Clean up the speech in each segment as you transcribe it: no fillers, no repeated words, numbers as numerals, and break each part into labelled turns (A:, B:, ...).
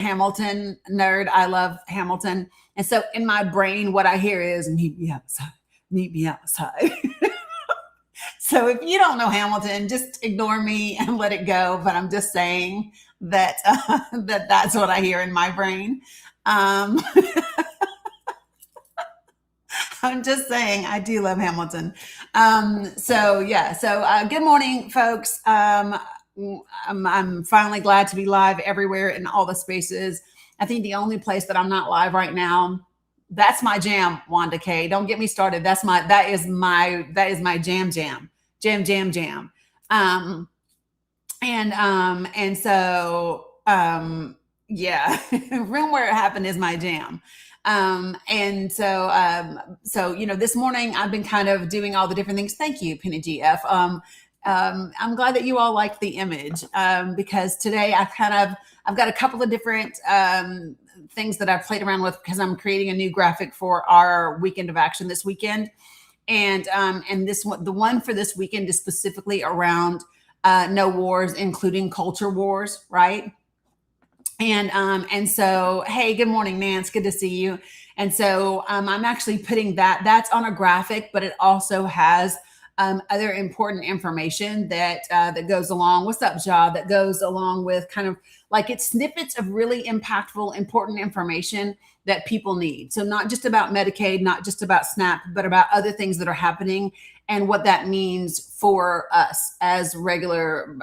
A: Hamilton nerd. I love Hamilton. And so in my brain, what I hear is meet me outside, meet me outside. So if you don't know Hamilton, just ignore me and let it go. But I'm just saying that that's what I hear in my brain. Um, I'm just saying I do love Hamilton. So yeah. So good morning, folks. I'm finally glad to be live everywhere in all the spaces. I think the only place that I'm not live right now, that's my jam, Wanda K. Don't get me started. That is my jam. Um, and yeah, room where it happened is my jam. This morning I've been kind of doing all the different things. Thank you, Penny GF. I'm glad that you all liked the image, because today I've got a couple of different things that I've played around with, because I'm creating a new graphic for our weekend of action this weekend. And this one, the one for this weekend, is specifically around no wars, including culture wars, right? And so, hey, good morning, Nance. Good to see you. And so I'm actually putting that's on a graphic, but it also has other important information that goes along. What's up, Ja? That goes along with kind of like it's snippets of really impactful, important information that people need. So not just about Medicaid, not just about SNAP, but about other things that are happening and what that means for us as regular,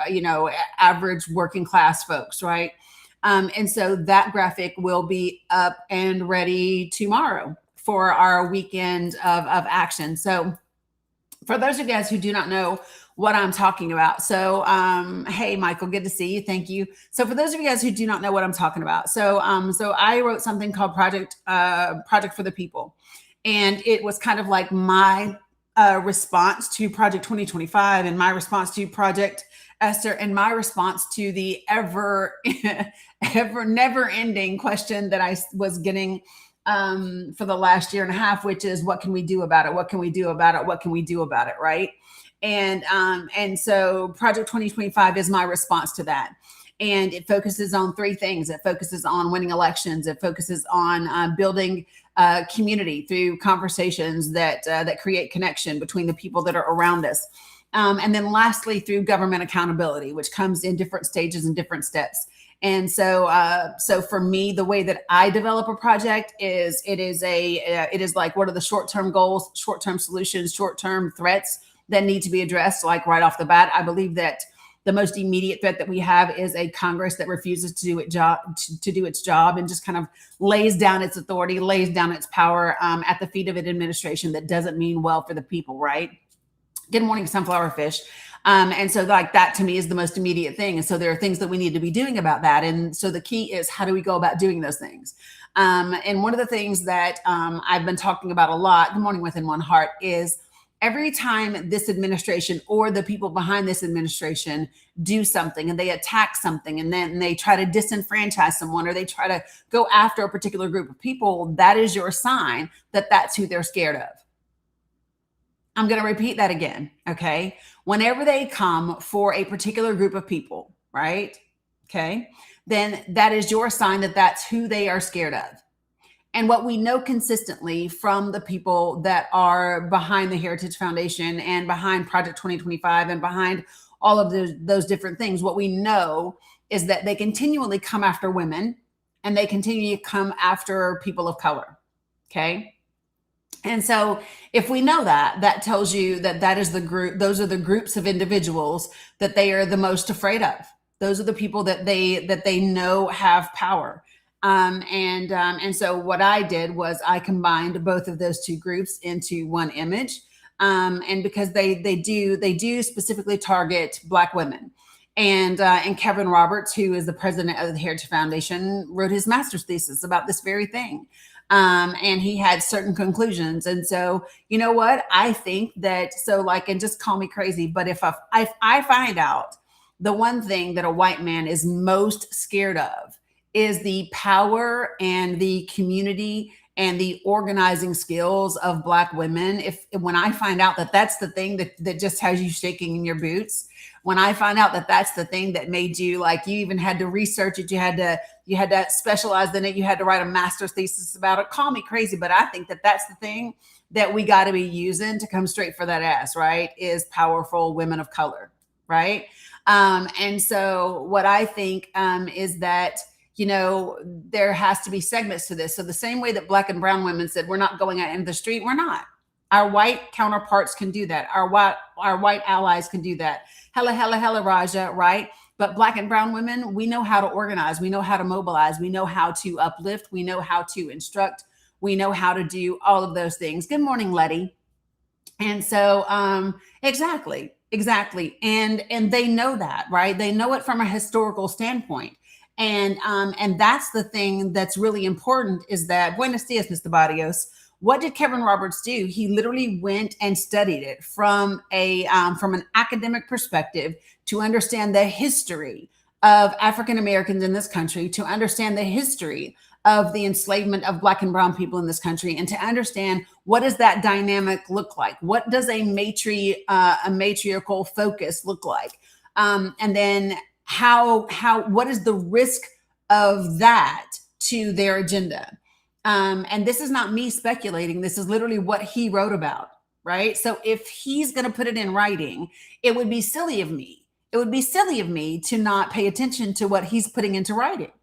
A: average working class folks, right? And so that graphic will be up and ready tomorrow for our weekend of action. So for those of you guys who do not know what I'm talking about. So, hey, Michael, good to see you. Thank you. So for those of you guys who do not know what I'm talking about. So I wrote something called Project for the People. And it was kind of like my response to Project 2025 and my response to Project Esther and my response to the ever never ending question that I was getting for the last year and a half, which is, what can we do about it? What can we do about it? What can we do about it? Right. And so Project 2025 is my response to that. And it focuses on three things. It focuses on winning elections. It focuses on building community through conversations that create connection between the people that are around us. And then lastly, through government accountability, which comes in different stages and different steps. And so for me, the way that I develop a project is it is like, what are the short-term goals, short-term solutions, short-term threats that need to be addressed, like right off the bat. I believe that the most immediate threat that we have is a Congress that refuses to do its job and just kind of lays down its authority, lays down its power at the feet of an administration that doesn't mean well for the people, right? Good morning, sunflower fish. And so like that to me is the most immediate thing. And so there are things that we need to be doing about that. And so the key is, how do we go about doing those things? And one of the things that I've been talking about a lot, good morning within one heart, is every time this administration or the people behind this administration do something and they attack something and then they try to disenfranchise someone or they try to go after a particular group of people, that is your sign that that's who they're scared of. I'm going to repeat that again. Okay. Whenever they come for a particular group of people, right? Okay. Then that is your sign that that's who they are scared of. And what we know consistently from the people that are behind the Heritage Foundation and behind Project 2025 and behind all of those different things, what we know is that they continually come after women and they continue to come after people of color. Okay. And so if we know that, that tells you that that is the group, those are the groups of individuals that they are the most afraid of. Those are the people that they know have power. And so what I did was I combined both of those two groups into one image. And because they do specifically target Black women. And Kevin Roberts, who is the president of the Heritage Foundation, wrote his master's thesis about this very thing. And he had certain conclusions. And so, you know what? I think that, and just call me crazy, but if I find out the one thing that a white man is most scared of is the power and the community and the organizing skills of Black women, if when I find out that that's the thing that just has you shaking in your boots, when I find out that that's the thing that made you, like, you even had to research it, you had to specialize in it, you had to write a master's thesis about it, call me crazy, but I think that that's the thing that we got to be using to come straight for that ass, right? Is powerful women of color, right? And so what I think is that, there has to be segments to this. So the same way that Black and brown women said, we're not going out into the street, we're not. Our white counterparts can do that. Our white allies can do that. Hella, hella, hella, Raja, right? But Black and brown women, we know how to organize. We know how to mobilize. We know how to uplift. We know how to instruct. We know how to do all of those things. Good morning, Letty. And so, exactly. And they know that, right? They know it from a historical standpoint. And that's the thing that's really important, is that, buenos dias, Mr. Barrios. What did Kevin Roberts do? He literally went and studied it from an academic perspective, to understand the history of African Americans in this country, to understand the history of the enslavement of Black and brown people in this country, and to understand, what does that dynamic look like? What does a matriarchal focus look like? And then what is the risk of that to their agenda? And this is not me speculating. This is literally what he wrote about, right? So if he's going to put it in writing, it would be silly of me. It would be silly of me to not pay attention to what he's putting into writing,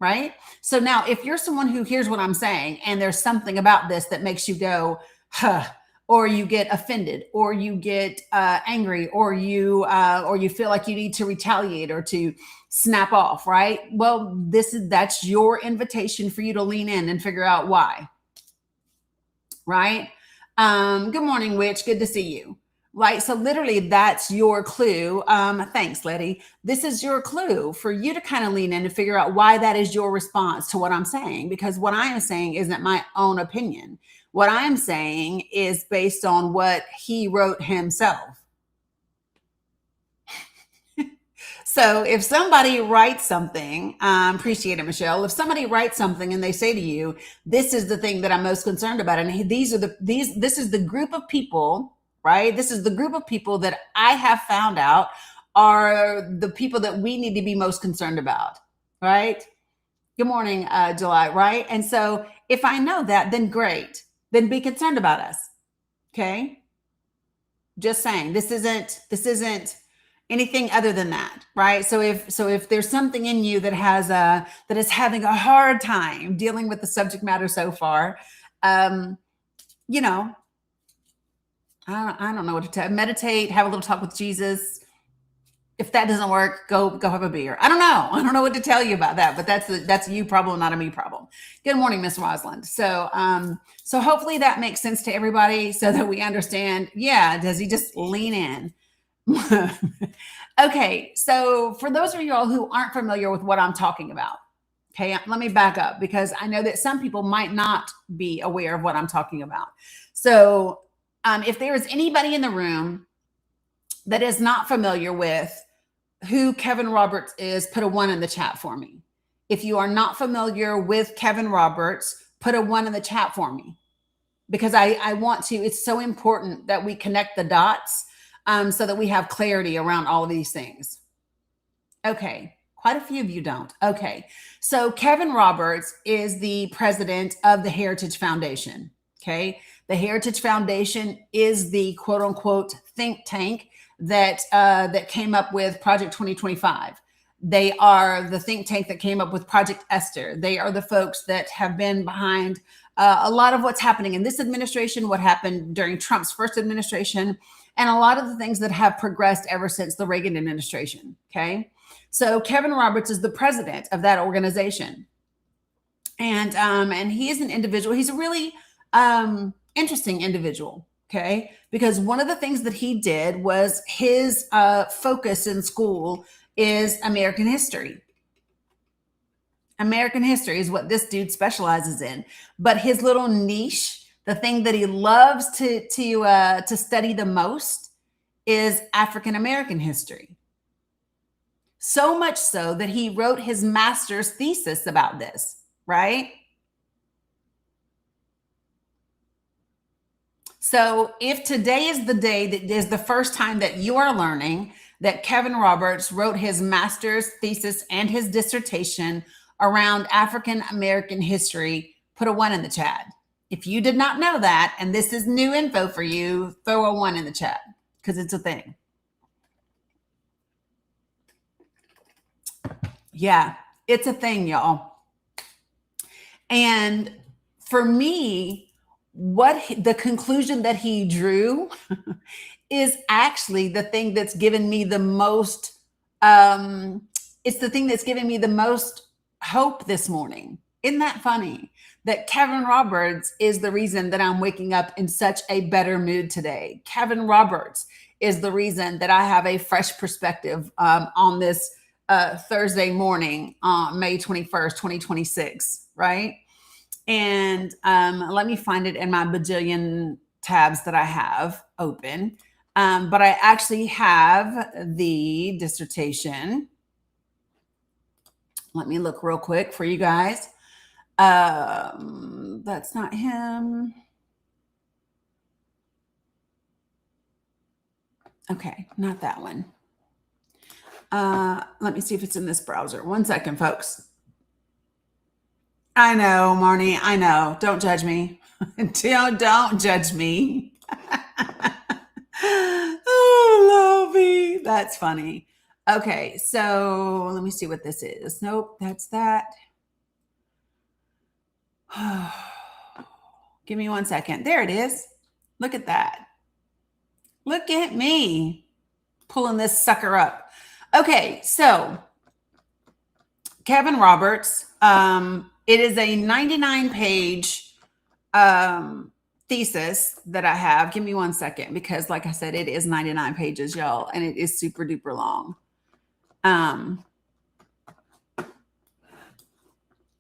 A: right? So now, if you're someone who hears what I'm saying, and there's something about this that makes you go, huh, or you get offended, or you get angry, or you feel like you need to retaliate or to snap off, right? Well, that's your invitation for you to lean in and figure out why, right? Good morning, Witch. Good to see you. Right. So literally, that's your clue. Thanks, Letty. This is your clue for you to kind of lean in and figure out why that is your response to what I'm saying. Because what I am saying isn't my own opinion. What I am saying is based on what he wrote himself. So if somebody writes something, appreciate it, Michelle. If somebody writes something and they say to you, this is the thing that I'm most concerned about, and this is the group of people, right? This is the group of people that I have found out are the people that we need to be most concerned about, right? Good morning, July, right? And so if I know that, then great. Then be concerned about us, okay? Just saying, this isn't anything other than that, right? So if there's something in you that is having a hard time dealing with the subject matter so far, I don't know what to tell. Meditate, have a little talk with Jesus. If that doesn't work, go have a beer. I don't know what to tell you about that, but that's a you problem, not a me problem. Good morning, Miss Rosalind. So hopefully that makes sense to everybody, so that we understand. Yeah, does he just lean in? Okay, so for those of you all who aren't familiar with what I'm talking about, okay, let me back up, because I know that some people might not be aware of what I'm talking about. So if there is anybody in the room that is not familiar with who Kevin Roberts is, put a 1 in the chat for me. If you are not familiar with Kevin Roberts, put a 1 in the chat for me, because I want to, it's so important that we connect the dots, so that we have clarity around all of these things. Okay, quite a few of you don't. Okay, so Kevin Roberts is the president of the Heritage Foundation. Okay, the Heritage Foundation is the quote unquote think tank that came up with Project 2025. They are the think tank that came up with Project Esther. They are the folks that have been behind a lot of what's happening in this administration, what happened during Trump's first administration, and a lot of the things that have progressed ever since the Reagan administration. Okay, so Kevin Roberts is the president of that organization, and he is an individual. He's a really interesting individual. Okay, because one of the things that he did was his focus in school is American history. American history is what this dude specializes in. But his little niche, the thing that he loves to study the most, is African American history. So much so that he wrote his master's thesis about this, right? So if today is the day that is the first time that you are learning that Kevin Roberts wrote his master's thesis and his dissertation around African American history, put a 1 in the chat. If you did not know that, and this is new info for you, throw a 1 in the chat because it's a thing. Yeah, it's a thing, y'all. And for me, the conclusion that he drew is actually the thing that's given me the most, it's the thing that's given me the most hope this morning. Isn't that funny? That Kevin Roberts is the reason that I'm waking up in such a better mood today. Kevin Roberts is the reason that I have a fresh perspective on this Thursday morning, May 21st, 2026, right? And let me find it in my bajillion tabs that I have open. But I actually have the dissertation. Let me look real quick for you guys. That's not him. Okay, not that one. Let me see if it's in this browser. 1 second, folks. I know, Marnie. I know. Don't judge me. Don't judge me. Oh, Lovey. That's funny. Okay, so let me see what this is. Nope, that's that. Give me 1 second. There it is. Look at that. Look at me pulling this sucker up. Okay, so Kevin Roberts, it is a 99-page thesis that I have. Give me 1 second because, like I said, it is 99 pages, y'all, and it is super duper long. And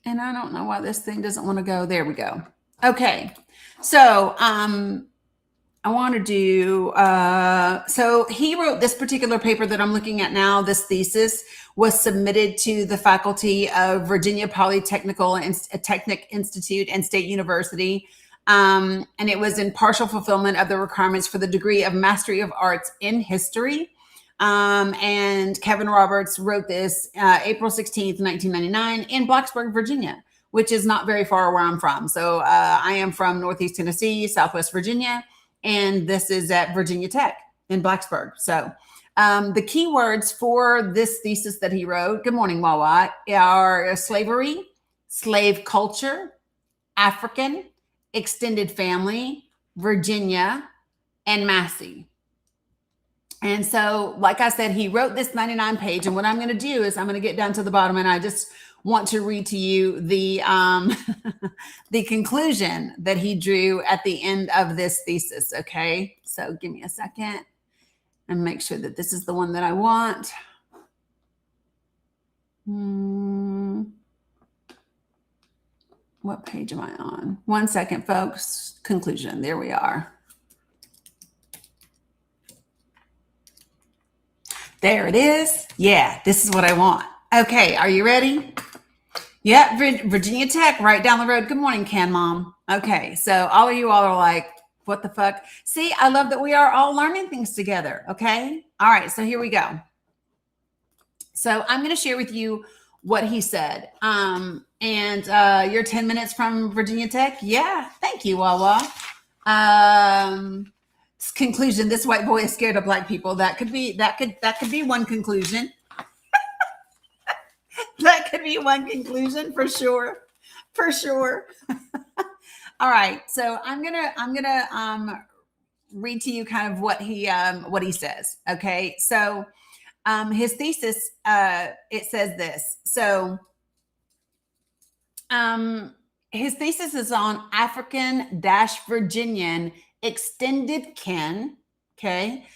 A: I don't know why this thing doesn't want to go. There we go. Okay, so I want to do, so he wrote this particular paper that I'm looking at now. This thesis was submitted to the faculty of Virginia Polytechnical Technic Institute and State University. And it was in partial fulfillment of the requirements for the degree of Mastery of Arts in History. And Kevin Roberts wrote this April 16th, 1999 in Blacksburg, Virginia, which is not very far where I'm from. So I am from Northeast Tennessee, Southwest Virginia. And this is at Virginia Tech in Blacksburg. So the key words for this thesis that he wrote, good morning, Wawa, are slavery, slave culture, African, extended family, Virginia, and Massey. And so, like I said, he wrote this 99 page. And what I'm going to do is I'm going to get down to the bottom and I just want to read to you the the conclusion that he drew at the end of this thesis. Okay, so give me a second and make sure that this is the one that I want. What page am I on? 1 second, folks. Conclusion. There we are. There it is. Yeah, this is what I want. Okay, are you ready? Yeah, Virginia Tech, right down the road. Good morning, Can Mom. Okay, so all of you all are like, what the fuck? See, I love that we are all learning things together, okay? All right, so here we go. So I'm going to share with you what he said. And you're 10 minutes from Virginia Tech? Yeah, thank you, Wawa. Conclusion, this white boy is scared of black people. That could be one conclusion. That could be one conclusion for sure. All right, so I'm gonna read to you kind of what he says. Okay, so his thesis, it says this. So his thesis is on African-Virginian extended kin. Okay.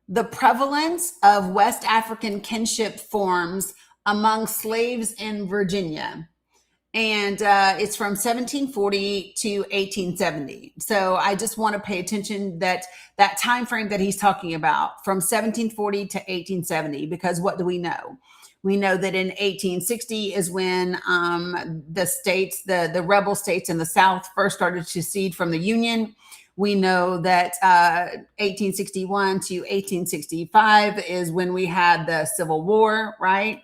A: The prevalence of West African kinship forms among slaves in Virginia. And it's from 1740 to 1870. So I just want to pay attention that time frame that he's talking about from 1740 to 1870, because what do we know? We know that in 1860 is when the states, the rebel states in the South first started to secede from the Union. We know that 1861 to 1865 is when we had the Civil War, right?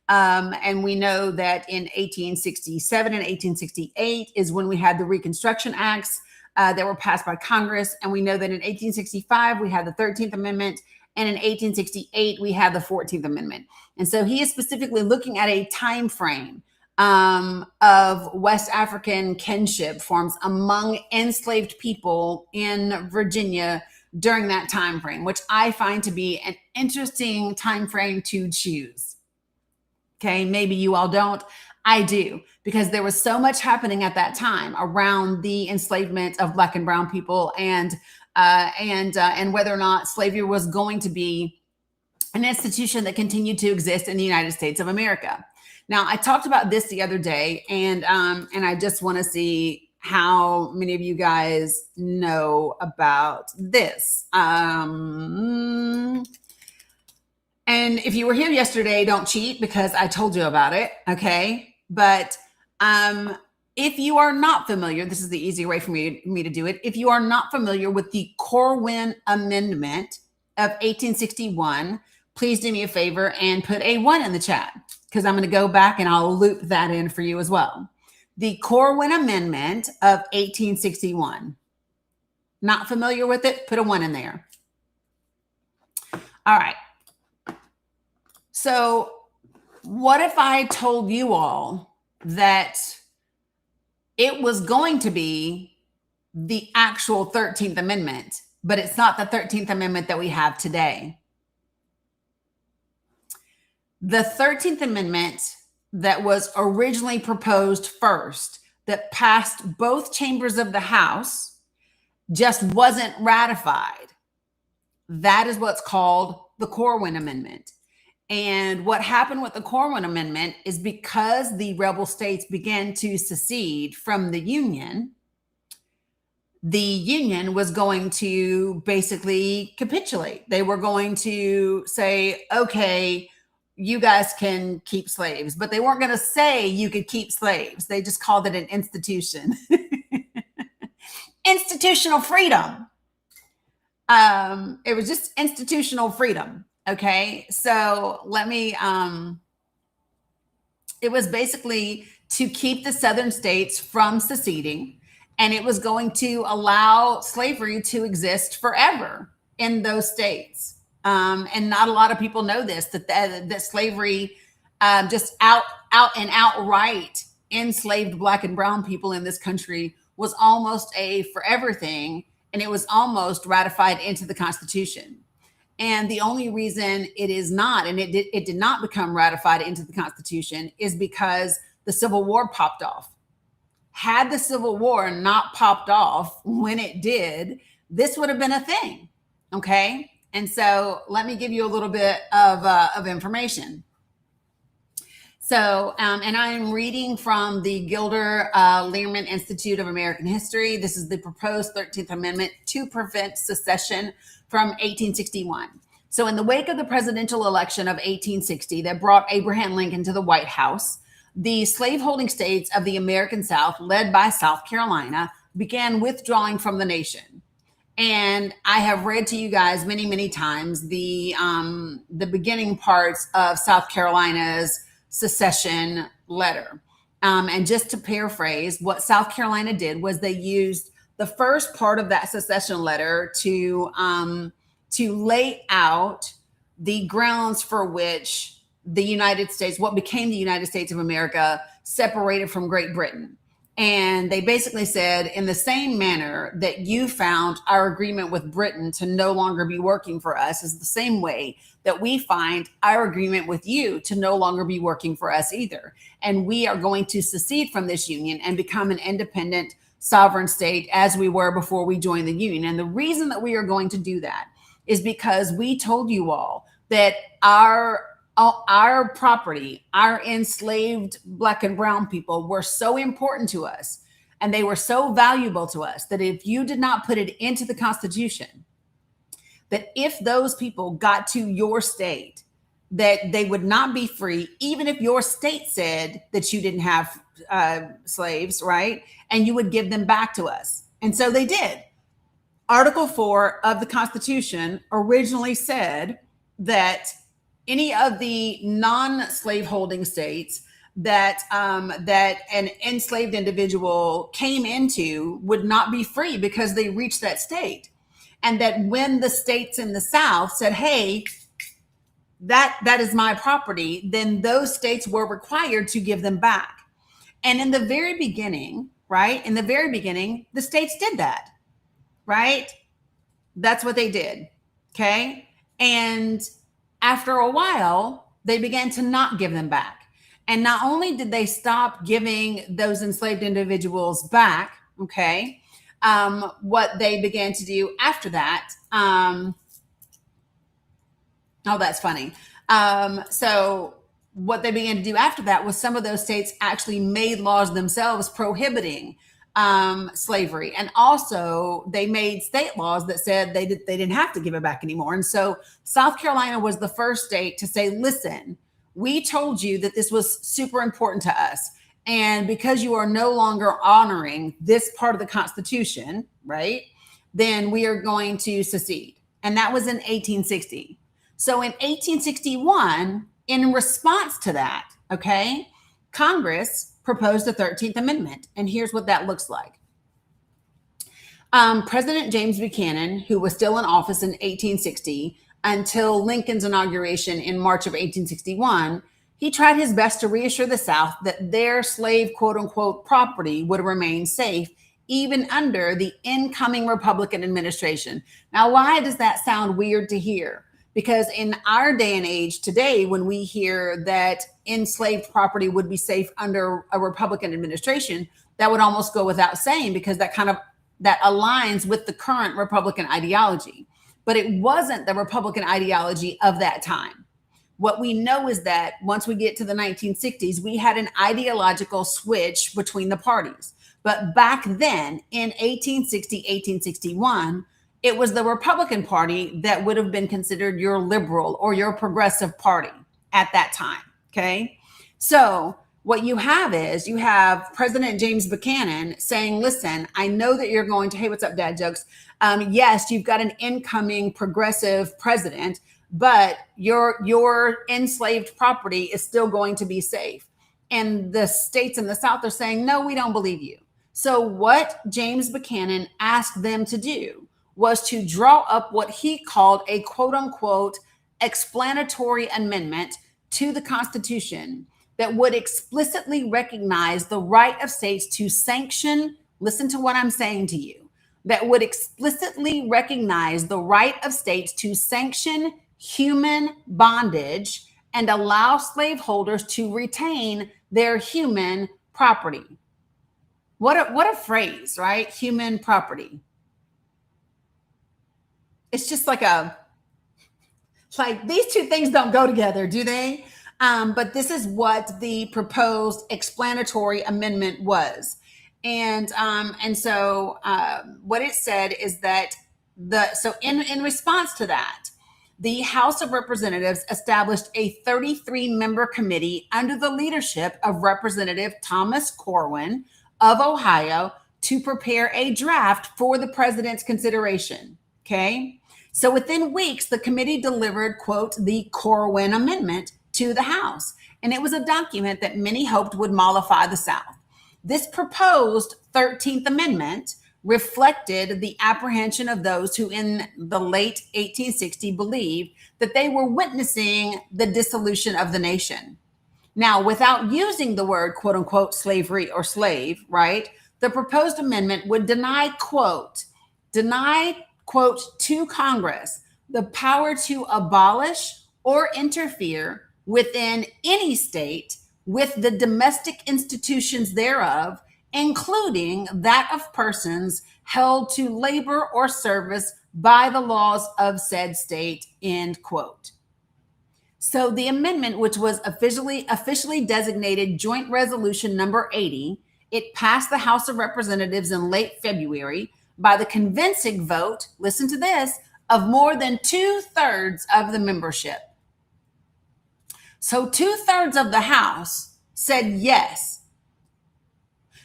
A: And we know that in 1867 and 1868 is when we had the Reconstruction Acts that were passed by Congress. And we know that in 1865, we had the 13th Amendment. And in 1868, we had the 14th Amendment. And so he is specifically looking at a time frame of West African kinship forms among enslaved people in Virginia during that time frame, which I find to be an interesting time frame to choose. Okay, maybe you all don't. I do, because there was so much happening at that time around the enslavement of Black and brown people, and whether or not slavery was going to be an institution that continued to exist in the United States of America. Now, I talked about this the other day, and I just want to see how many of you guys know about this. And if you were here yesterday, don't cheat because I told you about it, okay? But if you are not familiar, this is the easy way for me to do it. If you are not familiar with the Corwin Amendment of 1861, please do me a favor and put a 1 in the chat, because I'm going to go back and I'll loop that in for you as well. The Corwin Amendment of 1861. Not familiar with it? Put a 1 in there. All right. So what if I told you all that it was going to be the actual 13th Amendment, but it's not the 13th Amendment that we have today? The 13th Amendment that was originally proposed first, that passed both chambers of the House, just wasn't ratified. That is what's called the Corwin Amendment. And what happened with the Corwin Amendment is, because the rebel states began to secede from the Union was going to basically capitulate. They were going to say, okay, you guys can keep slaves, but they weren't going to say you could keep slaves. They just called it an institution. Institutional freedom. It was just institutional freedom. Okay, so let me, it was basically to keep the southern states from seceding, and it was going to allow slavery to exist forever in those states. And not a lot of people know this, that slavery just out and outright enslaved Black and brown people in this country was almost a forever thing, and it was almost ratified into the Constitution. And the only reason it is not, and it did not become ratified into the Constitution, is because the Civil War popped off. Had the Civil War not popped off when it did, this would have been a thing, okay? And so let me give you a little bit of information. So, and I am reading from the Gilder Lehrman Institute of American History. This is the proposed 13th Amendment to prevent secession from 1861. So in the wake of the presidential election of 1860 that brought Abraham Lincoln to the White House, the slaveholding states of the American South, led by South Carolina, began withdrawing from the nation. And I have read to you guys many, many times the beginning parts of South Carolina's secession letter. And just to paraphrase, what South Carolina did was they used the first part of that secession letter to lay out the grounds for which the United States, what became the United States of America, separated from Great Britain. And they basically said, in the same manner that you found our agreement with Britain to no longer be working for us, is the same way that we find our agreement with you to no longer be working for us either. And we are going to secede from this union and become an independent sovereign state as we were before we joined the union. And the reason that we are going to do that is because we told you all that our property, our enslaved Black and brown people, were so important to us, and they were so valuable to us, that if you did not put it into the Constitution, that if those people got to your state, that they would not be free, even if your state said that you didn't have slaves, right? And you would give them back to us. And so they did. Article 4 of the Constitution originally said that any of the non-slaveholding states that an enslaved individual came into would not be free because they reached that state, and that when the states in the South said, "Hey, that is my property," then those states were required to give them back. And in the very beginning, right? In the very beginning, the states did that, right? That's what they did. Okay. And after a while, they began to not give them back. And not only did they stop giving those enslaved individuals back, okay, what they began to do after that, oh, that's funny. So what they began to do after that was some of those states actually made laws themselves prohibiting slavery, and also they made state laws that said they didn't have to give it back anymore. And so South Carolina was the first state to say, "Listen, we told you that this was super important to us, and because you are no longer honoring this part of the Constitution, right, then we are going to secede." And that was in 1860. So in 1861, in response to that, okay, Congress proposed the 13th Amendment. And here's what that looks like. President James Buchanan, who was still in office in 1860 until Lincoln's inauguration in March of 1861, he tried his best to reassure the South that their slave, quote unquote, property would remain safe even under the incoming Republican administration. Now, why does that sound weird to hear? Because in our day and age today, when we hear that enslaved property would be safe under a Republican administration, that would almost go without saying, because that aligns with the current Republican ideology. But it wasn't the Republican ideology of that time. What we know is that once we get to the 1960s, we had an ideological switch between the parties. But back then, in 1860, 1861, it was the Republican Party that would have been considered your liberal or your progressive party at that time. Okay. So what you have is you have President James Buchanan saying, "Listen, I know that you're going to," hey, what's up, dad jokes? Yes, you've got an incoming progressive president, but your enslaved property is still going to be safe. And the states in the South are saying, "No, we don't believe you." So what James Buchanan asked them to do was to draw up what he called a quote unquote explanatory amendment to the Constitution that would explicitly recognize the right of states to sanction, listen to what I'm saying to you, that would explicitly recognize the right of states to sanction human bondage and allow slaveholders to retain their human property. What a phrase, right? Human property. It's just like these two things don't go together, do they? But this is what the proposed explanatory amendment was. And so what it said is that in response to that, the House of Representatives established a 33-member committee under the leadership of Representative Thomas Corwin of Ohio to prepare a draft for the president's consideration. Okay. So within weeks, the committee delivered, quote, the Corwin Amendment to the House. And it was a document that many hoped would mollify the South. This proposed 13th Amendment reflected the apprehension of those who in the late 1860s believed that they were witnessing the dissolution of the nation. Now, without using the word, quote unquote, slavery or slave, right, the proposed amendment would deny, quote, to Congress the power to abolish or interfere within any state with the domestic institutions thereof, including that of persons held to labor or service by the laws of said state, end quote. So the amendment, which was officially designated Joint Resolution number 80, it passed the House of Representatives in late February by the convincing vote, listen to this, of more than 2/3 of the membership. So 2/3 of the House said yes.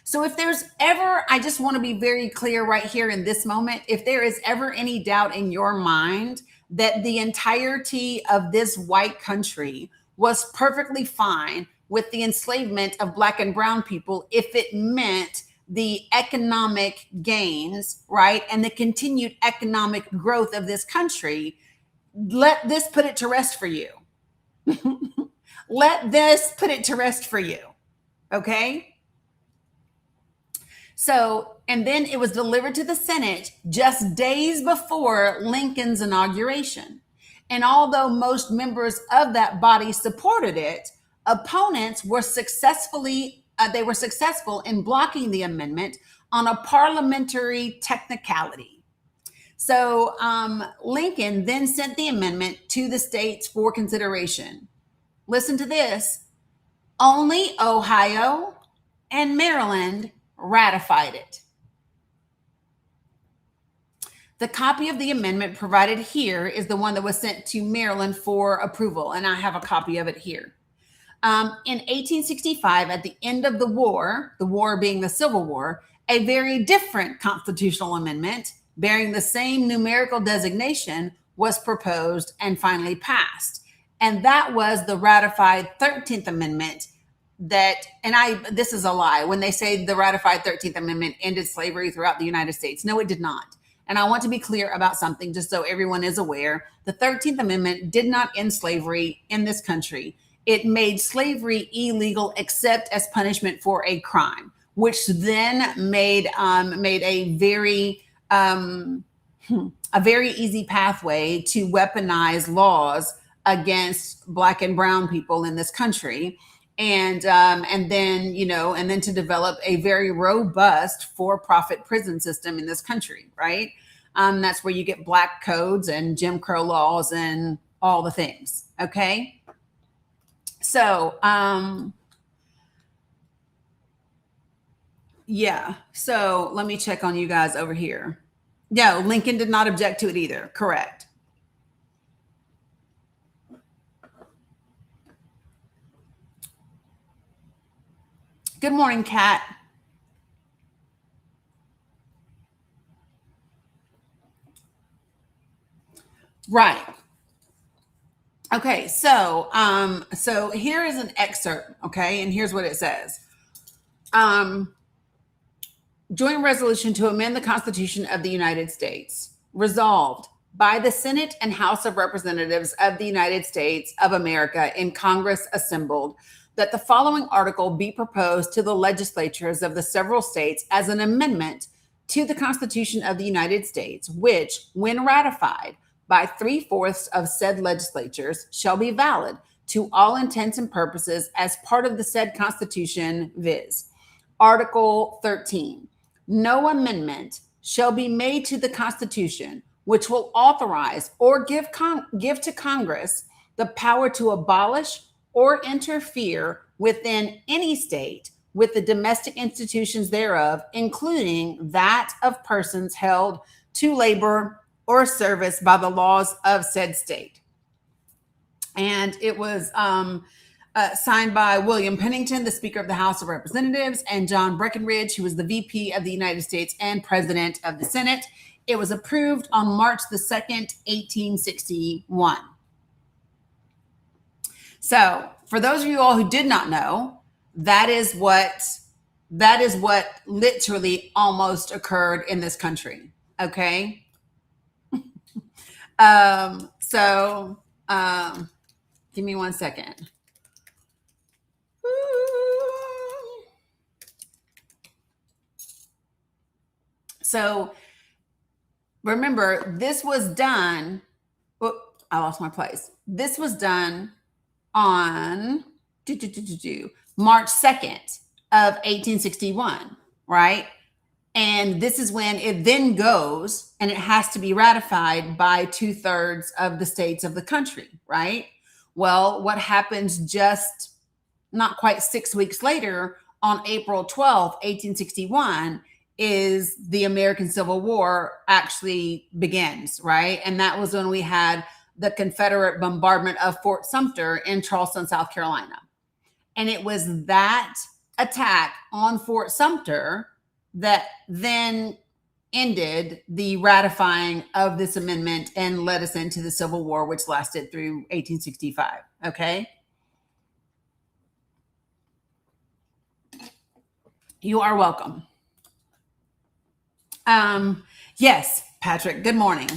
A: So if there's ever, I just want to be very clear right here in this moment, if there is ever any doubt in your mind that the entirety of this white country was perfectly fine with the enslavement of Black and brown people, if it meant the economic gains, right, and the continued economic growth of this country, let this put it to rest for you. Let this put it to rest for you. Okay? So, and then it was delivered to the Senate just days before Lincoln's inauguration. And although most members of that body supported it, opponents were successful in blocking the amendment on a parliamentary technicality. So Lincoln then sent the amendment to the states for consideration. Listen to this. Only Ohio and Maryland ratified it. The copy of the amendment provided here is the one that was sent to Maryland for approval, and I have a copy of it here. In 1865, at the end of the war being the Civil War, a very different constitutional amendment bearing the same numerical designation was proposed and finally passed. And that was the ratified 13th Amendment this is a lie when they say the ratified 13th Amendment ended slavery throughout the United States. No, it did not. And I want to be clear about something just so everyone is aware. The 13th Amendment did not end slavery in this country. It made slavery illegal except as punishment for a crime, which then made a very easy pathway to weaponize laws against Black and brown people in this country. And then to develop a very robust for-profit prison system in this country, right? That's where you get black codes and Jim Crow laws and all the things, okay? So, yeah. So let me check on you guys over here. No, Lincoln did not object to it either. Correct. Good morning, Kat. Right. Okay, so here is an excerpt, okay, and here's what it says. Joint resolution to amend the Constitution of the United States. Resolved by the Senate and House of Representatives of the United States of America in Congress assembled, that the following article be proposed to the legislatures of the several states as an amendment to the Constitution of the United States, which, when ratified by 3/4 of said legislatures, shall be valid to all intents and purposes as part of the said Constitution, viz. Article 13. No amendment shall be made to the Constitution which will authorize or give to Congress the power to abolish or interfere within any state with the domestic institutions thereof, including that of persons held to labor or service by the laws of said state. And it was signed by William Pennington, the Speaker of the House of Representatives, and John Breckinridge, who was the VP of the United States and President of the Senate. It was approved on March the 2nd, 1861. So, for those of you all who did not know, that is what literally almost occurred in this country. Okay. Give me 1 second. So remember, this was done. I lost my place. This was done on March 2nd of 1861, right? And this is when it then goes and it has to be ratified by 2/3 of the states of the country, right? Well, what happens just not quite 6 weeks later on April 12th, 1861, is the American Civil War actually begins, right? And that was when we had the Confederate bombardment of Fort Sumter in Charleston, South Carolina. And it was that attack on Fort Sumter that then ended the ratifying of this amendment and led us into the Civil War, which lasted through 1865. Okay. You are welcome. Yes, Patrick, good morning.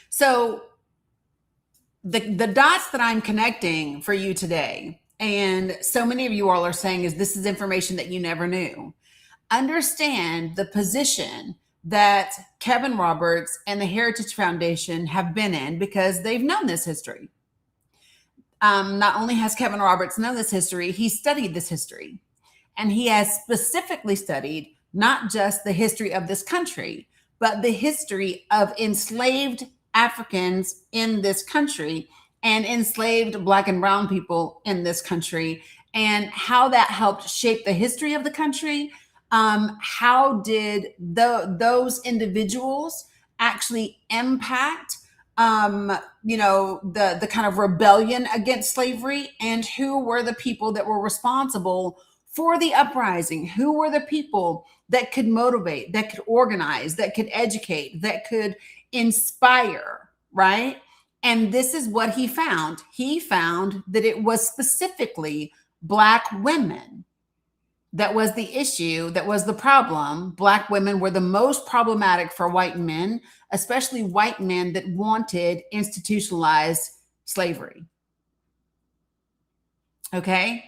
A: So the dots that I'm connecting for you today, and so many of you all are saying, is this is information that you never knew. Understand the position that Kevin Roberts and the Heritage Foundation have been in because they've known this history. Not only has Kevin Roberts known this history, he studied this history. And he has specifically studied not just the history of this country, but the history of enslaved Africans in this country and enslaved Black and Brown people in this country, and how that helped shape the history of the country. How did those individuals actually impact the kind of rebellion against slavery, and who were the people that were responsible for the uprising? Who were the people that could motivate, that could organize, that could educate, that could inspire, right? And this is what he found. He found that it was specifically Black women that was the issue, that was the problem. Black women were the most problematic for white men, especially white men that wanted institutionalized slavery. Okay?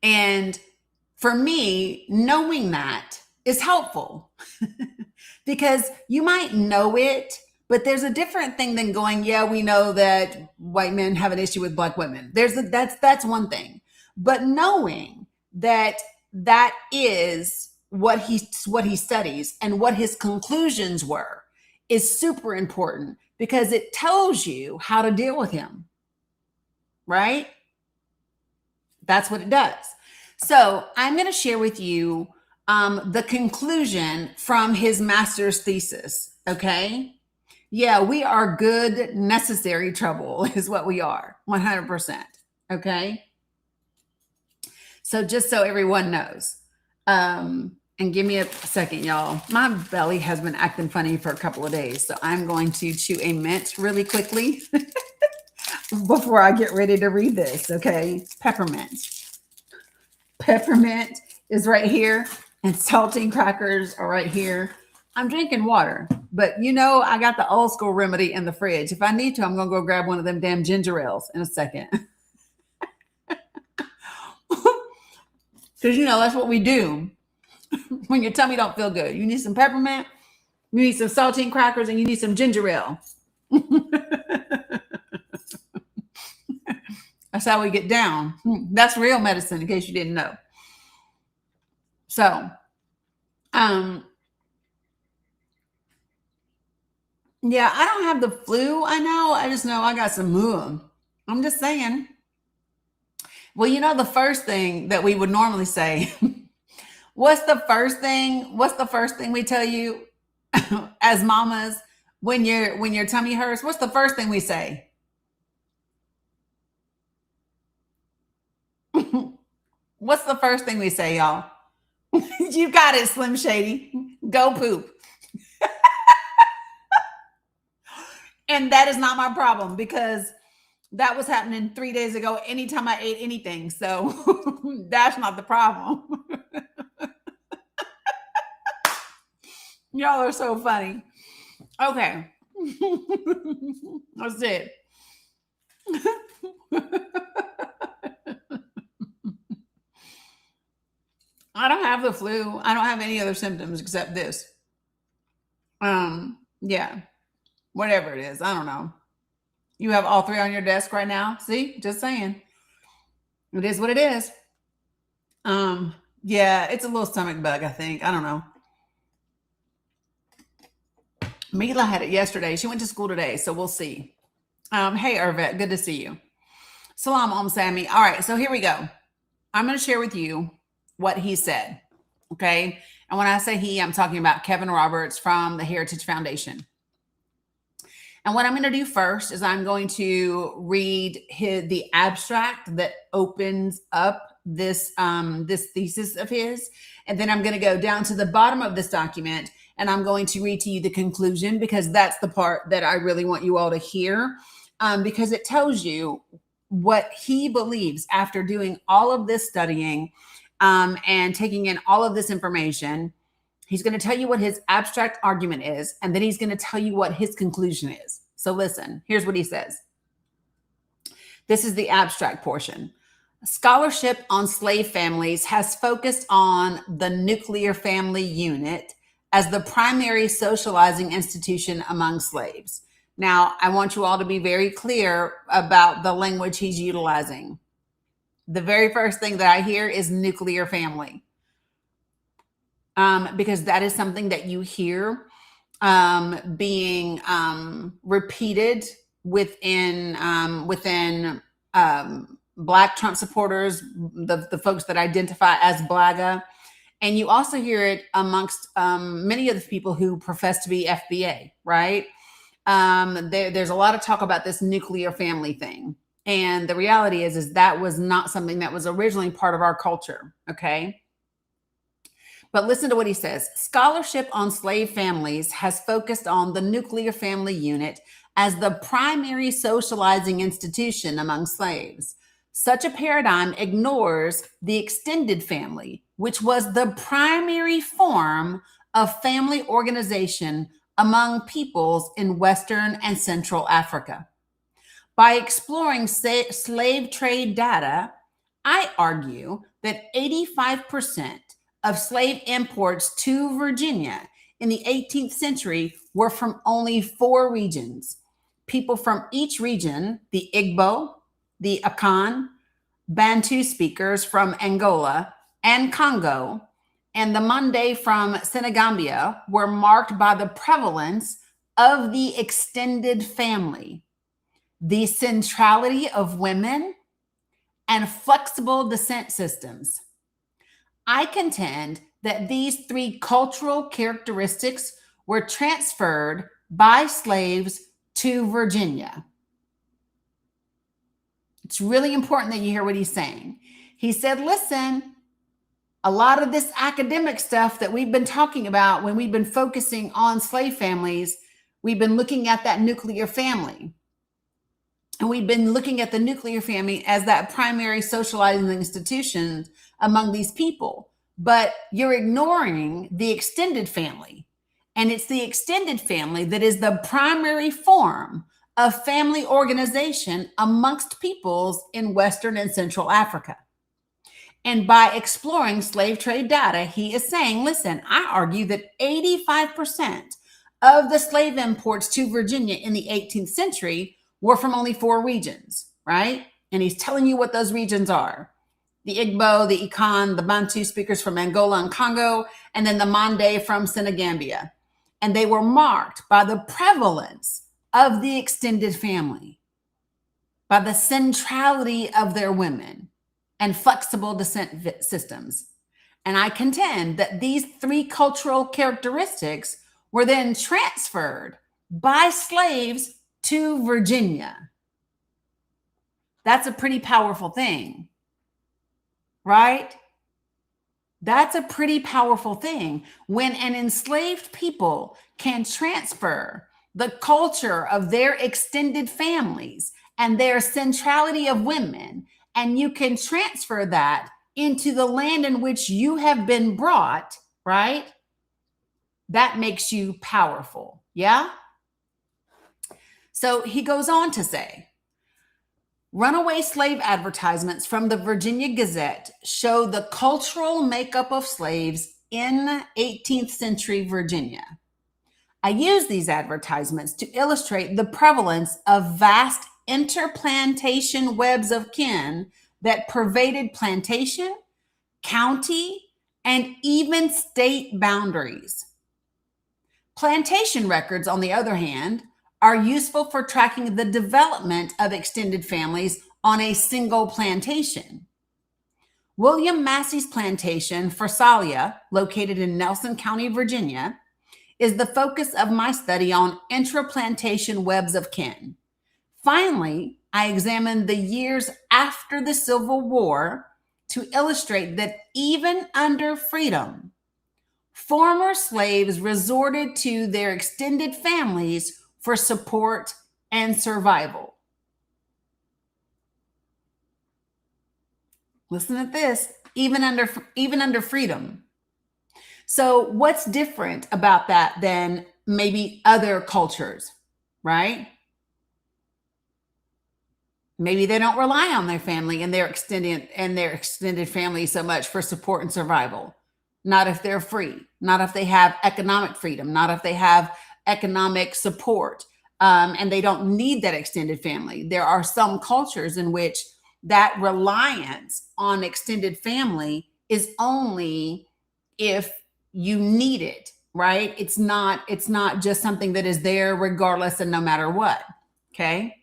A: And for me, knowing that is helpful because you might know it, but there's a different thing than going, yeah, we know that white men have an issue with Black women. That's one thing. But knowing that that is what he studies and what his conclusions were is super important because it tells you how to deal with him, right? That's what it does. So I'm going to share with you the conclusion from his master's thesis. Okay. Yeah, we are good, necessary trouble is what we are. 100%. Okay. So just so everyone knows, and give me a second, y'all. My belly has been acting funny for a couple of days. So I'm going to chew a mint really quickly before I get ready to read this. Okay. Peppermint. Peppermint is right here, and saltine crackers are right here. I'm drinking water, but I got the old school remedy in the fridge. If I need to, I'm going to go grab one of them damn ginger ales in a second. Because, that's what we do when your tummy don't feel good. You need some peppermint, you need some saltine crackers, and you need some ginger ale. That's how we get down. That's real medicine, in case you didn't know. So, yeah, I don't have the flu. I know. I just know I got some moon. I'm just saying. Well, the first thing that we would normally say, what's the first thing we tell you as mamas when your tummy hurts? What's the first thing we say? What's the first thing we say, y'all? You got it, Slim Shady. Go poop. And that is not my problem because that was happening 3 days ago anytime I ate anything. So that's not the problem. Y'all are so funny. Okay. That's it. I don't have the flu. I don't have any other symptoms except this. Yeah. Whatever it is. I don't know. You have all three on your desk right now. See, just saying. It is what it is. Yeah, it's a little stomach bug, I think. I don't know. Mila had it yesterday. She went to school today, so we'll see. Hey, Irvet, good to see you. Salam, Sammy. All right, so here we go. I'm going to share with you what he said, okay? And when I say he, I'm talking about Kevin Roberts from the Heritage Foundation. And what I'm going to do first is I'm going to read the abstract that opens up this thesis of his, and then I'm going to go down to the bottom of this document, and I'm going to read to you the conclusion, because that's the part that I really want you all to hear, because it tells you what he believes after doing all of this studying and taking in all of this information. He's going to tell you what his abstract argument is, and then he's going to tell you what his conclusion is. So listen, here's what he says. This is the abstract portion. Scholarship on slave families has focused on the nuclear family unit as the primary socializing institution among slaves. Now, I want you all to be very clear about the language he's utilizing. The very first thing that I hear is nuclear family, because that is something that you hear being repeated within Black Trump supporters, the folks that identify as BLAGA. And you also hear it amongst many of the people who profess to be FBA, right? There's a lot of talk about this nuclear family thing. And the reality is that was not something that was originally part of our culture, okay? But listen to what he says. Scholarship on slave families has focused on the nuclear family unit as the primary socializing institution among slaves. Such a paradigm ignores the extended family, which was the primary form of family organization among peoples in Western and Central Africa. By exploring slave trade data, I argue that 85% of slave imports to Virginia in the 18th century were from only 4 regions. People from each region, the Igbo, the Akan, Bantu speakers from Angola and Congo, and the Mande from Senegambia, were marked by the prevalence of the extended family, the centrality of women, and flexible descent systems. I contend that these 3 cultural characteristics were transferred by slaves to Virginia. It's really important that you hear what he's saying. He said, listen, a lot of this academic stuff that we've been talking about when we've been focusing on slave families, we've been looking at that nuclear family. And we've been looking at the nuclear family as that primary socializing institution among these people. But you're ignoring the extended family. And it's the extended family that is the primary form of family organization amongst peoples in Western and Central Africa. And by exploring slave trade data, he is saying, listen, I argue that 85% of the slave imports to Virginia in the 18th century were from only 4 regions, right? And he's telling you what those regions are. The Igbo, the Akan, the Bantu speakers from Angola and Congo, and then the Mande from Senegambia. And they were marked by the prevalence of the extended family, by the centrality of their women, and flexible descent systems. And I contend that these 3 cultural characteristics were then transferred by slaves to Virginia. That's a pretty powerful thing, right? That's a pretty powerful thing when an enslaved people can transfer the culture of their extended families and their centrality of women, and you can transfer that into the land in which you have been brought, right? That makes you powerful, yeah? So he goes on to say, runaway slave advertisements from the Virginia Gazette show the cultural makeup of slaves in 18th century Virginia. I use these advertisements to illustrate the prevalence of vast interplantation webs of kin that pervaded plantation, county, and even state boundaries. Plantation records, on the other hand, are useful for tracking the development of extended families on a single plantation. William Massey's plantation, Pharsalia, located in Nelson County, Virginia, is the focus of my study on intraplantation webs of kin. Finally, I examined the years after the Civil War to illustrate that even under freedom, former slaves resorted to their extended families for support and survival. Listen to this, even under freedom. So what's different about that than maybe other cultures, right? Maybe they don't rely on their family and their extended family so much for support and survival. Not if they're free, not if they have economic freedom, not if they have economic support, and they don't need that extended family. There are some cultures in which that reliance on extended family is only if you need it, right? It's not just something that is there regardless and no matter what. Okay.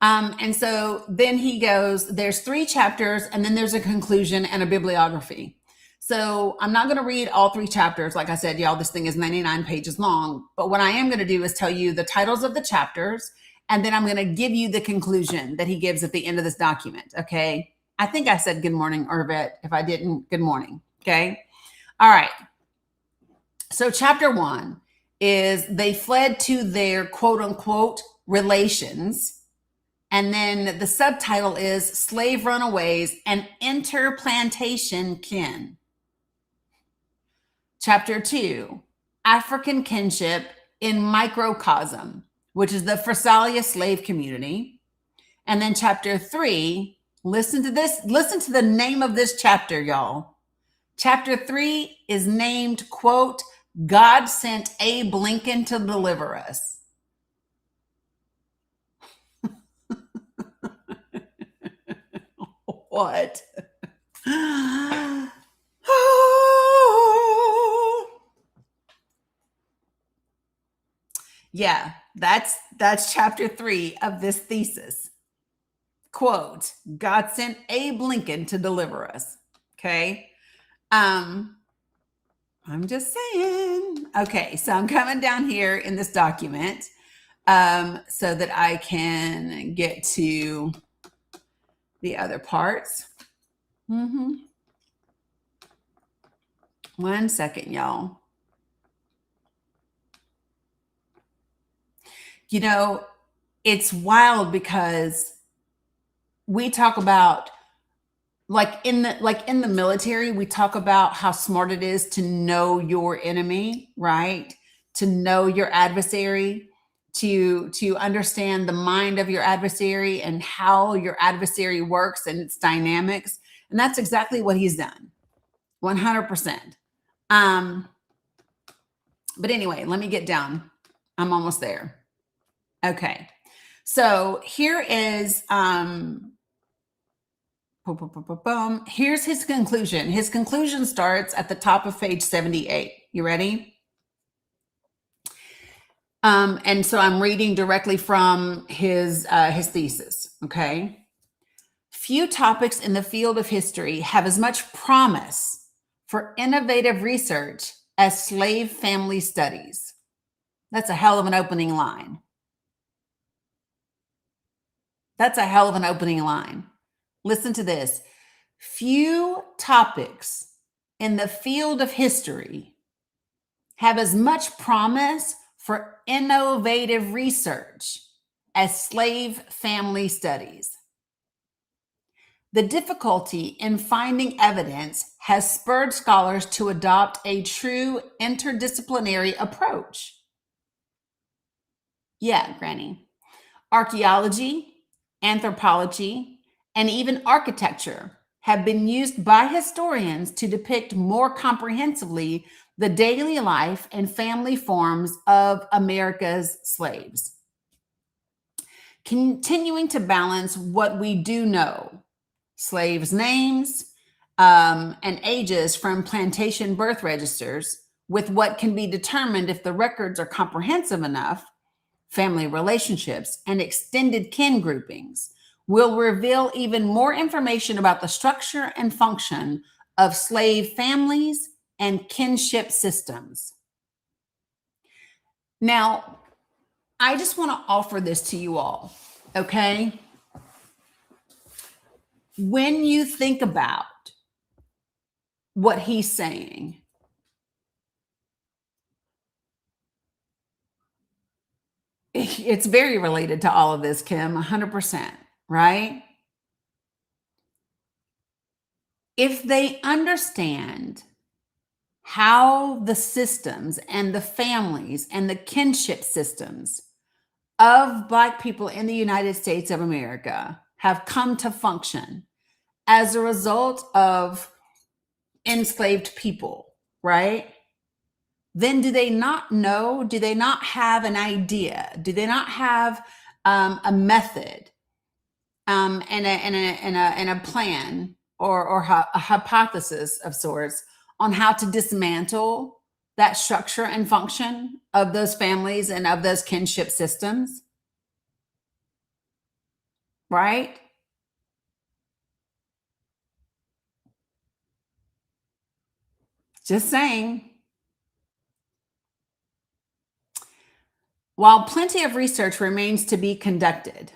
A: And so then he goes, there's 3 chapters, and then there's a conclusion and a bibliography. So I'm not going to read all 3 chapters. Like I said, y'all, this thing is 99 pages long. But what I am going to do is tell you the titles of the chapters, and then I'm going to give you the conclusion that he gives at the end of this document. Okay. I think I said good morning, Irvet. If I didn't, good morning. Okay. All right. So chapter 1 is they fled to their quote unquote relations. And then the subtitle is Slave Runaways and Interplantation Kin. Chapter 2, African Kinship in Microcosm, which is the Pharsalia slave community. And then chapter 3, listen to this, listen to the name of this chapter, y'all. Chapter 3 is named, quote, God sent Abe Lincoln to deliver us. What? Yeah, that's chapter 3 of this thesis. Quote, God sent Abe Lincoln to deliver us. Okay. I'm just saying. Okay, so I'm coming down here in this document so that I can get to the other parts. One second, y'all. You know, it's wild because we talk about like in the military, we talk about how smart it is to know your enemy, right? To know your adversary, to understand the mind of your adversary and how your adversary works and its dynamics. And that's exactly what he's done. 100%. But anyway, let me get down. I'm almost there. Okay. So here is here's his conclusion. His conclusion starts at the top of page 78. You ready? And so I'm reading directly from his thesis. Okay. Few topics in the field of history have as much promise for innovative research as slave family studies. That's a hell of an opening line. That's a hell of an opening line. Listen to this. Few topics in the field of history have as much promise for innovative research as slave family studies. The difficulty in finding evidence has spurred scholars to adopt a true interdisciplinary approach. Yeah, Granny. Archaeology, anthropology, and even architecture have been used by historians to depict more comprehensively the daily life and family forms of America's slaves. Continuing to balance what we do know, slaves' names and ages from plantation birth registers, with what can be determined if the records are comprehensive enough, family relationships, and extended kin groupings, will reveal even more information about the structure and function of slave families and kinship systems. Now, I just want to offer this to you all, okay? When you think about what he's saying, it's very related to all of this, Kim, 100%, right? If they understand how the systems and the families and the kinship systems of Black people in the United States of America have come to function as a result of enslaved people, right? Then do they not know? Do they not have an idea? Do they not have a method and a plan or a hypothesis of sorts on how to dismantle that structure and function of those families and of those kinship systems, right? Just saying. While plenty of research remains to be conducted,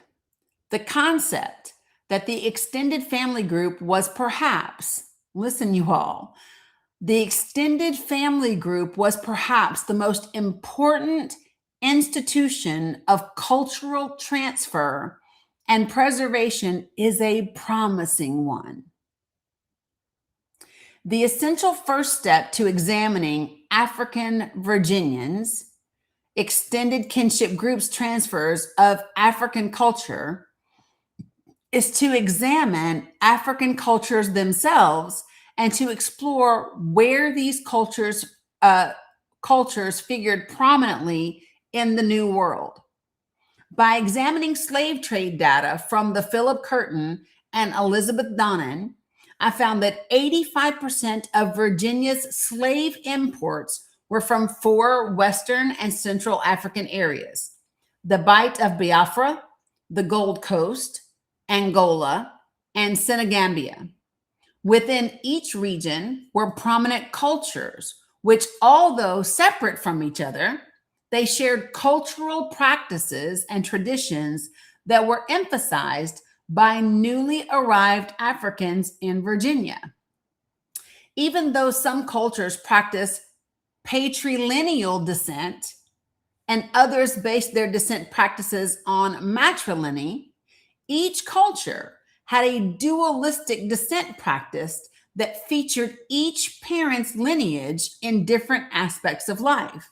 A: the concept that the extended family group was perhaps, listen, you all, the extended family group was perhaps the most important institution of cultural transfer and preservation is a promising one. The essential first step to examining African Virginians, extended kinship groups transfers of African culture is to examine African cultures themselves and to explore where these cultures figured prominently in the New World. By examining slave trade data from the Philip Curtin and Elizabeth Donnan, I found that 85% of Virginia's slave imports were from 4 Western and Central African areas: the Bight of Biafra, the Gold Coast, Angola, and Senegambia. Within each region were prominent cultures, which, although separate from each other, they shared cultural practices and traditions that were emphasized by newly arrived Africans in Virginia. Even though some cultures practice patrilineal descent and others base their descent practices on matrilineal, each culture had a dualistic descent practice that featured each parent's lineage in different aspects of life.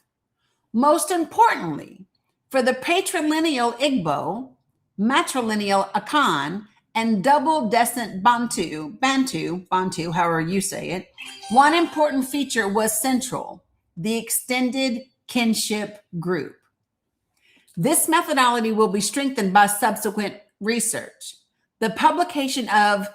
A: Most importantly, for the patrilineal Igbo, matrilineal Akan, and double descent Bantu, however you say it, one important feature was central: the extended kinship group. This methodology will be strengthened by subsequent research. The publication of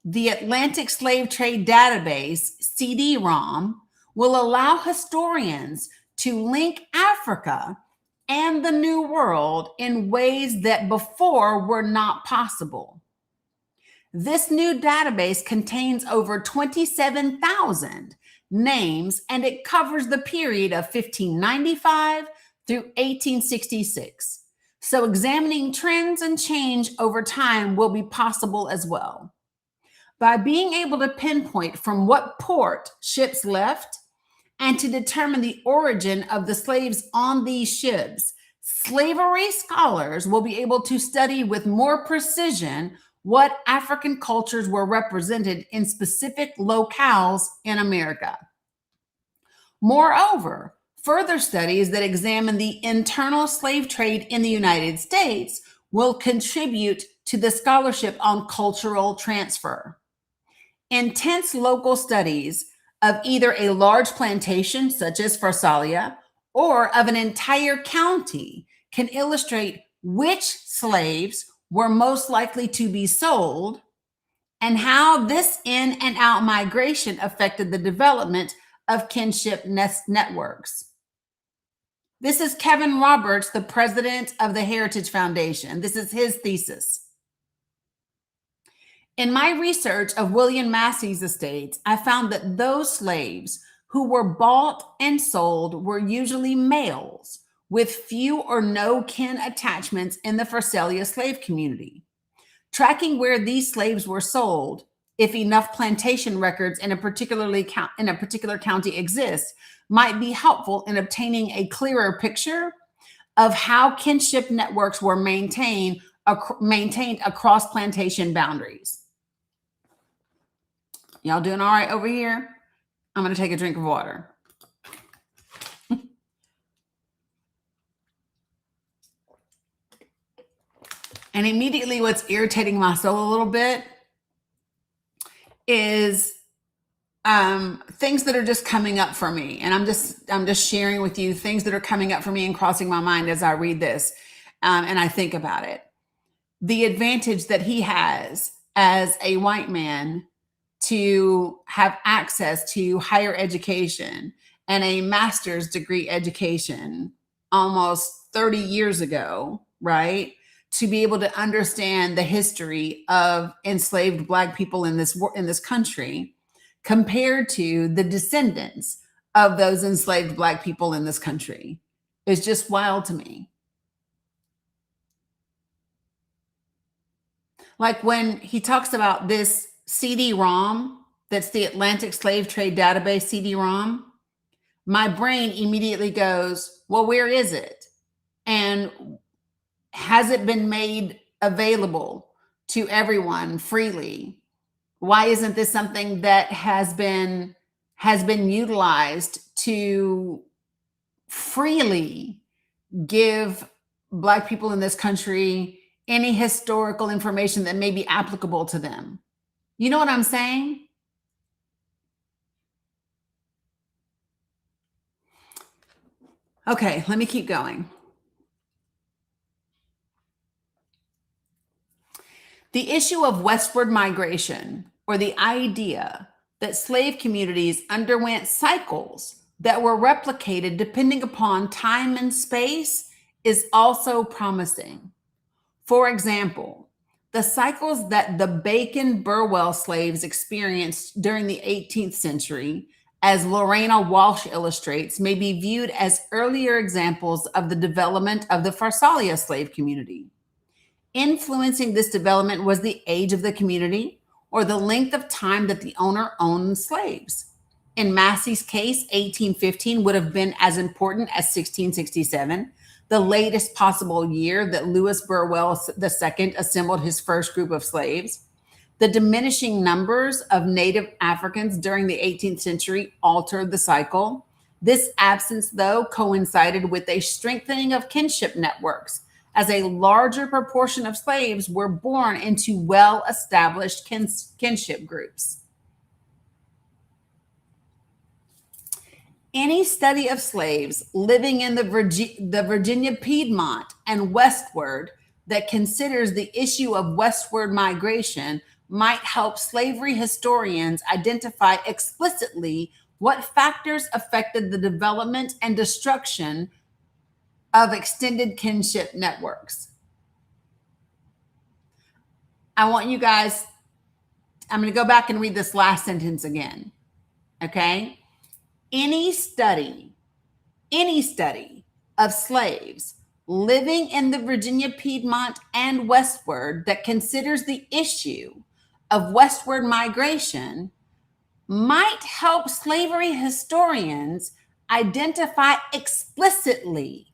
A: the Atlantic Slave Trade Database, CD-ROM, will allow historians to link Africa and the New World in ways that before were not possible. This new database contains over 27,000 names, and it covers the period of 1595 through 1866. So examining trends and change over time will be possible as well. By being able to pinpoint from what port ships left and to determine the origin of the slaves on these ships, slavery scholars will be able to study with more precision what African cultures were represented in specific locales in America. Moreover, further studies that examine the internal slave trade in the United States will contribute to the scholarship on cultural transfer. Intense local studies of either a large plantation, such as Pharsalia, or of an entire county can illustrate which slaves were most likely to be sold and how this in and out migration affected the development of kinship networks. This is Kevin Roberts, the president of the Heritage Foundation. This is his thesis. In my research of William Massey's estates, I found that those slaves who were bought and sold were usually males with few or no kin attachments in the Pharsalia slave community. Tracking where these slaves were sold, if enough plantation records in a particular county exist, might be helpful in obtaining a clearer picture of how kinship networks were maintained across plantation boundaries. Y'all doing all right over here? I'm going to take a drink of water. And immediately what's irritating my soul a little bit is things that are just coming up for me. And I'm just sharing with you things that are coming up for me and crossing my mind as I read this and I think about it. The advantage that he has as a white man to have access to higher education and a master's degree education almost 30 years ago, right? To be able to understand the history of enslaved Black people in this country compared to the descendants of those enslaved Black people in this country is just wild to me. Like when he talks about this CD-ROM, that's the Atlantic Slave Trade Database CD-ROM, my brain immediately goes, well, where is it? And has it been made available to everyone freely? Why isn't this something that has been utilized to freely give Black people in this country any historical information that may be applicable to them? You know what I'm saying? Okay, let me keep going. The issue of westward migration, or the idea that slave communities underwent cycles that were replicated depending upon time and space, is also promising. For example, the cycles that the Bacon Burwell slaves experienced during the 18th century, as Lorena Walsh illustrates, may be viewed as earlier examples of the development of the Pharsalia slave community. Influencing this development was the age of the community or the length of time that the owner owned slaves. In Massey's case, 1815 would have been as important as 1667, the latest possible year that Lewis Burwell II assembled his first group of slaves. The diminishing numbers of Native Africans during the 18th century altered the cycle. This absence, though, coincided with a strengthening of kinship networks, as a larger proportion of slaves were born into well-established kinship groups. Any study of slaves living in the Virginia Piedmont and westward that considers the issue of westward migration might help slavery historians identify explicitly what factors affected the development and destruction of extended kinship networks. I want you guys, I'm going to go back and read this last sentence again. Okay? Any study of slaves living in the Virginia Piedmont and westward that considers the issue of westward migration might help slavery historians identify explicitly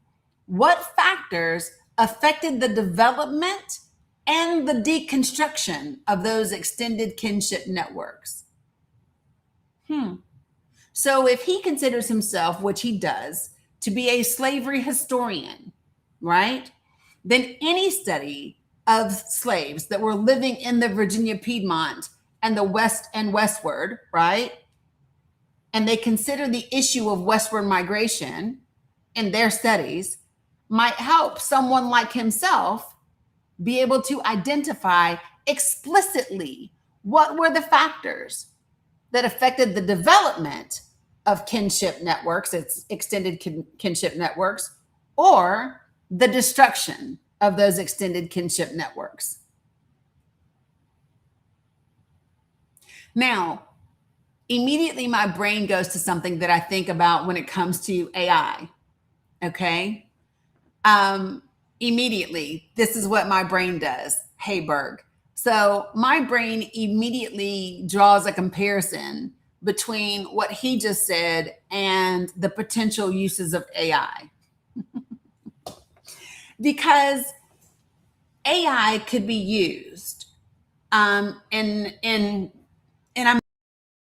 A: what factors affected the development and the deconstruction of those extended kinship networks. So if he considers himself, which he does, to be a slavery historian, right? Then any study of slaves that were living in the Virginia Piedmont and the West and westward, right? And they consider the issue of westward migration in their studies might help someone like himself be able to identify explicitly what were the factors that affected the development of kinship networks, its extended kinship networks, or the destruction of those extended kinship networks. Now, immediately my brain goes to something that I think about when it comes to AI. Okay. Immediately, this is what my brain does. Hey, Berg, So my brain immediately draws a comparison between what he just said and the potential uses of AI. Because AI could be used in a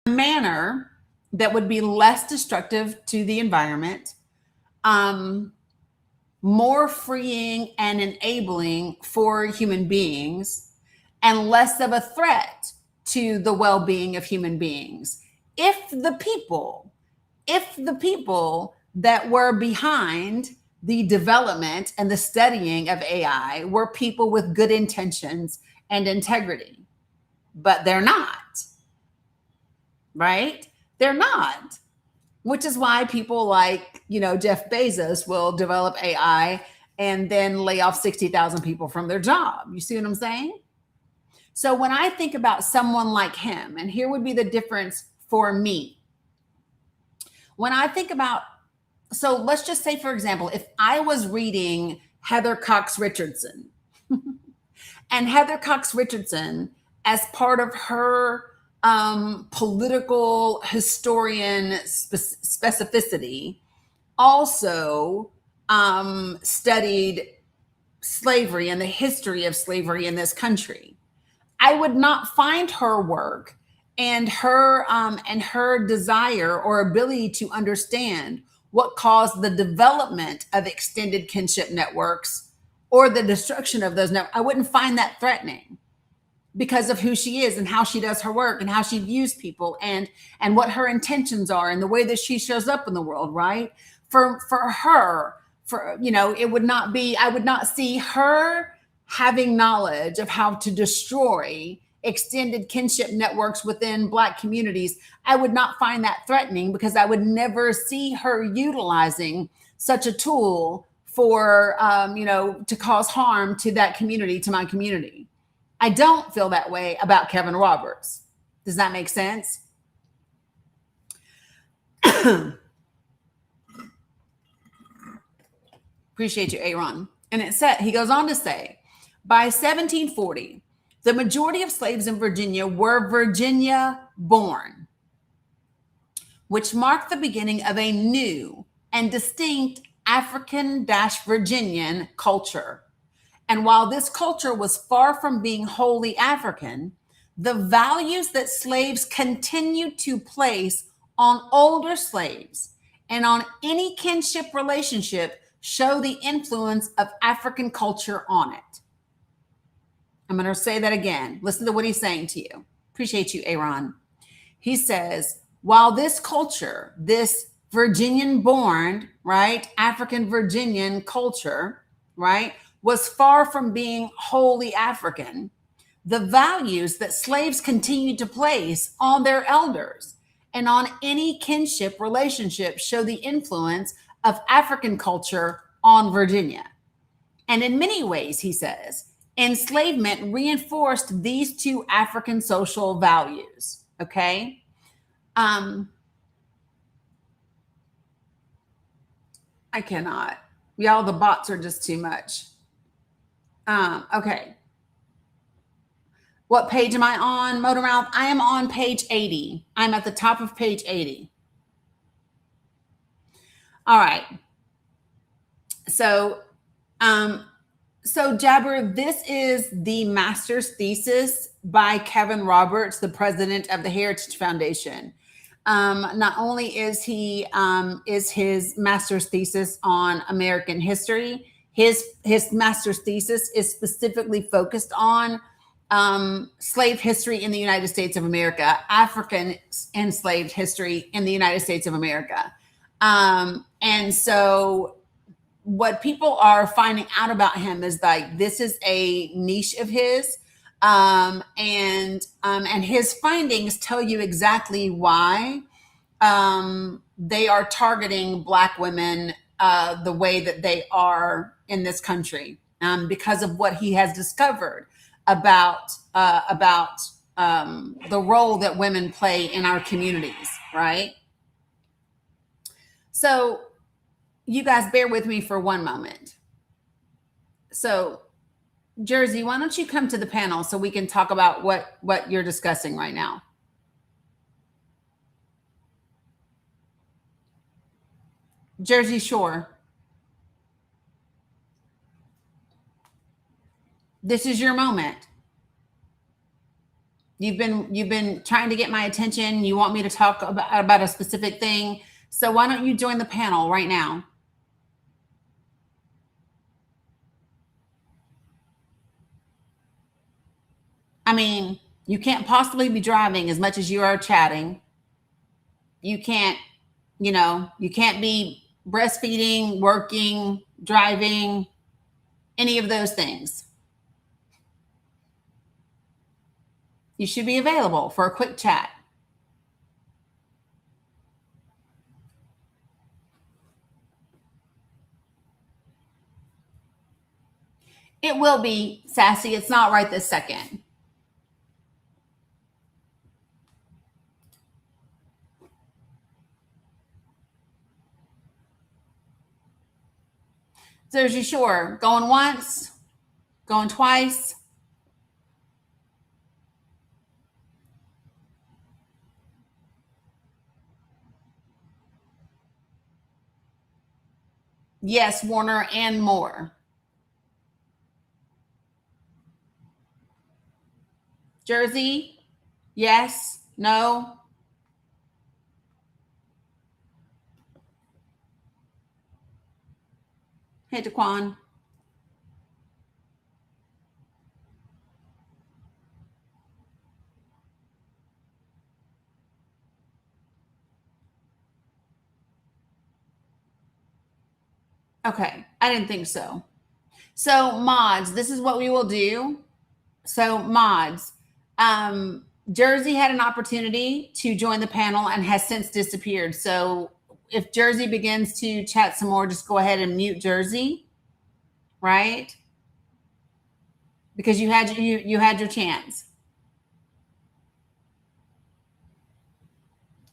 A: manner that would be less destructive to the environment, um, more freeing and enabling for human beings, and less of a threat to the well-being of human beings. If the people, if the people that were behind the development and the studying of AI were people with good intentions and integrity, but they're not, right? They're not, which is why people like, Jeff Bezos will develop AI and then lay off 60,000 people from their job. You see what I'm saying? So when I think about someone like him, and here would be the difference for me. When I think about, so let's just say, for example, if I was reading Heather Cox Richardson, and Heather Cox Richardson, as part of her political historian specificity, also studied slavery and the history of slavery in this country, I would not find her work and her desire or ability to understand what caused the development of extended kinship networks or the destruction of those networks. I wouldn't find that threatening because of who she is and how she does her work and how she views people and what her intentions are and the way that she shows up in the world, right? For her, it would not be, I would not see her having knowledge of how to destroy extended kinship networks within Black communities. I would not find that threatening because I would never see her utilizing such a tool for, to cause harm to that community, to my community. I don't feel that way about Kevin Roberts. Does that make sense? Appreciate you, Aaron. And he goes on to say, by 1740, the majority of slaves in Virginia were Virginia born, which marked the beginning of a new and distinct African-Virginian culture. And while this culture was far from being wholly African, the values that slaves continued to place on older slaves and on any kinship relationship show the influence of African culture on it. I'm going to say that again. Listen to what he's saying to you. Appreciate you, Aaron. He says, while this culture, this Virginian born, right, African Virginian culture, right, was far from being wholly African, the values that slaves continued to place on their elders and on any kinship relationship show the influence of African culture on Virginia. And in many ways, he says, enslavement reinforced these two African social values. Okay. I cannot. Y'all, the bots are just too much. Okay. What page am I on, Motor Mouth? I am on page 80. I'm at the top of page 80. All right. So Jabber, this is the master's thesis by Kevin Roberts, the president of the Heritage Foundation. Not only is his master's thesis on American history, his master's thesis is specifically focused on slave history in the United States of America, African enslaved history in the United States of America. And so what people are finding out about him is like, this is a niche of his. And his findings tell you exactly why they are targeting Black women the way that they are in this country, because of what he has discovered about the role that women play in our communities, right? So you guys bear with me for one moment. So Jersey, why don't you come to the panel so we can talk about what you're discussing right now? Jersey Shore. This is your moment. You've been trying to get my attention. You want me to talk about a specific thing. So why don't you join the panel right now? I mean, you can't possibly be driving as much as you are chatting. You can't, you can't be breastfeeding, working, driving, any of those things. You should be available for a quick chat. It will be, Sassy. It's not right this second. Jersey Shore, going once, going twice. Yes, Warner, and more. Jersey, yes, no. Hey, Daquan. Okay, I didn't think so. So, mods, this is what we will do. So, mods, Jersey had an opportunity to join the panel and has since disappeared. So, if Jersey begins to chat some more, just go ahead and mute Jersey, right? Because you had your chance.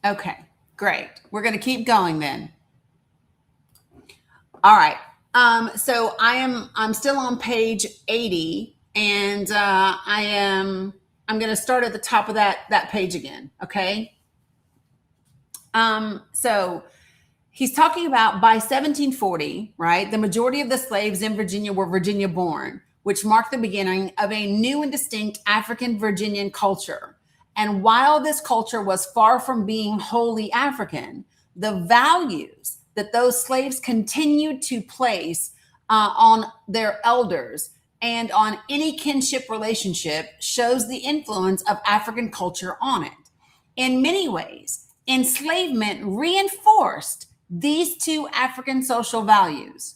A: Okay, great. We're going to keep going then. All right. So I'm still on page 80, and I'm going to start at the top of that page again. Okay. So he's talking about by 1740, right? The majority of the slaves in Virginia were Virginia born, which marked the beginning of a new and distinct African Virginian culture. And while this culture was far from being wholly African, the values that those slaves continued to place on their elders and on any kinship relationship shows the influence of African culture on it. In many ways, enslavement reinforced these two African social values.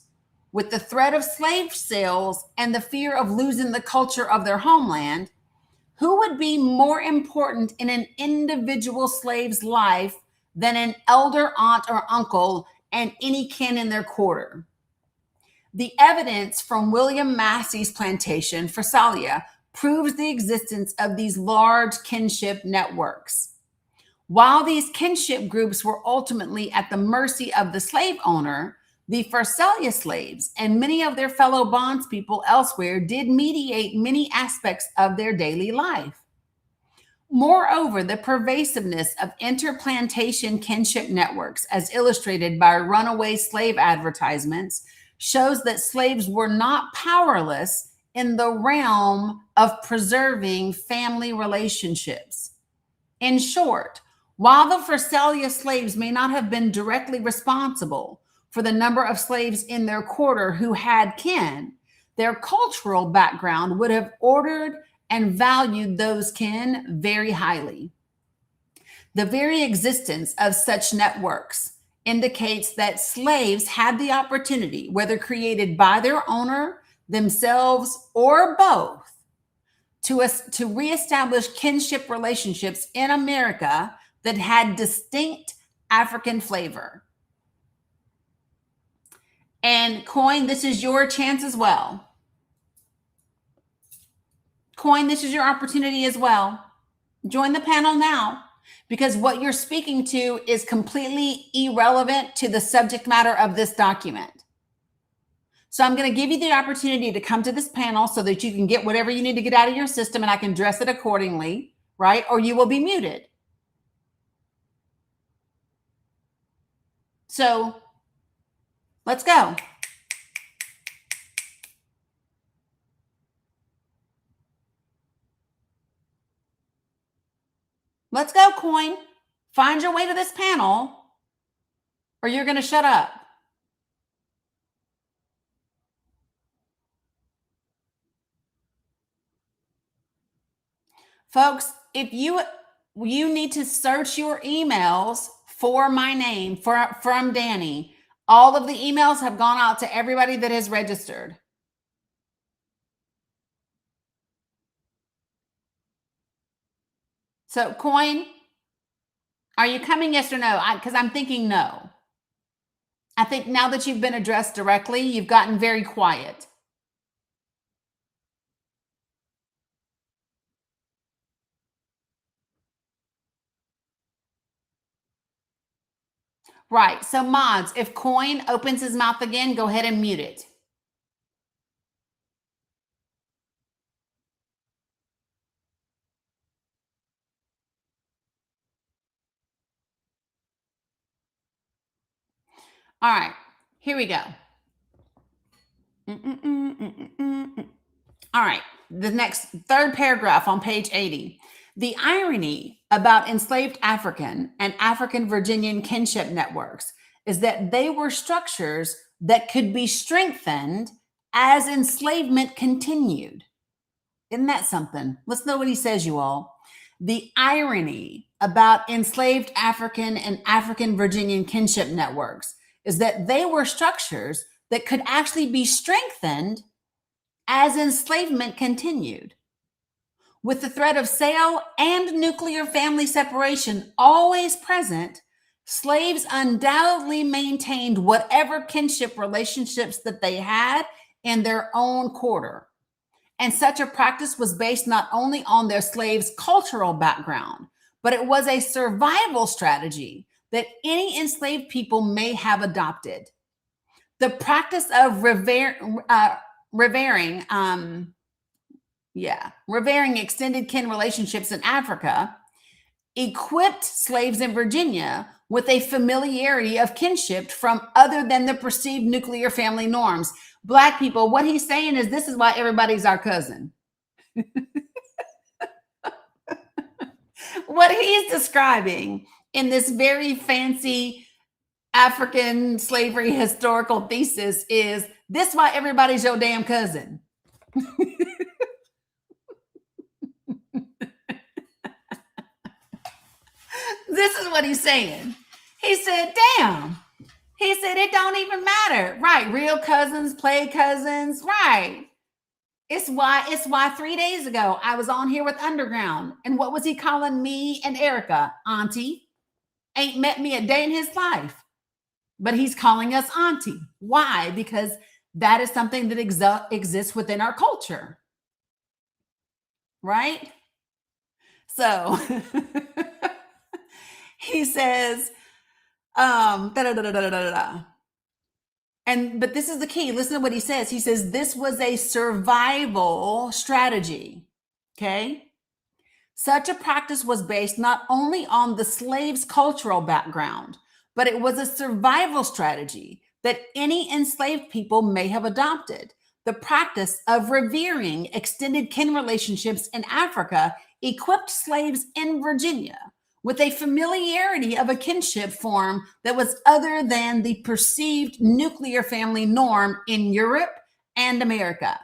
A: With the threat of slave sales and the fear of losing the culture of their homeland, who would be more important in an individual slave's life than an elder aunt or uncle and any kin in their quarter? The evidence from William Massey's plantation, Pharsalia, proves the existence of these large kinship networks. While these kinship groups were ultimately at the mercy of the slave owner, the Pharsalia slaves and many of their fellow bondspeople elsewhere did mediate many aspects of their daily life. Moreover, the pervasiveness of interplantation kinship networks, as illustrated by runaway slave advertisements, shows that slaves were not powerless in the realm of preserving family relationships. In short, while the Pharsalia slaves may not have been directly responsible for the number of slaves in their quarter who had kin, their cultural background would have ordered and valued those kin very highly. The very existence of such networks indicates that slaves had the opportunity, whether created by their owner, themselves, or both, to reestablish kinship relationships in America that had distinct African flavor. And Coin, this is your chance as well. Coin, this is your opportunity as well. Join the panel now, because what you're speaking to is completely irrelevant to the subject matter of this document. So I'm going to give you the opportunity to come to this panel so that you can get whatever you need to get out of your system and I can dress it accordingly, right? Or you will be muted. So let's go. Let's go, Coin. Find your way to this panel or you're going to shut up. Folks, if you need to search your emails for my name from Dani. All of the emails have gone out to everybody that has registered. So, Coin, are you coming, yes or no? Because I'm thinking no. I think now that you've been addressed directly, you've gotten very quiet. Right. So, mods, if Coin opens his mouth again, go ahead and mute it. All right. Here we go. All right. The next third paragraph on page 80. The irony about enslaved African and African Virginian kinship networks is that they were structures that could be strengthened as enslavement continued. Isn't that something? Listen to what he says, you all. The irony about enslaved African and African Virginian kinship networks is that they were structures that could actually be strengthened as enslavement continued. With the threat of sale and nuclear family separation always present, slaves undoubtedly maintained whatever kinship relationships that they had in their own quarter. And such a practice was based not only on their slaves' cultural background, but it was a survival strategy that any enslaved people may have adopted. The practice of revering extended kin relationships in Africa equipped slaves in Virginia with a familiarity of kinship from other than the perceived nuclear family norms. Black people, what he's saying is this is why everybody's our cousin. What he's describing in this very fancy African slavery historical thesis is this why everybody's your damn cousin. This is what he's saying. He said, damn. He said, it don't even matter. Right. Real cousins, play cousins. Right. It's why 3 days ago I was on here with Underground. And what was he calling me and Erica? Auntie. Ain't met me a day in his life. But he's calling us auntie. Why? Because that is something that exists within our culture. Right? So he says, but this is the key. Listen to what he says. He says, this was a survival strategy. Okay. Such a practice was based not only on the slave's cultural background, but it was a survival strategy that any enslaved people may have adopted. The practice of revering extended kin relationships in Africa equipped slaves in Virginia with a familiarity of a kinship form that was other than the perceived nuclear family norm in Europe and America.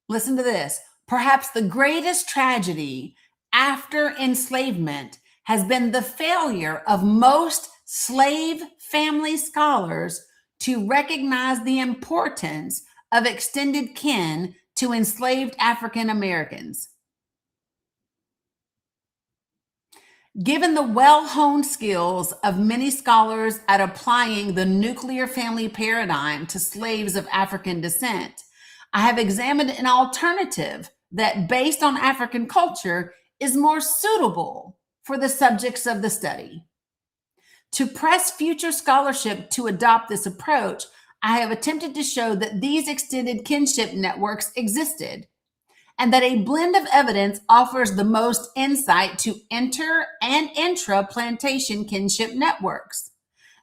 A: Listen to this. Perhaps the greatest tragedy after enslavement has been the failure of most slave family scholars to recognize the importance of extended kin to enslaved African Americans. Given the well-honed skills of many scholars at applying the nuclear family paradigm to slaves of African descent, I have examined an alternative that, based on African culture, is more suitable for the subjects of the study. To press future scholarship to adopt this approach, I have attempted to show that these extended kinship networks existed, and that a blend of evidence offers the most insight to inter and intra-plantation kinship networks.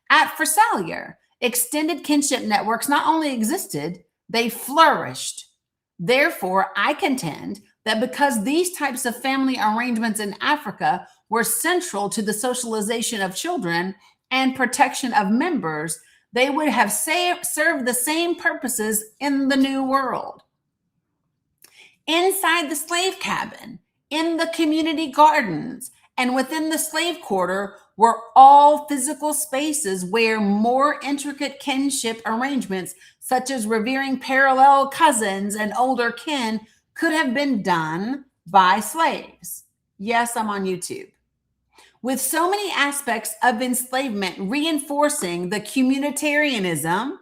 A: At Frisalier, extended kinship networks not only existed, they flourished. Therefore, I contend that because these types of family arrangements in Africa were central to the socialization of children and protection of members, they would have served the same purposes in the New World. Inside the slave cabin, in the community gardens, and within the slave quarter were all physical spaces where more intricate kinship arrangements, such as revering parallel cousins and older kin, could have been done by slaves. Yes, I'm on YouTube. With so many aspects of enslavement reinforcing the communitarianism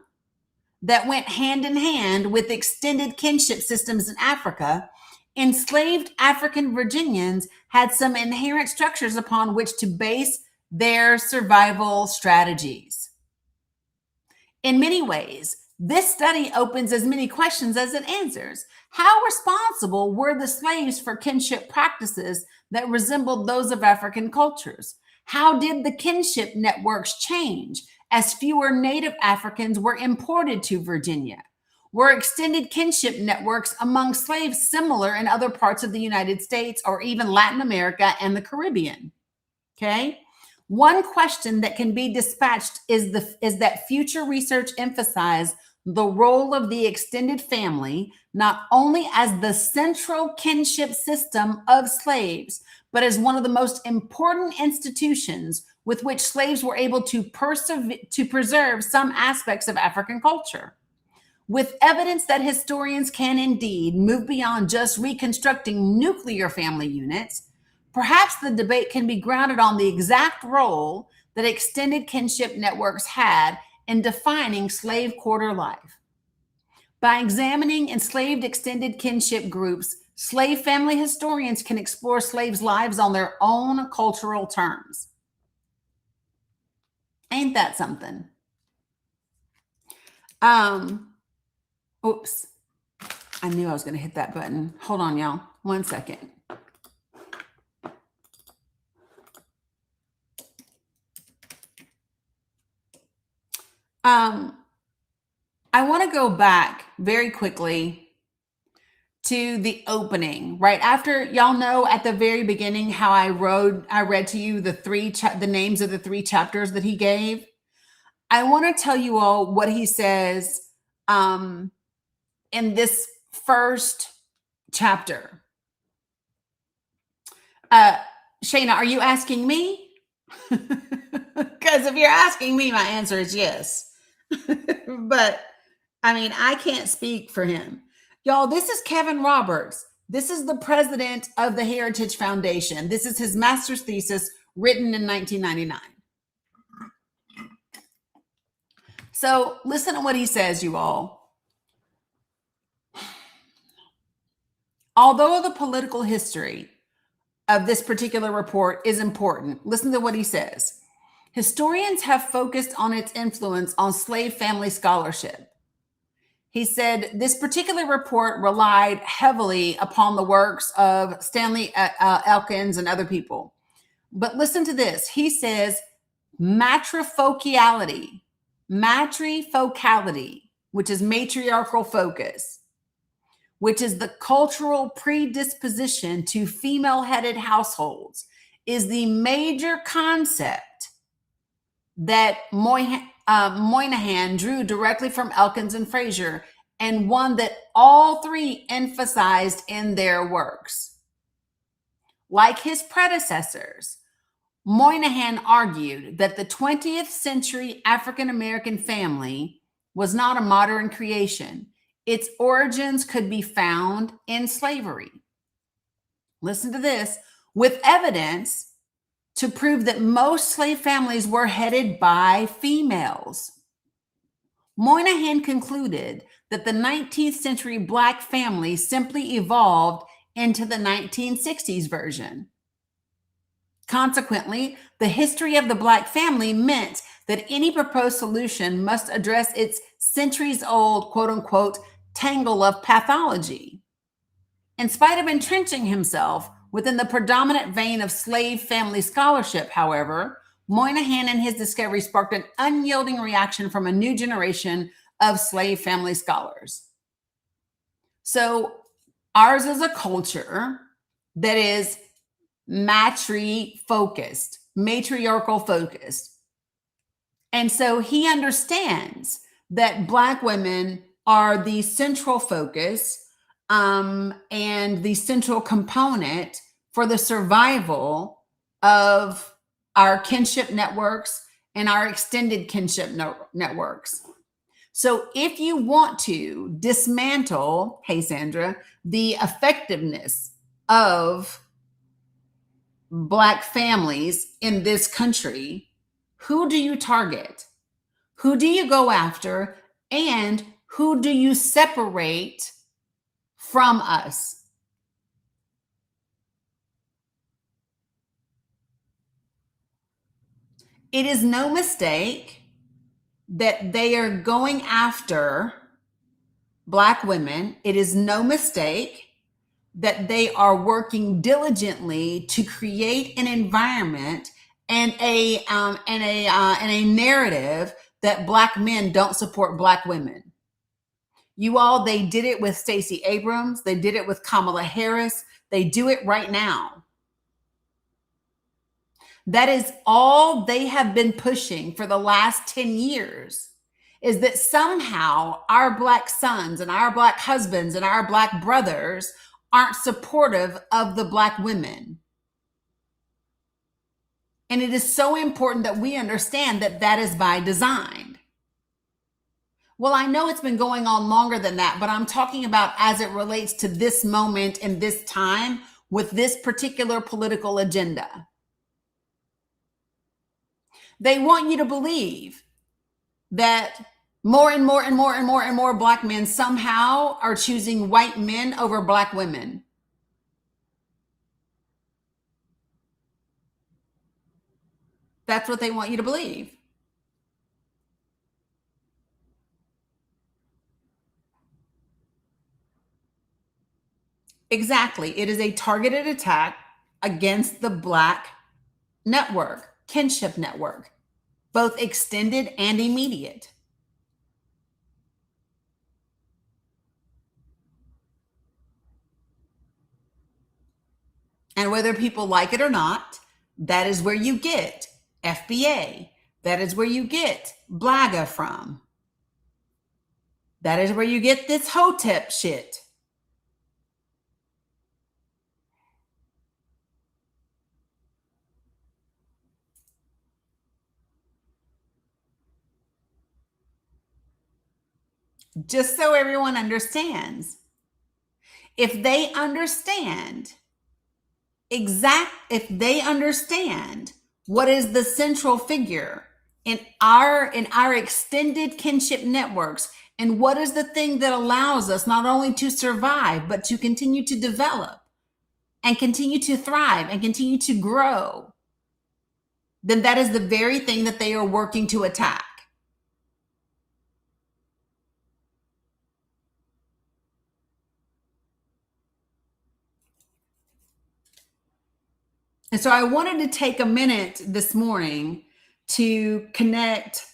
A: that went hand in hand with extended kinship systems in Africa, enslaved African Virginians had some inherent structures upon which to base their survival strategies. In many ways, this study opens as many questions as it answers. How responsible were the slaves for kinship practices that resembled those of African cultures? How did the kinship networks change as fewer Native Africans were imported to Virginia? Were extended kinship networks among slaves similar in other parts of the United States or even Latin America and the Caribbean? Okay. One question that can be dispatched is that future research emphasize the role of the extended family, not only as the central kinship system of slaves, but as one of the most important institutions with which slaves were able to preserve some aspects of African culture. With evidence that historians can indeed move beyond just reconstructing nuclear family units, perhaps the debate can be grounded on the exact role that extended kinship networks had in defining slave quarter life. By examining enslaved extended kinship groups, slave family historians can explore slaves' lives on their own cultural terms. Ain't that something? Oops. I knew I was going to hit that button. Hold on, y'all. 1 second. I want to go back very quickly to the opening, right after y'all know at the very beginning how I read to you the names of the 3 chapters that he gave. I want to tell you all what he says in this first chapter. Shayna, are you asking me? Because if you're asking me, my answer is yes. But I mean, I can't speak for him. Y'all, this is Kevin Roberts. This is the president of the Heritage Foundation. This is his master's thesis written in 1999. So listen to what he says, you all. Although the political history of this particular report is important, listen to what he says. Historians have focused on its influence on slave family scholarship. He said this particular report relied heavily upon the works of Stanley Elkins and other people. But listen to this. He says matrifocality, which is matriarchal focus, which is the cultural predisposition to female-headed households, is the major concept that Moynihan drew directly from Elkins and Fraser, and one that all 3 emphasized in their works. Like his predecessors, Moynihan argued that the 20th century African American family was not a modern creation. Its origins could be found in slavery. Listen to this. With evidence to prove that most slave families were headed by females. Moynihan concluded that the 19th century Black family simply evolved into the 1960s version. Consequently, the history of the Black family meant that any proposed solution must address its centuries old, quote unquote, tangle of pathology. In spite of entrenching himself within the predominant vein of slave family scholarship, however, Moynihan and his discovery sparked an unyielding reaction from a new generation of slave family scholars. So, ours is a culture that is matriarchal focused. And so he understands that Black women are the central focus and the central component for the survival of our kinship networks and our extended kinship networks. So if you want to dismantle, hey Sandra, the effectiveness of Black families in this country, who do you target? Who do you go after? And who do you separate from us? It is no mistake that they are going after Black women. It is no mistake that they are working diligently to create an environment and a narrative that Black men don't support Black women. You all, they did it with Stacey Abrams. They did it with Kamala Harris. They do it right now. That is all they have been pushing for the last 10 years, is that somehow our Black sons and our Black husbands and our Black brothers aren't supportive of the Black women. And it is so important that we understand that that is by design. Well, I know it's been going on longer than that, but I'm talking about as it relates to this moment and this time with this particular political agenda. They want you to believe that more and more Black men somehow are choosing white men over Black women. That's what they want you to believe. Exactly. It is a targeted attack against the Black network, kinship network, both extended and immediate. And whether people like it or not, that is where you get FBA. That is where you get Blaga from. That is where you get this Hotep shit. Just so everyone understands, if they understand what is the central figure in our extended kinship networks, and what is the thing that allows us not only to survive but to continue to develop and continue to thrive and continue to grow, then that is the very thing that they are working to attack. And so I wanted to take a minute this morning to connect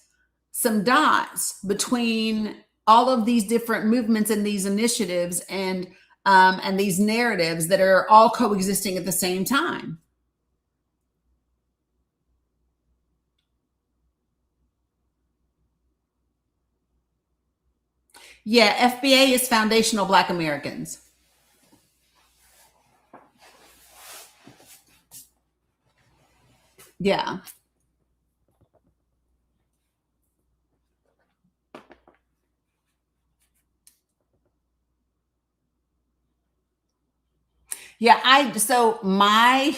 A: some dots between all of these different movements and these initiatives and these narratives that are all coexisting at the same time. Yeah, FBA is Foundational Black Americans. Yeah. Yeah, so my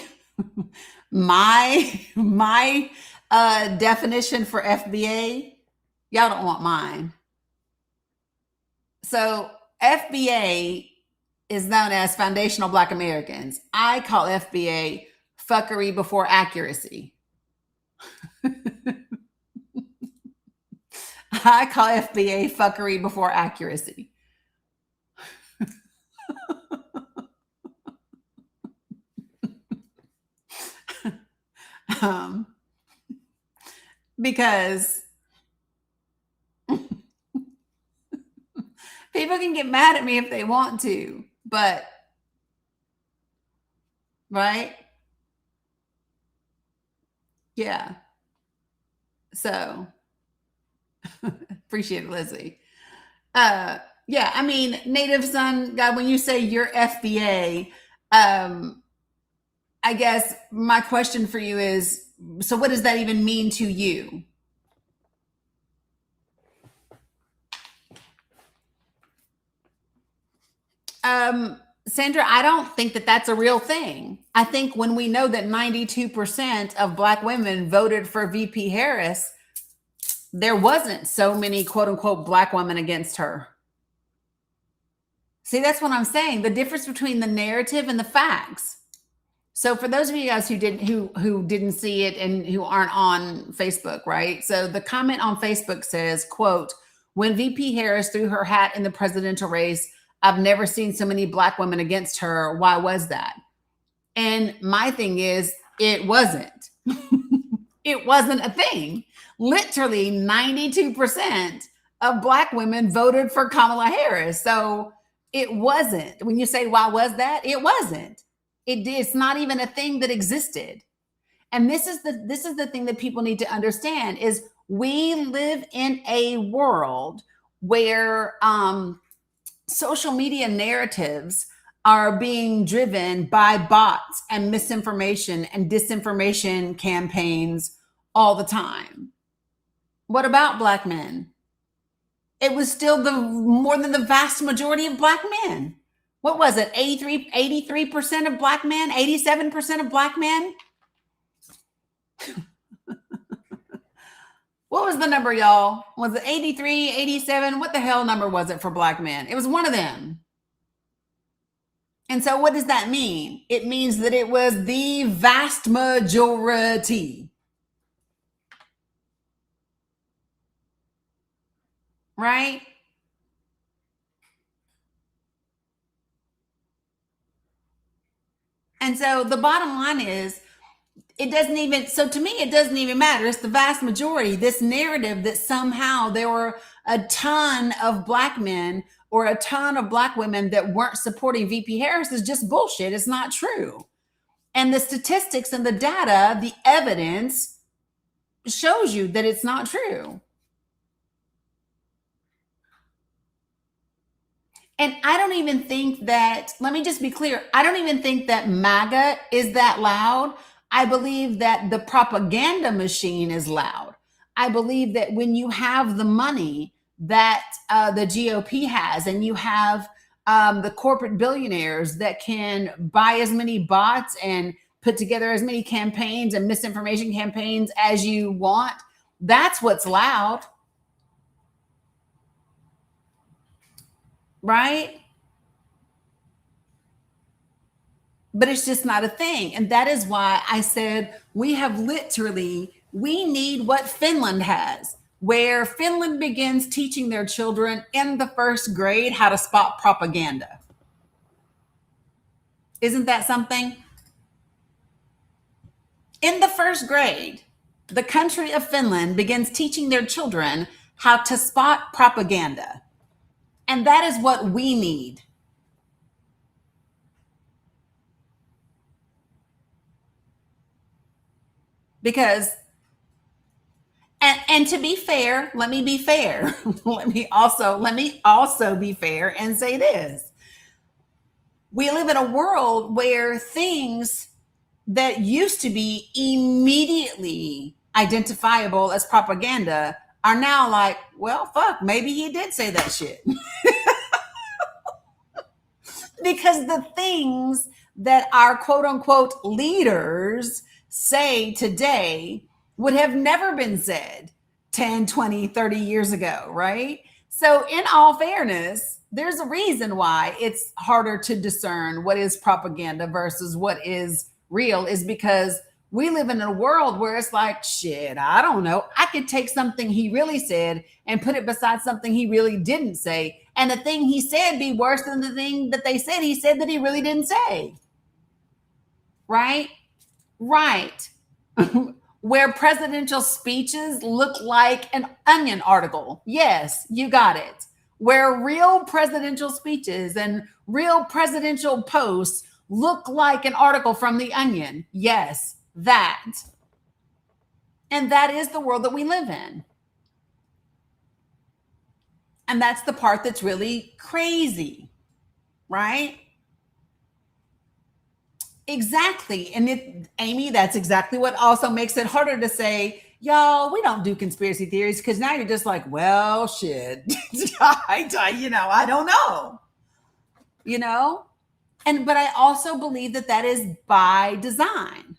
A: definition for FBA, y'all don't want mine. So FBA is known as Foundational Black Americans. I call FBA fuckery before accuracy. I call FBA fuckery before accuracy. um, because people can get mad at me if they want to, but right? Yeah. So appreciate it, Leslie. Yeah, I mean, Native Son, God, when you say you're FBA, um, I guess my question for you is, so what does that even mean to you? Sandra, I don't think that that's a real thing. I think when we know that 92% of Black women voted for VP Harris, there wasn't so many quote unquote Black women against her. See, that's what I'm saying. The difference between the narrative and the facts. So for those of you guys who didn't see it and who aren't on Facebook, right? So the comment on Facebook says, quote, when VP Harris threw her hat in the presidential race, I've never seen so many Black women against her. Why was that? And my thing is, it wasn't. It wasn't a thing. Literally 92% of Black women voted for Kamala Harris. So it wasn't. When you say, why was that? It wasn't. It's not even a thing that existed. And this is the thing that people need to understand is we live in a world where social media narratives are being driven by bots and misinformation and disinformation campaigns all the time. What about Black men? It was still the more than the vast majority of Black men. What was it? 83% of Black men, 87% of Black men? What was the number, y'all? Was it 83, 87? What the hell number was it for Black men? It was one of them. And so what does that mean? It means that it was the vast majority. Right? And so the bottom line is, it doesn't even, so to me, it doesn't even matter. It's the vast majority. This narrative that somehow there were a ton of Black men or a ton of Black women that weren't supporting VP Harris is just bullshit. It's not true. And the statistics and the data, the evidence shows you that it's not true. And I don't even think that, let me just be clear, I don't even think that MAGA is that loud. I believe that the propaganda machine is loud. I believe that when you have the money that the GOP has, and you have the corporate billionaires that can buy as many bots and put together as many campaigns and misinformation campaigns as you want, that's what's loud. Right? But it's just not a thing. And that is why I said we need what Finland has, where Finland begins teaching their children in the first grade how to spot propaganda. Isn't that something? In the first grade, the country of Finland begins teaching their children how to spot propaganda. And that is what we need. Because and to be fair, let me be fair. let me also be fair and say this. We live in a world where things that used to be immediately identifiable as propaganda are now like, well, fuck, maybe he did say that shit. Because the things that our quote unquote leaders say today would have never been said 10, 20, 30 years ago, right? So, in all fairness, there's a reason why it's harder to discern what is propaganda versus what is real, is because We live in a world where it's like, shit, I don't know. I could take something he really said and put it beside something he really didn't say. And the thing he said be worse than the thing that they said he said that he really didn't say. Right? Right. Where presidential speeches look like an Onion article. Yes, you got it. Where real presidential speeches and real presidential posts look like an article from the Onion. Yes, that. And that is the world that we live in. And that's the part that's really crazy, right? Exactly. And Amy, that's exactly what also makes it harder to say, y'all, we don't do conspiracy theories, because now you're just like, well, shit. I don't know. But I also believe that that is by design.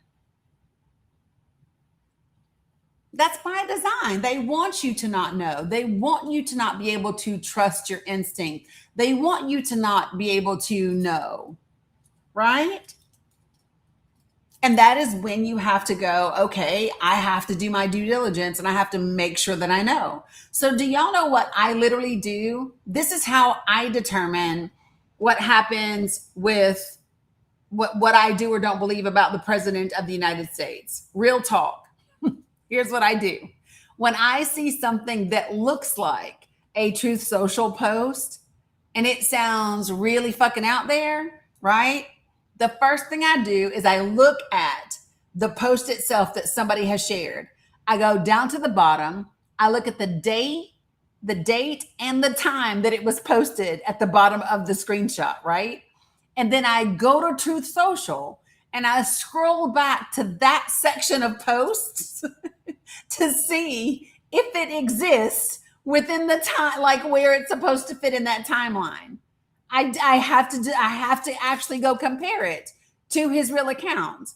A: That's by design. They want you to not know. They want you to not be able to trust your instinct. They want you to not be able to know, right? And that is when you have to go, okay, I have to do my due diligence and I have to make sure that I know. So do y'all know what I literally do? This is how I determine what happens with what I do or don't believe about the president of the United States. Real talk. Here's what I do. When I see something that looks like a Truth Social post and it sounds really fucking out there, right? The first thing I do is I look at the post itself that somebody has shared. I go down to the bottom. I look at the date and the time that it was posted at the bottom of the screenshot, right? And then I go to Truth Social and I scroll back to that section of posts to see if it exists within the time, like where it's supposed to fit in that timeline. I have to actually go compare it to his real account,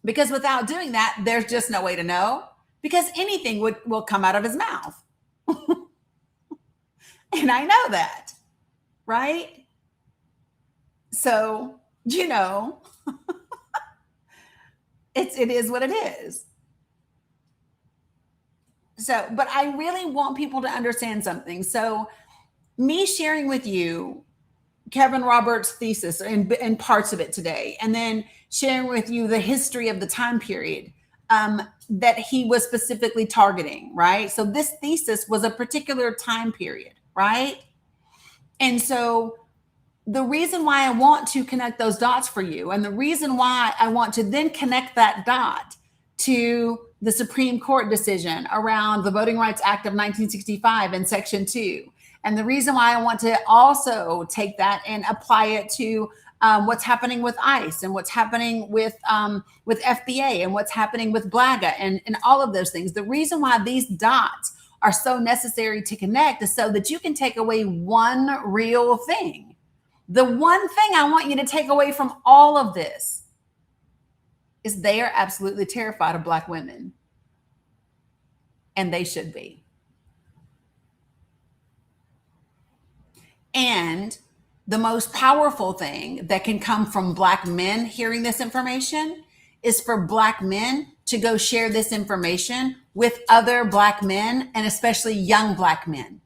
A: because without doing that, there's just no way to know, because anything will come out of his mouth. And I know that, right? So, it is what it is. So, but I really want people to understand something. So, me sharing with you Kevin Roberts' thesis and parts of it today, and then sharing with you the history of the time period that he was specifically targeting, right? So this thesis was a particular time period, right? And so the reason why I want to connect those dots for you, and the reason why I want to then connect that dot to the Supreme Court decision around the Voting Rights Act of 1965 and Section 2, and the reason why I want to also take that and apply it to what's happening with ICE and what's happening with FBA and what's happening with BLAGA and all of those things. The reason why these dots are so necessary to connect is so that you can take away one real thing. The one thing I want you to take away from all of this is they are absolutely terrified of Black women. And they should be. And the most powerful thing that can come from Black men hearing this information is for Black men to go share this information with other Black men, and especially young Black men.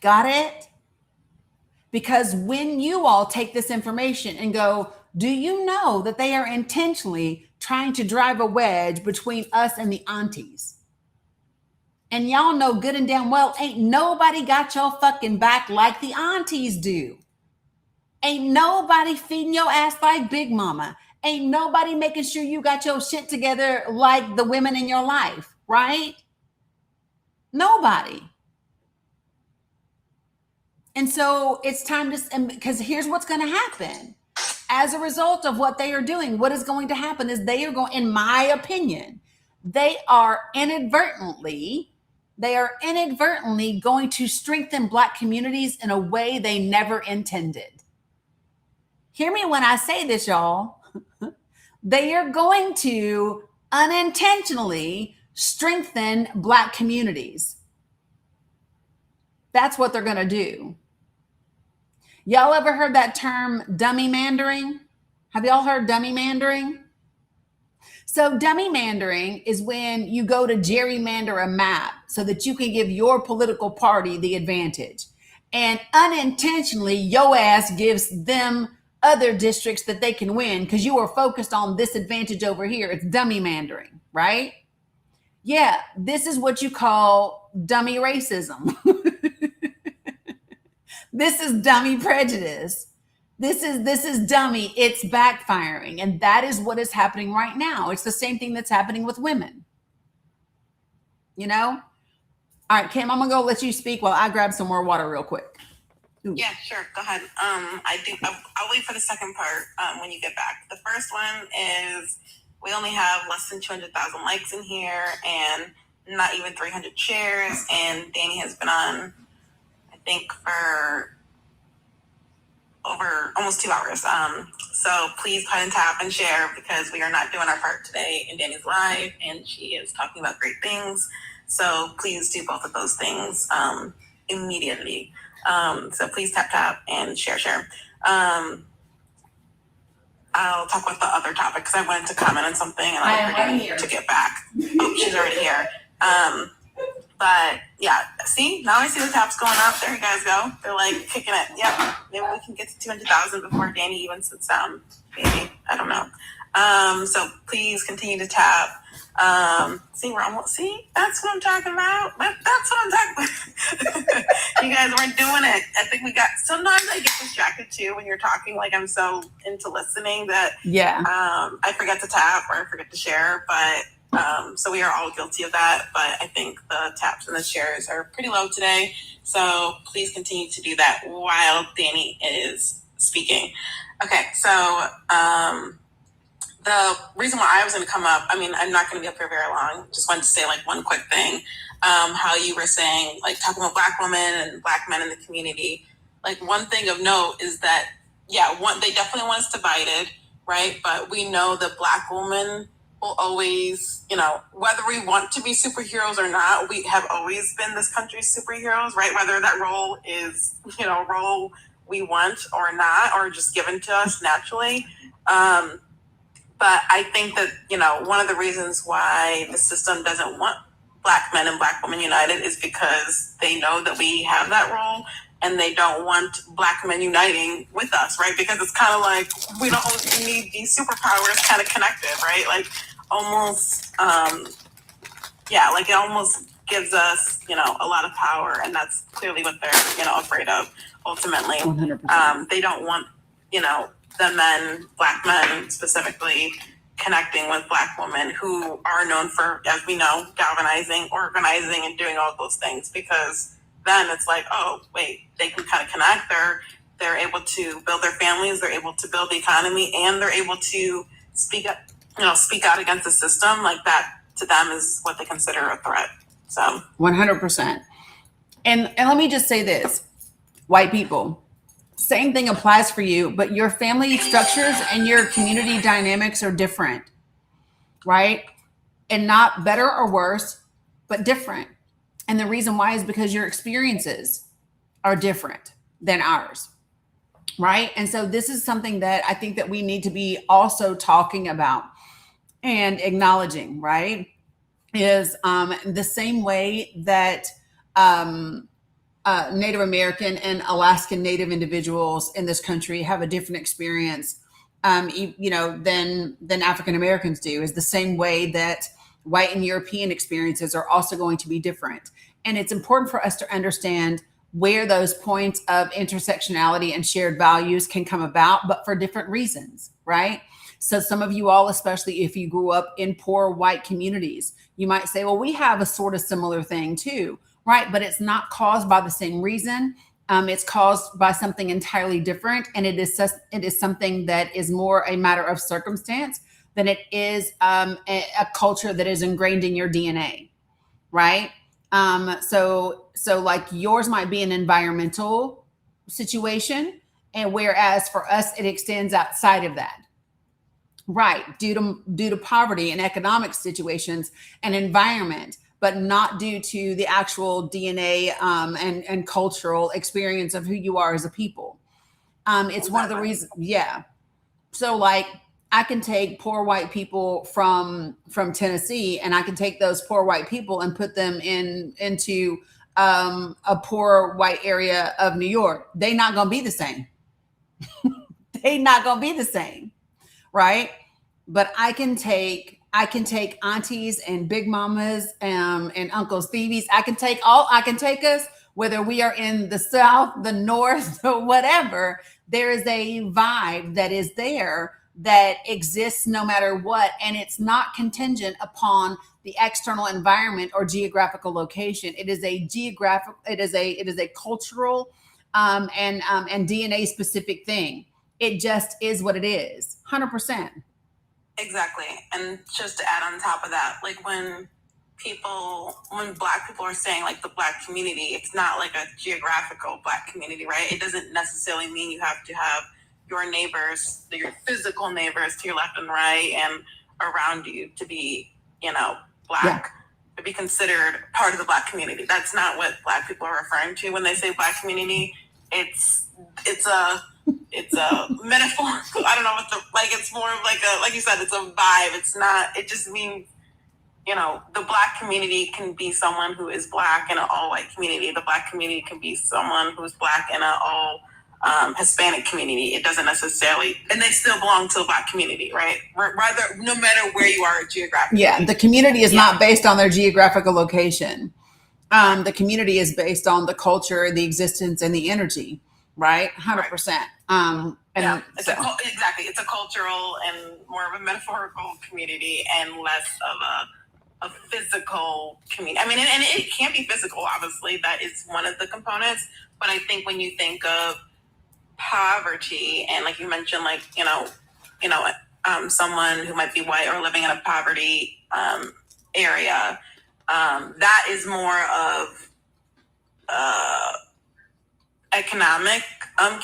A: Got it? Because when you all take this information and go, do you know that they are intentionally trying to drive a wedge between us and the aunties? And y'all know good and damn well, ain't nobody got your fucking back like the aunties do. Ain't nobody feeding your ass like Big Mama. Ain't nobody making sure you got your shit together like the women in your life, right? Nobody. And so it's time to, because here's what's going to happen. As a result of what they are doing, what is going to happen is they are going, in my opinion, they are inadvertently going to strengthen Black communities in a way they never intended. Hear me when I say this, y'all. They are going to unintentionally strengthen Black communities. That's what they're going to do. Y'all ever heard that term dummy mandering? Have y'all heard dummy mandering? So, dummy mandering is when you go to gerrymander a map so that you can give your political party the advantage. And unintentionally, your ass gives them other districts that they can win because you are focused on this advantage over here. It's dummy mandering, right? Yeah, this is what you call dummy racism. This is dummy prejudice. This is dummy. It's backfiring. And that is what is happening right now. It's the same thing that's happening with women. You know? All right, Kim, I'm gonna go let you speak while I grab some more water real quick.
B: Ooh. Yeah, sure. Go ahead. I think I'll wait for the second part when you get back. The first one is we only have less than 200,000 likes in here and not even 300 shares. And Dani has been on, I think, for over almost 2 hours. So please cut and tap and share because we are not doing our part today in Dani's live, and she is talking about great things. So please do both of those things immediately. So please tap and share. I'll talk about the other topic because I wanted to comment on something and I forgot to get back. Oh, she's already here. But yeah, see, now I see the taps going up. There you guys go. They're like kicking it. Yep. Maybe we can get to 200,000 before Dani even sits down. Maybe. I don't know. So please continue to tap. See, we're almost, see, that's what I'm talking about. That's what I'm talking about. You guys weren't doing it. I think we got, sometimes I get distracted too when you're talking, like I'm so into listening that I forget to tap or I forget to share, but so we are all guilty of that, but I think the taps and the shares are pretty low today. So please continue to do that while Dani is speaking. Okay, so the reason why I was going to come up, I mean, I'm not going to be up here very long. Just wanted to say like one quick thing. How you were saying, like talking about Black women and Black men in the community. Like one thing of note is that, they definitely want us divided, right? But we know that Black women will always, whether we want to be superheroes or not, we have always been this country's superheroes, right? Whether that role is, role we want or not, or just given to us naturally. But I think that, one of the reasons why the system doesn't want Black men and Black women united is because they know that we have that role and they don't want Black men uniting with us, right? Because it's kind of like we don't need these superpowers kind of connected, right? Like almost, like it almost gives us, a lot of power, and that's clearly what they're, afraid of ultimately.
A: 100%.
B: They don't want, the men, Black men specifically, connecting with Black women who are known for, as we know, galvanizing, organizing, and doing all those things, because then it's like, oh, wait, they can kind of connect. They're able to build their families, they're able to build the economy, and they're able to speak out against the system. Like that to them is what they consider a threat. So
A: 100%. And let me just say this, white people, same thing applies for you, but your family structures and your community dynamics are different, right? And not better or worse, but different. And the reason why is because your experiences are different than ours, right? And so this is something that I think that we need to be also talking about and acknowledging, right? Is the same way that Native American and Alaskan Native individuals in this country have a different experience, than African Americans do, is the same way that white and European experiences are also going to be different. And it's important for us to understand where those points of intersectionality and shared values can come about, but for different reasons, right? So some of you all, especially if you grew up in poor white communities, you might say, well, we have a sort of similar thing too, right? But it's not caused by the same reason. It's caused by something entirely different. And it is something that is more a matter of circumstance than it is a culture that is ingrained in your DNA, right? So like yours might be an environmental situation, and whereas for us, it extends outside of that. Right, due to poverty and economic situations and environment, but not due to the actual DNA and cultural experience of who you are as a people. It's one of the reasons. Yeah. So like I can take poor white people from Tennessee, and I can take those poor white people and put them into a poor white area of New York. They not gonna be the same. They not gonna be the same, right? But I can take aunties and big mamas and Uncle Stevie's. I can take us whether we are in the South, the North, or whatever. There is a vibe that is there that exists no matter what, and it's not contingent upon the external environment or geographical location. It is a geographic. It is a cultural and DNA specific thing. It just is what it is. 100%.
B: Exactly. And just to add on top of that, like when black people are saying like the black community, it's not like a geographical black community, right? It doesn't necessarily mean you have to have your neighbors, your physical neighbors to your left and right and around you to be, black,
A: Yeah.
B: to be considered part of the black community. That's not what black people are referring to when they say black community. It's a metaphorical. I don't know what it's more of like you said, it's a vibe. It's not, it just means, the black community can be someone who is black in an all white community. The black community can be someone who's black in an all Hispanic community. It doesn't necessarily, and they still belong to the black community, right? Rather, no matter where you are geographically.
A: Yeah. The community is not based on their geographical location. The community is based on the culture, the existence, and the energy, right? 100%.
B: Exactly. It's a cultural and more of a metaphorical community and less of a physical community. I mean, and it can be physical, obviously. That is one of the components. But I think when you think of poverty and like you mentioned, like, someone who might be white or living in a poverty area, that is more of economic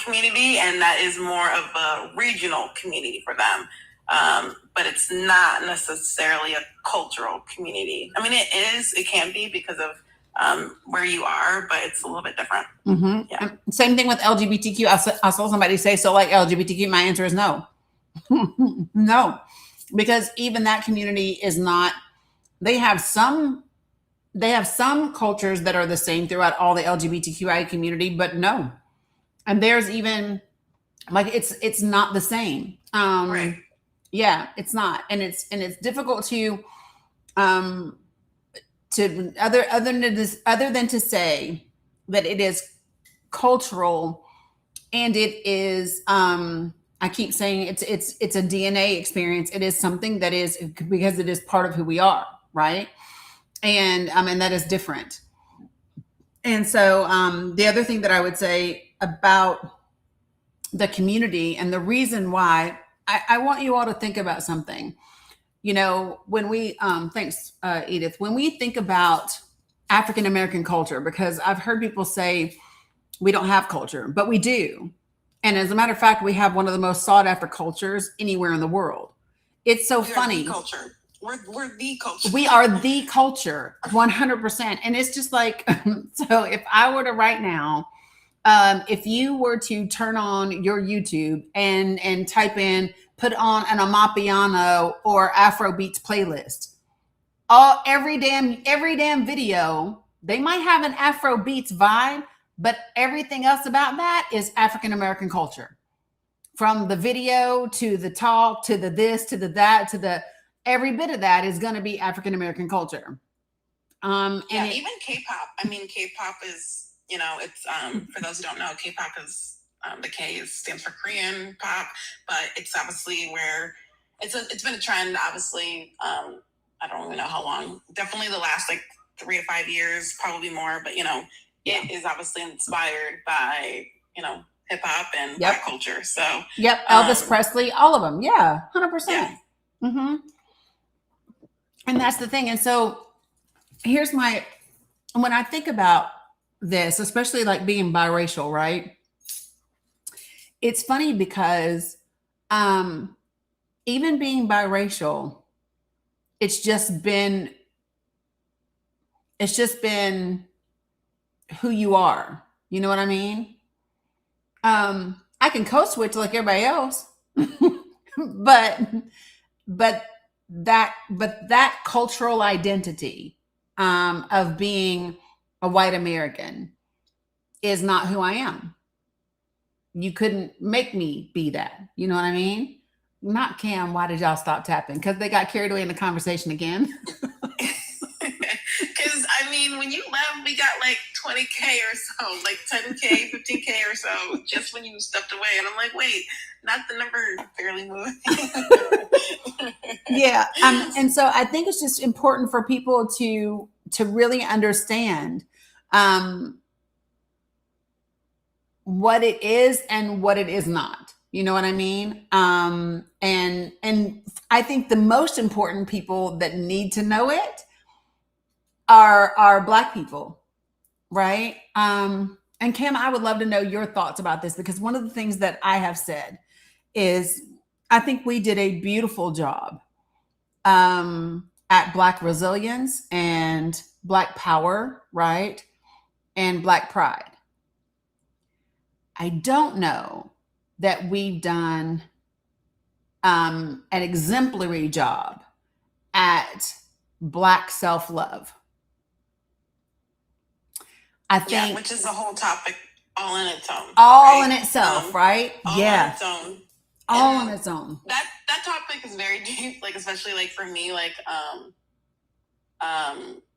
B: community, and that is more of a regional community for them. But it's not necessarily a cultural community. I mean, it can be because of where you are, but it's a little bit different.
A: Mm-hmm. Yeah. Same thing with LGBTQ. I saw somebody say, so like LGBTQ, my answer is no. No, because even that community is not, they have some cultures that are the same throughout all the LGBTQI community, but no. And there's even like it's not the same.
B: Right.
A: Yeah, it's not. And it's difficult to other than to say that it is cultural and it is I keep saying it's a DNA experience. It is something that is because it is part of who we are, right? And that is different. And so the other thing that I would say about the community and the reason why I want you all to think about something. When we thanks Edith, when we think about African American culture, because I've heard people say we don't have culture, but we do. And as a matter of fact, we have one of the most sought after cultures anywhere in the world. It's so funny.
B: Culture. We're the culture.
A: We are the culture, 100%. And it's just like, so if I were to right now, if you were to turn on your YouTube and type in, put on an Amapiano or Afrobeats playlist, every damn video, they might have an Afrobeats vibe, but everything else about that is African American culture. From the video to the talk to the this to the that to the every bit of that is going to be African American culture.
B: Even K-pop. I mean, K-pop is, it's for those who don't know, K-pop is the K stands for Korean pop, but it's obviously where it's been a trend. Obviously, I don't even know how long. Definitely the last 3 to 5 years, probably more. But it is obviously inspired by hip hop and black culture. So
A: Elvis Presley, all of them, 100%. Mm-hmm. And that's the thing. And so here's when I think about this, especially like being biracial, right? It's funny because even being biracial, it's just been who you are. You know what I mean? I can code switch like everybody else, but but that cultural identity of being a white American is not who I am. You couldn't make me be that. You know what I mean? Not Cam. Why did y'all stop tapping? Because they got carried away in the conversation again.
B: Because I mean, when you left, we got like 20K or so, like 10K, 15K or so, just when you stepped away. And I'm like, wait, not the number barely moving.
A: Yeah, and so I think it's just important for people to really understand what it is and what it is not. You know what I mean? And I think the most important people that need to know it are Black people, right? And Kim, I would love to know your thoughts about this, because one of the things that I have said is I think we did a beautiful job at Black resilience and Black power, right? And Black pride. I don't know that we've done an exemplary job at Black self-love. I think,
B: which is a whole topic all in its own.
A: All in itself, right?
B: All
A: yeah.
B: on its own.
A: All on its own.
B: That topic is very deep, like especially like for me, like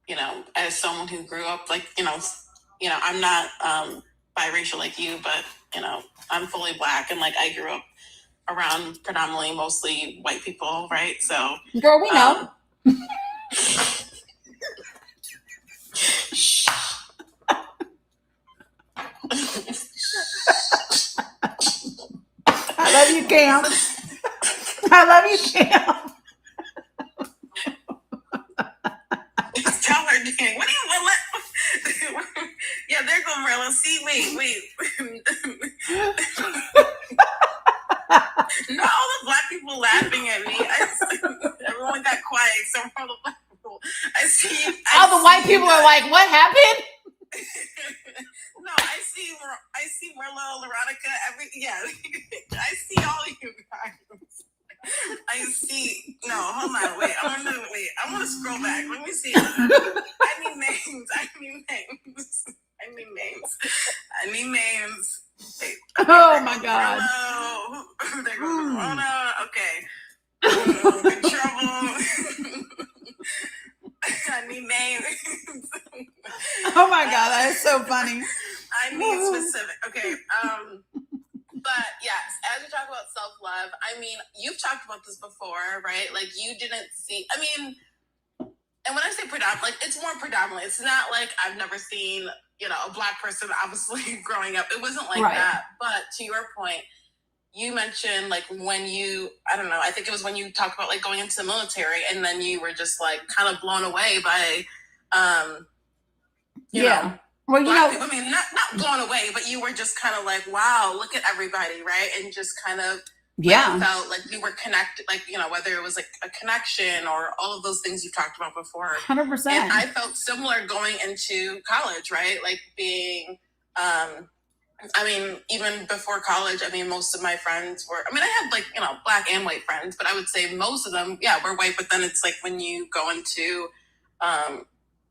B: you know, as someone who grew up like, you know, I'm not biracial like you, but you know, I'm fully Black, and like I grew up around predominantly mostly white people, right? So
A: girl, we know. I love you, Cam. I love you, Cam.
B: Tell her, Dan. What do you want? Yeah, there go Marilla. See, wait. No, all the Black people laughing at me. Everyone got quiet except for all the Black people.
A: All the white people are like, what happened?
B: No, I see Marlo, Veronica, I see all you guys. I see. No, hold on, wait. I want to scroll back. Let me see. I need names. Wait,
A: oh my God.
B: Marlo. There goes Verona. Okay. Good trouble. I need names.
A: Oh my God, that is so funny.
B: I need specific. Okay. But yes, as we talk about self-love, I mean, you've talked about this before, right? Like you didn't see, I mean, and when I say predominant, like it's more predominant. It's not like I've never seen, you know, a Black person obviously growing up. It wasn't like that. But to your point, you mentioned like when you, I don't know, I think it was when you talked about like going into the military, and then you were just like kind of blown away by, you know,
A: well, you know,
B: I mean, not blown away, but you were just kind of like, wow, look at everybody, right? And just kind of felt like you were connected, like, you know, whether it was like a connection or all of those things you've talked about before.
A: 100%.
B: And I felt similar going into college, right? Like being, I mean, even before college, I mean, most of my friends were, I mean, I had like, you know, Black and white friends, but I would say most of them, were white. But then it's like when you go into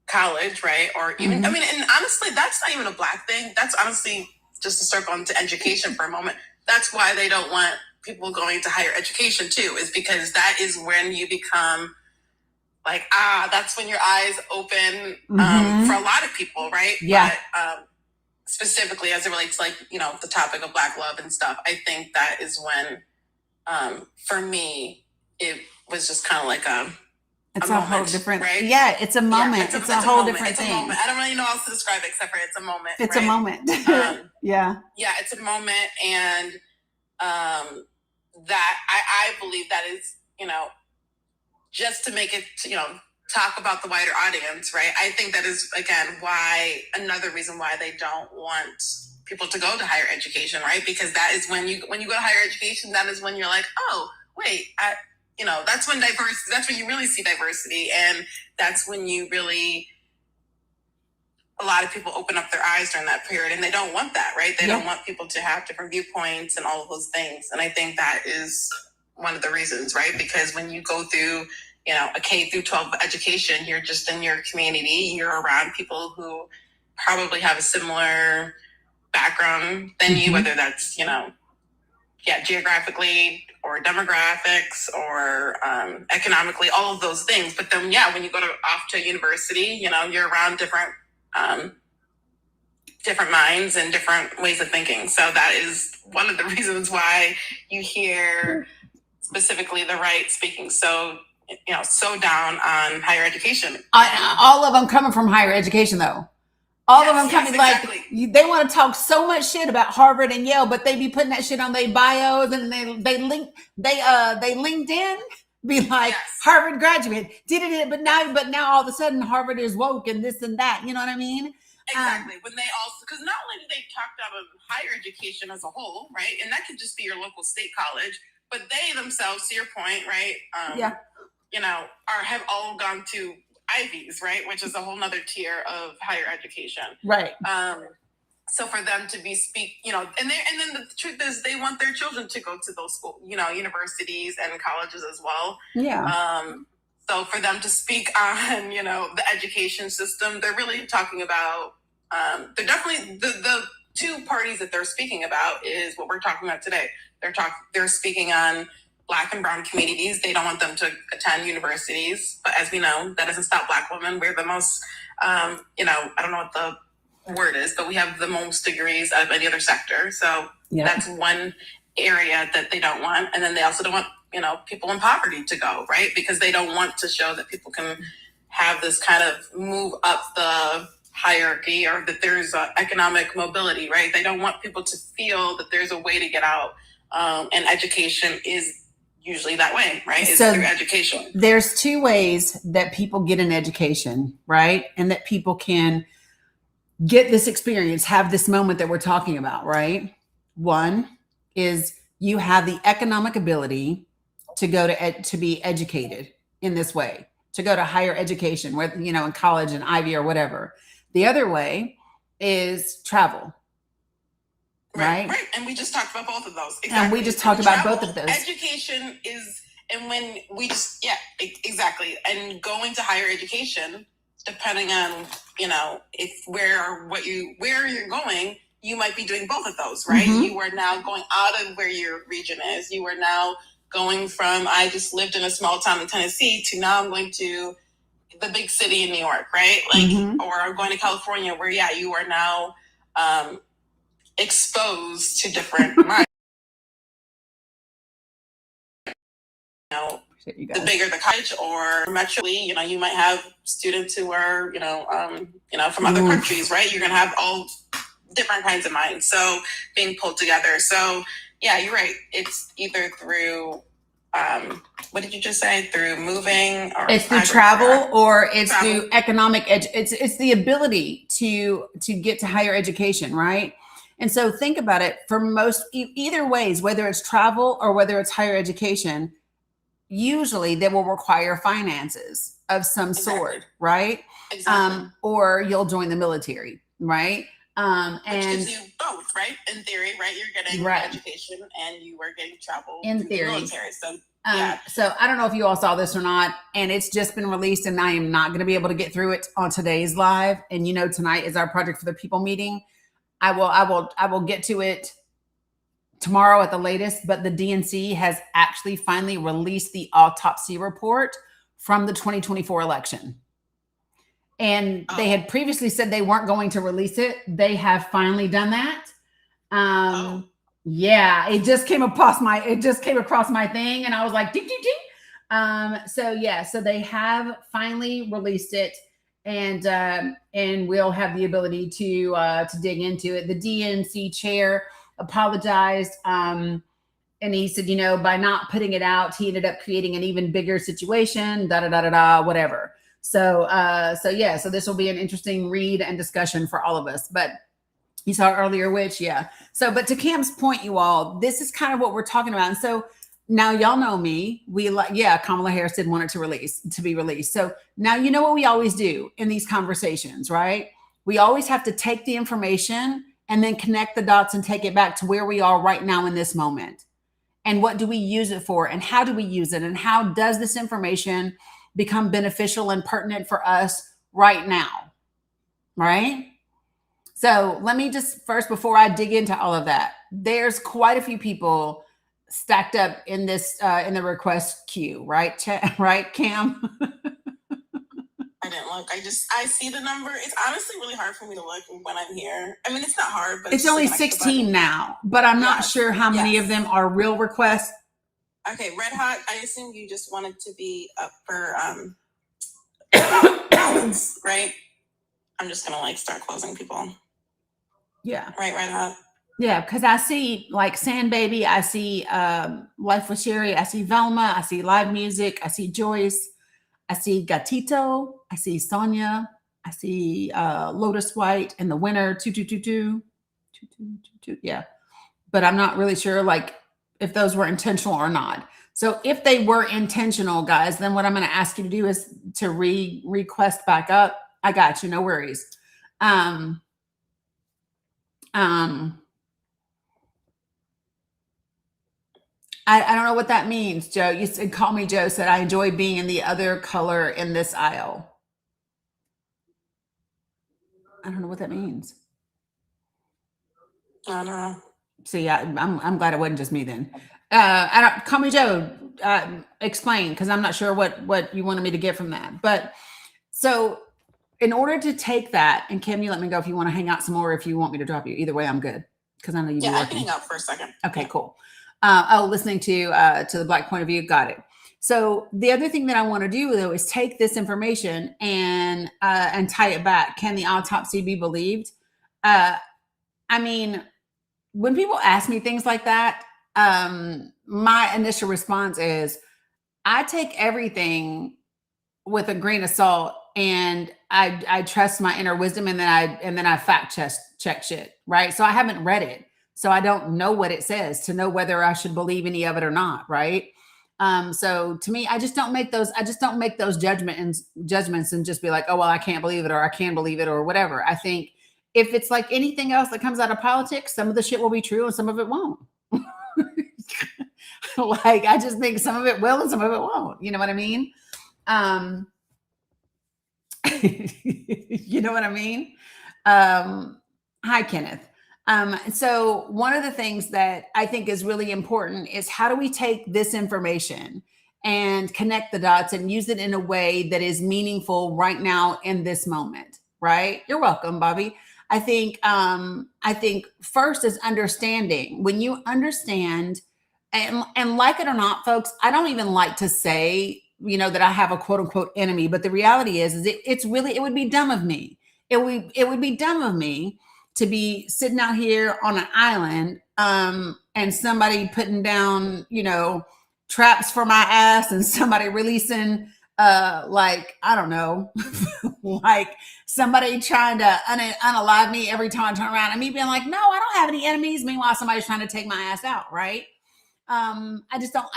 B: college, right? Or even, I mean, and honestly, that's not even a Black thing. That's honestly, just to circle into education for a moment, that's why they don't want people going to higher education too, is because that is when you become like, that's when your eyes open for a lot of people, right?
A: Yeah.
B: But, specifically as it relates to like, you know, the topic of Black love and stuff, I think that is when, for me, it was just kind of like
A: it's
B: a
A: a
B: moment,
A: whole different,
B: right?
A: Yeah, it's a moment. It's a whole
B: moment.
A: different thing.
B: A moment. I don't really know how else to describe it except for it's a moment.
A: It's
B: right?
A: a moment.
B: Yeah, it's a moment, and that I believe that is, you know, just to make it, you know, talk about the wider audience, right? I think that is, again, another reason why they don't want people to go to higher education, right? Because that is when you go to higher education, that is when you're like, oh, wait, you know, that's when you really see diversity. And that's when you really a lot of people open up their eyes during that period, and they don't want that, right? They don't want people to have different viewpoints and all of those things. And I think that is one of the reasons, right? Because when you go through, a K through 12 education, you're just in your community, you're around people who probably have a similar background than you, whether that's, geographically or demographics or economically, all of those things. But then, when you go off to university, you're around different minds and different ways of thinking. So that is one of the reasons why you hear specifically the right speaking so down on higher education.
A: All of them coming from higher education, though. All of them coming exactly. They want to talk so much shit about Harvard and Yale, but they be putting that shit on their bios and they LinkedIn be like Harvard graduate did it, but now all of a sudden Harvard is woke and this and that. You know what I mean?
B: Exactly. When they also, because not only do they talk about higher education as a whole, right, and that could just be your local state college, but they themselves, to your point, right, have all gone to Ivies, right, which is a whole nother tier of higher education,
A: right.
B: So for them to be and then the truth is they want their children to go to those schools, universities and colleges as well.
A: Yeah.
B: So for them to speak on, the education system, they're really talking about, they're definitely the two parties that they're speaking about is what we're talking about today. They're speaking on Black and brown communities. They don't want them to attend universities, but as we know, that doesn't stop Black women. We're the most, I don't know what the word is, but we have the most degrees of any other sector. So that's one area that they don't want. And then they also don't want, people in poverty to go, right? Because they don't want to show that people can have this kind of move up the hierarchy or that there's economic mobility, right? They don't want people to feel that there's a way to get out. And education is usually that way, right? It's through education.
A: There's two ways that people get an education, right? And that people can get this experience, have this moment that we're talking about, right? One is you have the economic ability to go to be educated in this way, to go to higher education, whether, in college and Ivy or whatever. The other way is travel. Right.
B: And we just talked about both of those.
A: Exactly. And we just talked about both of those.
B: Education is, and when we just, exactly. And going to higher education, depending on, where you're going, you might be doing both of those, right? Mm-hmm. You are now going out of where your region is. You are now going from, I just lived in a small town in Tennessee to now I'm going to the big city in New York, right? Like, or I'm going to California where, you are now, exposed to different minds. The bigger the college or metro, you might have students who are, from other countries, right? You're going to have all different kinds of minds. So being pulled together. So you're right. It's either through, what did you just say? Through moving or
A: it's through travel or it's through economic it's the ability to get to higher education, right? And so think about it for most, either ways, whether it's travel or whether it's higher education, usually they will require finances of some sort, right?
B: Exactly.
A: Or you'll join the military, right?
B: Which gives you both, right? In theory, right? You're getting education and you are getting travel
A: in theory.
B: The military. So
A: so I don't know if you all saw this or not, and it's just been released and I am not going to be able to get through it on today's live. And tonight is our Project for the People meeting. I will get to it tomorrow at the latest, but the DNC has actually finally released the autopsy report from the 2024 election. And they had previously said they weren't going to release it. They have finally done that. Yeah, it just came across my thing and I was like, ding, ding, ding. So they have finally released it. And we'll have the ability to dig into it. The DNC chair apologized, and he said, by not putting it out, he ended up creating an even bigger situation. Whatever. So this will be an interesting read and discussion for all of us. But you saw earlier, but to Cam's point, you all, this is kind of what we're talking about. And so now y'all know me. Kamala Harris did want it to be released. So now you know what we always do in these conversations, right? We always have to take the information and then connect the dots and take it back to where we are right now in this moment. And what do we use it for? And how do we use it? And how does this information become beneficial and pertinent for us right now? Right? So let me just first, before I dig into all of that, there's quite a few people stacked up in this in the request queue, right? Right, Cam?
B: I didn't look. I see the number. It's honestly really hard for me to look when I'm here. I mean, it's not hard, but
A: It's only
B: like
A: 16 now, but I'm not sure how many of them are real requests.
B: Okay, Red Hot. I assume you just wanted to be up for right? I'm just gonna like start closing people.
A: Yeah.
B: Right, Red Hot.
A: Yeah, because I see like Sand Baby, I see Life with Sherry, I see Velma, I see Live Music, I see Joyce, I see Gatito, I see Sonia, I see Lotus White, and the winner 2222. Yeah, but I'm not really sure like if those were intentional or not. So if they were intentional, guys, then what I'm going to ask you to do is to request back up. I got you, no worries. I don't know what that means, Joe. You said, call me Joe, said, I enjoy being in the other color in this aisle. I don't know what that means.
B: I don't know.
A: See, I'm glad it wasn't just me then. Call me Joe. Explain, because I'm not sure what you wanted me to get from that. But so in order to take that, and Kim, you let me go if you want to hang out some more, if you want me to drop you. Either way, I'm good. Because I know you.
B: Yeah, I can hang out for a second.
A: Okay, cool. Listening to the Black point of view. Got it. So the other thing that I want to do though is take this information and tie it back. Can the autopsy be believed? I mean, when people ask me things like that, my initial response is I take everything with a grain of salt, and I trust my inner wisdom, and then I fact check shit, right? So I haven't read it, so I don't know what it says to know whether I should believe any of it or not, right? So to me, I just don't make those judgments and just be like, oh well, I can't believe it, or I can believe it, or whatever. I think if it's like anything else that comes out of politics, some of the shit will be true and some of it won't. Like, I just think some of it will and some of it won't. You know what I mean? You know what I mean? Hi, Kenneth. So one of the things that I think is really important is how do we take this information and connect the dots and use it in a way that is meaningful right now in this moment, right? You're welcome, Bobby. I think first is understanding. When you understand, and like it or not, folks, I don't even like to say, that I have a quote unquote enemy, but the reality is it would be dumb of me. It would be dumb of me to be sitting out here on an island, and somebody putting down, traps for my ass, and somebody releasing, like, I don't know, like somebody trying to unalive me every time I turn around, and me being like, no, I don't have any enemies. Meanwhile, somebody's trying to take my ass out, right? I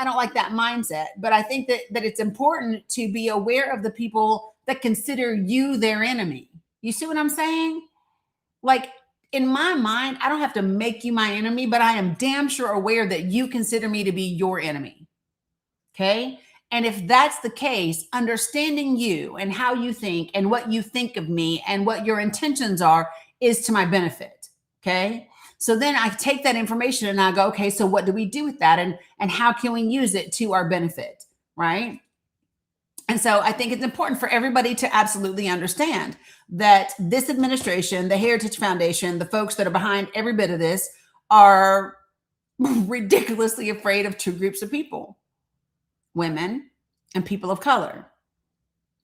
A: don't like that mindset, but I think that it's important to be aware of the people that consider you their enemy. You see what I'm saying? Like, in my mind, I don't have to make you my enemy, but I am damn sure aware that you consider me to be your enemy. Okay. And if that's the case, understanding you and how you think and what you think of me and what your intentions are is to my benefit. Okay. So then I take that information and I go, okay, so what do we do with that? And how can we use it to our benefit? Right. And so I think it's important for everybody to absolutely understand that this administration, the Heritage Foundation, the folks that are behind every bit of this are ridiculously afraid of two groups of people: women and people of color.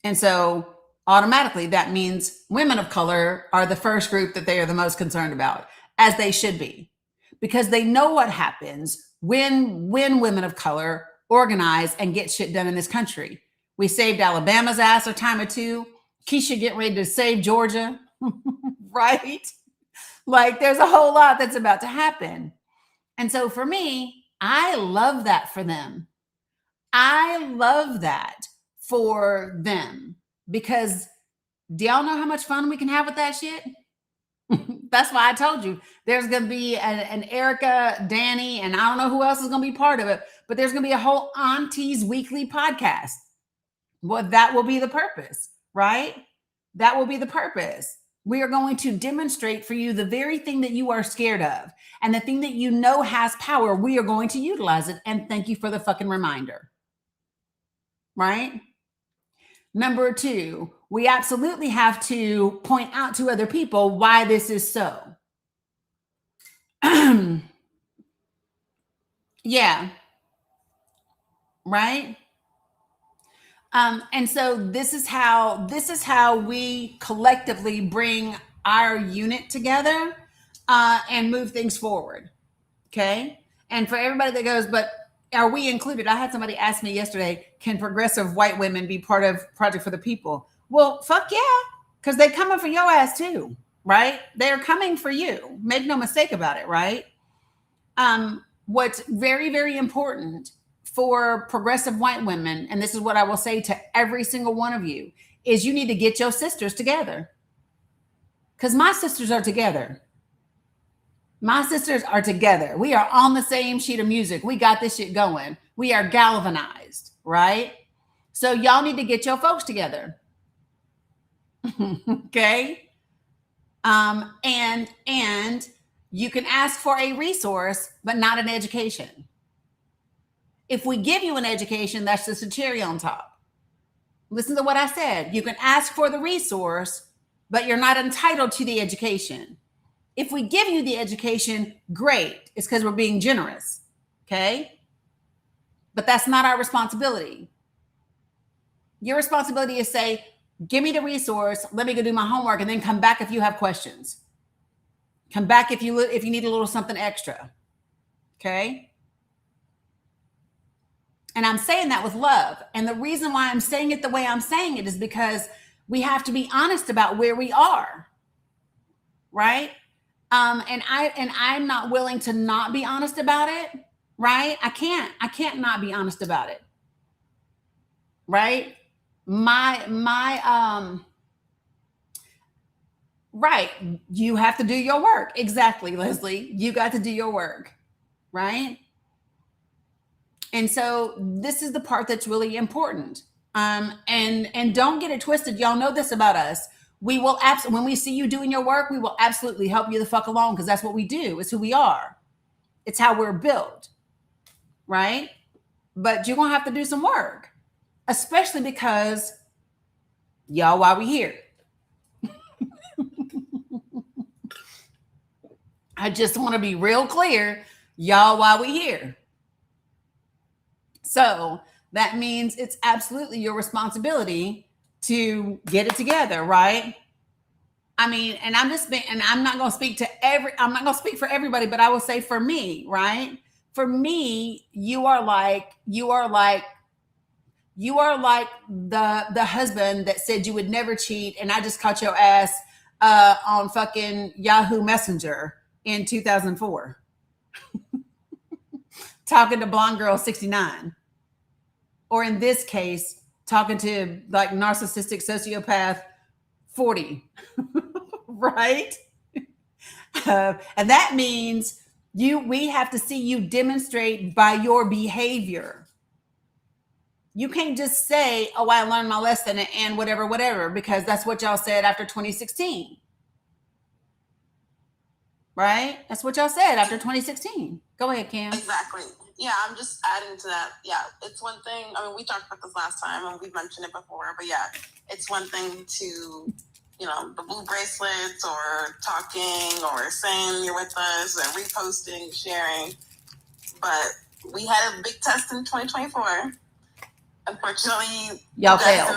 A: And so automatically that means women of color are the first group that they are the most concerned about, as they should be, because they know what happens when women of color organize and get shit done in this country. We saved Alabama's ass a time or two. Keisha getting ready to save Georgia, right? Like, there's a whole lot that's about to happen. And so for me, I love that for them. I love that for them, because do y'all know how much fun we can have with that shit? That's why I told you there's going to be an Erica, Dani, and I don't know who else is going to be part of it, but there's going to be a whole Aunties Weekly podcast. Well, that will be the purpose, right? That will be the purpose. We are going to demonstrate for you the very thing that you are scared of and the thing that you know has power. We are going to utilize it. And thank you for the fucking reminder. Right? Number 2, we absolutely have to point out to other people why this is so. Yeah. Right? And so this is how we collectively bring our unit together and move things forward. Okay. And for everybody that goes, but are we included? I had somebody ask me yesterday, can progressive white women be part of Project for the People? Well, fuck yeah, because they're coming for your ass too, right? They're coming for you. Make no mistake about it, right? What's very, very important for progressive white women, and this is what I will say to every single one of you, is you need to get your sisters together. Because my sisters are together. My sisters are together. We are on the same sheet of music. We got this shit going. We are galvanized, right? So y'all need to get your folks together. Okay? And you can ask for a resource, but not an education. If we give you an education, that's just a cherry on top. Listen to what I said. You can ask for the resource, but you're not entitled to the education. If we give you the education, great. It's because we're being generous. Okay? But that's not our responsibility. Your responsibility is say, give me the resource, let me go do my homework, and then come back if you have questions. Come back if you need a little something extra. Okay? And I'm saying that with love. And the reason why I'm saying it the way I'm saying it is because we have to be honest about where we are. Right? And I'm not willing to not be honest about it. Right? I can't not be honest about it. Right? Right. You have to do your work. Exactly, Leslie. You got to do your work. Right? And so this is the part that's really important. And don't get it twisted. Y'all know this about us. We will when we see you doing your work, we will absolutely help you the fuck along because that's what we do. It's who we are. It's how we're built. Right? But you're going to have to do some work, especially because y'all, why we here? I just want to be real clear. Y'all, why we here? So that means it's absolutely your responsibility to get it together, right? I mean, and I'm not going to speak for everybody, but I will say for me, right? For me, you are like the husband that said you would never cheat, and I just caught your ass on fucking Yahoo Messenger in 2004, talking to blonde girl 69, or in this case, talking to like narcissistic sociopath 40, right? And that means we have to see you demonstrate by your behavior. You can't just say, oh, I learned my lesson and whatever, because that's what y'all said after 2016. Right? That's what y'all said after 2016. Go ahead, Cam.
B: Exactly. Yeah, I'm just adding to that. Yeah, it's one thing. I mean, we talked about this last time and we've mentioned it before, but yeah, it's one thing to, the blue bracelets or talking or saying you're with us or reposting, sharing. But we had a big test in 2024. Unfortunately,
A: y'all failed.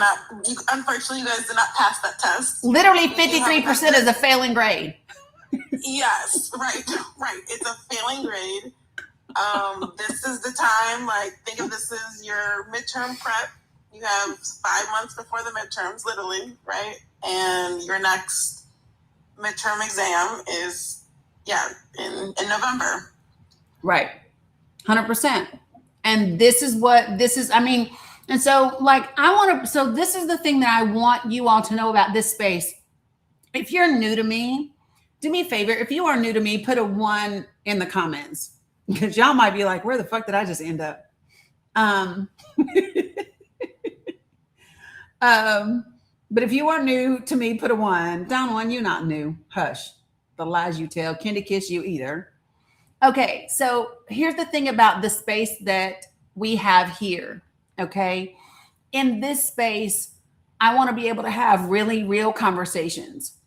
B: Unfortunately, you guys did not pass that test.
A: Literally 53% is a failing grade.
B: Yes, right. It's a failing grade. This is the time, think of this as your midterm prep. You have 5 months before the midterms, literally, right? And your next midterm exam is, in November.
A: Right. 100%. And this is, and so so this is the thing that I want you all to know about this space. If you're new to me, Do me a favor. If you are new to me, put a 1 in the comments because y'all might be like, where the fuck did I just end up? Um, um, but if you are new to me, put a 1. Down 1, you're not new. Hush. The lies you tell. Candy kiss you either. Okay, so here's the thing about the space that we have here. Okay, in this space, I want to be able to have really real conversations,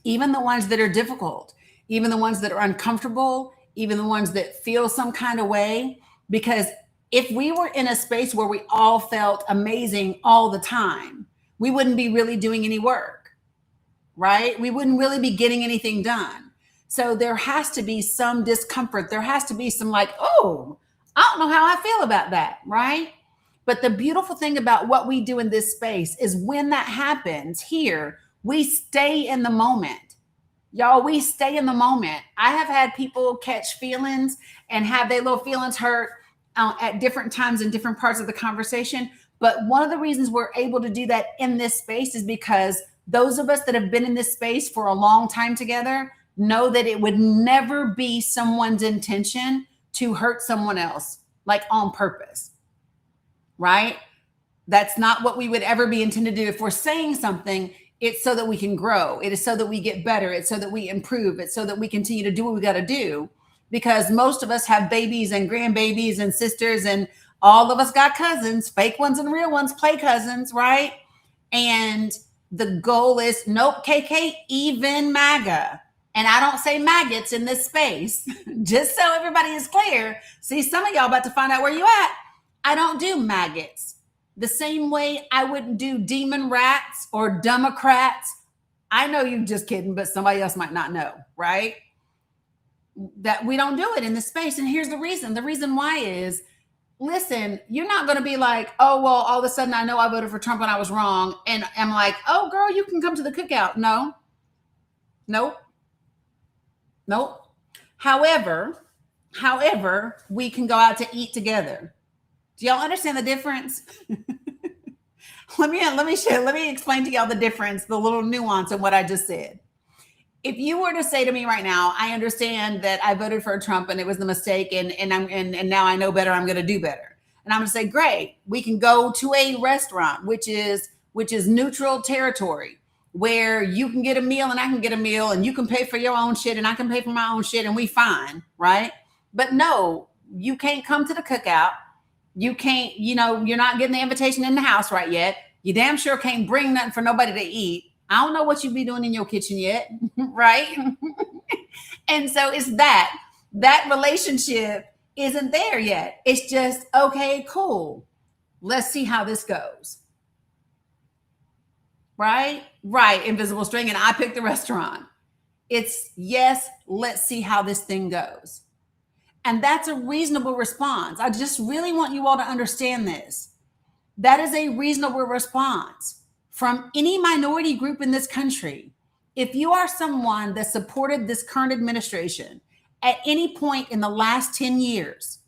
A: even the ones that are difficult, even the ones that are uncomfortable, even the ones that feel some kind of way. Because if we were in a space where we all felt amazing all the time, we wouldn't be really doing any work, right? We wouldn't really be getting anything done. So there has to be some discomfort. There has to be some like, oh, I don't know how I feel about that, right? But the beautiful thing about what we do in this space is when that happens here, we stay in the moment. Y'all, we stay in the moment. I have had people catch feelings and have their little feelings hurt at different times in different parts of the conversation. But one of the reasons we're able to do that in this space is because those of us that have been in this space for a long time together know that it would never be someone's intention to hurt someone else, like on purpose, right? That's not what we would ever be intended to do. If we're saying something, it's so that we can grow. It is so that we get better. It's so that we improve. It's so that we continue to do what we got to do. Because most of us have babies and grandbabies and sisters, and all of us got cousins, fake ones and real ones, play cousins, right? And the goal is nope, KK, even MAGA. And I don't say maggots in this space, just so everybody is clear. See, some of y'all about to find out where you at. I don't do maggots. The same way I wouldn't do demon rats or Democrats. I know you're just kidding, but somebody else might not know, right? That we don't do it in this space. And here's the reason. The reason why is, listen, you're not going to be like, oh, well, all of a sudden I know I voted for Trump and I was wrong. And I'm like, oh, girl, you can come to the cookout. No, nope, nope. However, we can go out to eat together. Do y'all understand the difference? Let me explain to y'all the difference, the little nuance in what I just said. If you were to say to me right now, I understand that I voted for Trump and it was the mistake, and now I know better, I'm going to do better. And I'm going to say, great, we can go to a restaurant, which is neutral territory, where you can get a meal and I can get a meal, and you can pay for your own shit and I can pay for my own shit, and we fine, right? But no, you can't come to the cookout. You can't, you're not getting the invitation in the house right yet. You damn sure can't bring nothing for nobody to eat. I don't know what you be doing in your kitchen yet, right? And so it's that relationship isn't there yet. It's just, okay, cool. Let's see how this goes. Right? Right, invisible string, and I picked the restaurant. It's, yes, let's see how this thing goes. And that's a reasonable response. I just really want you all to understand this. That is a reasonable response from any minority group in this country. If you are someone that supported this current administration at any point in the last 10 years,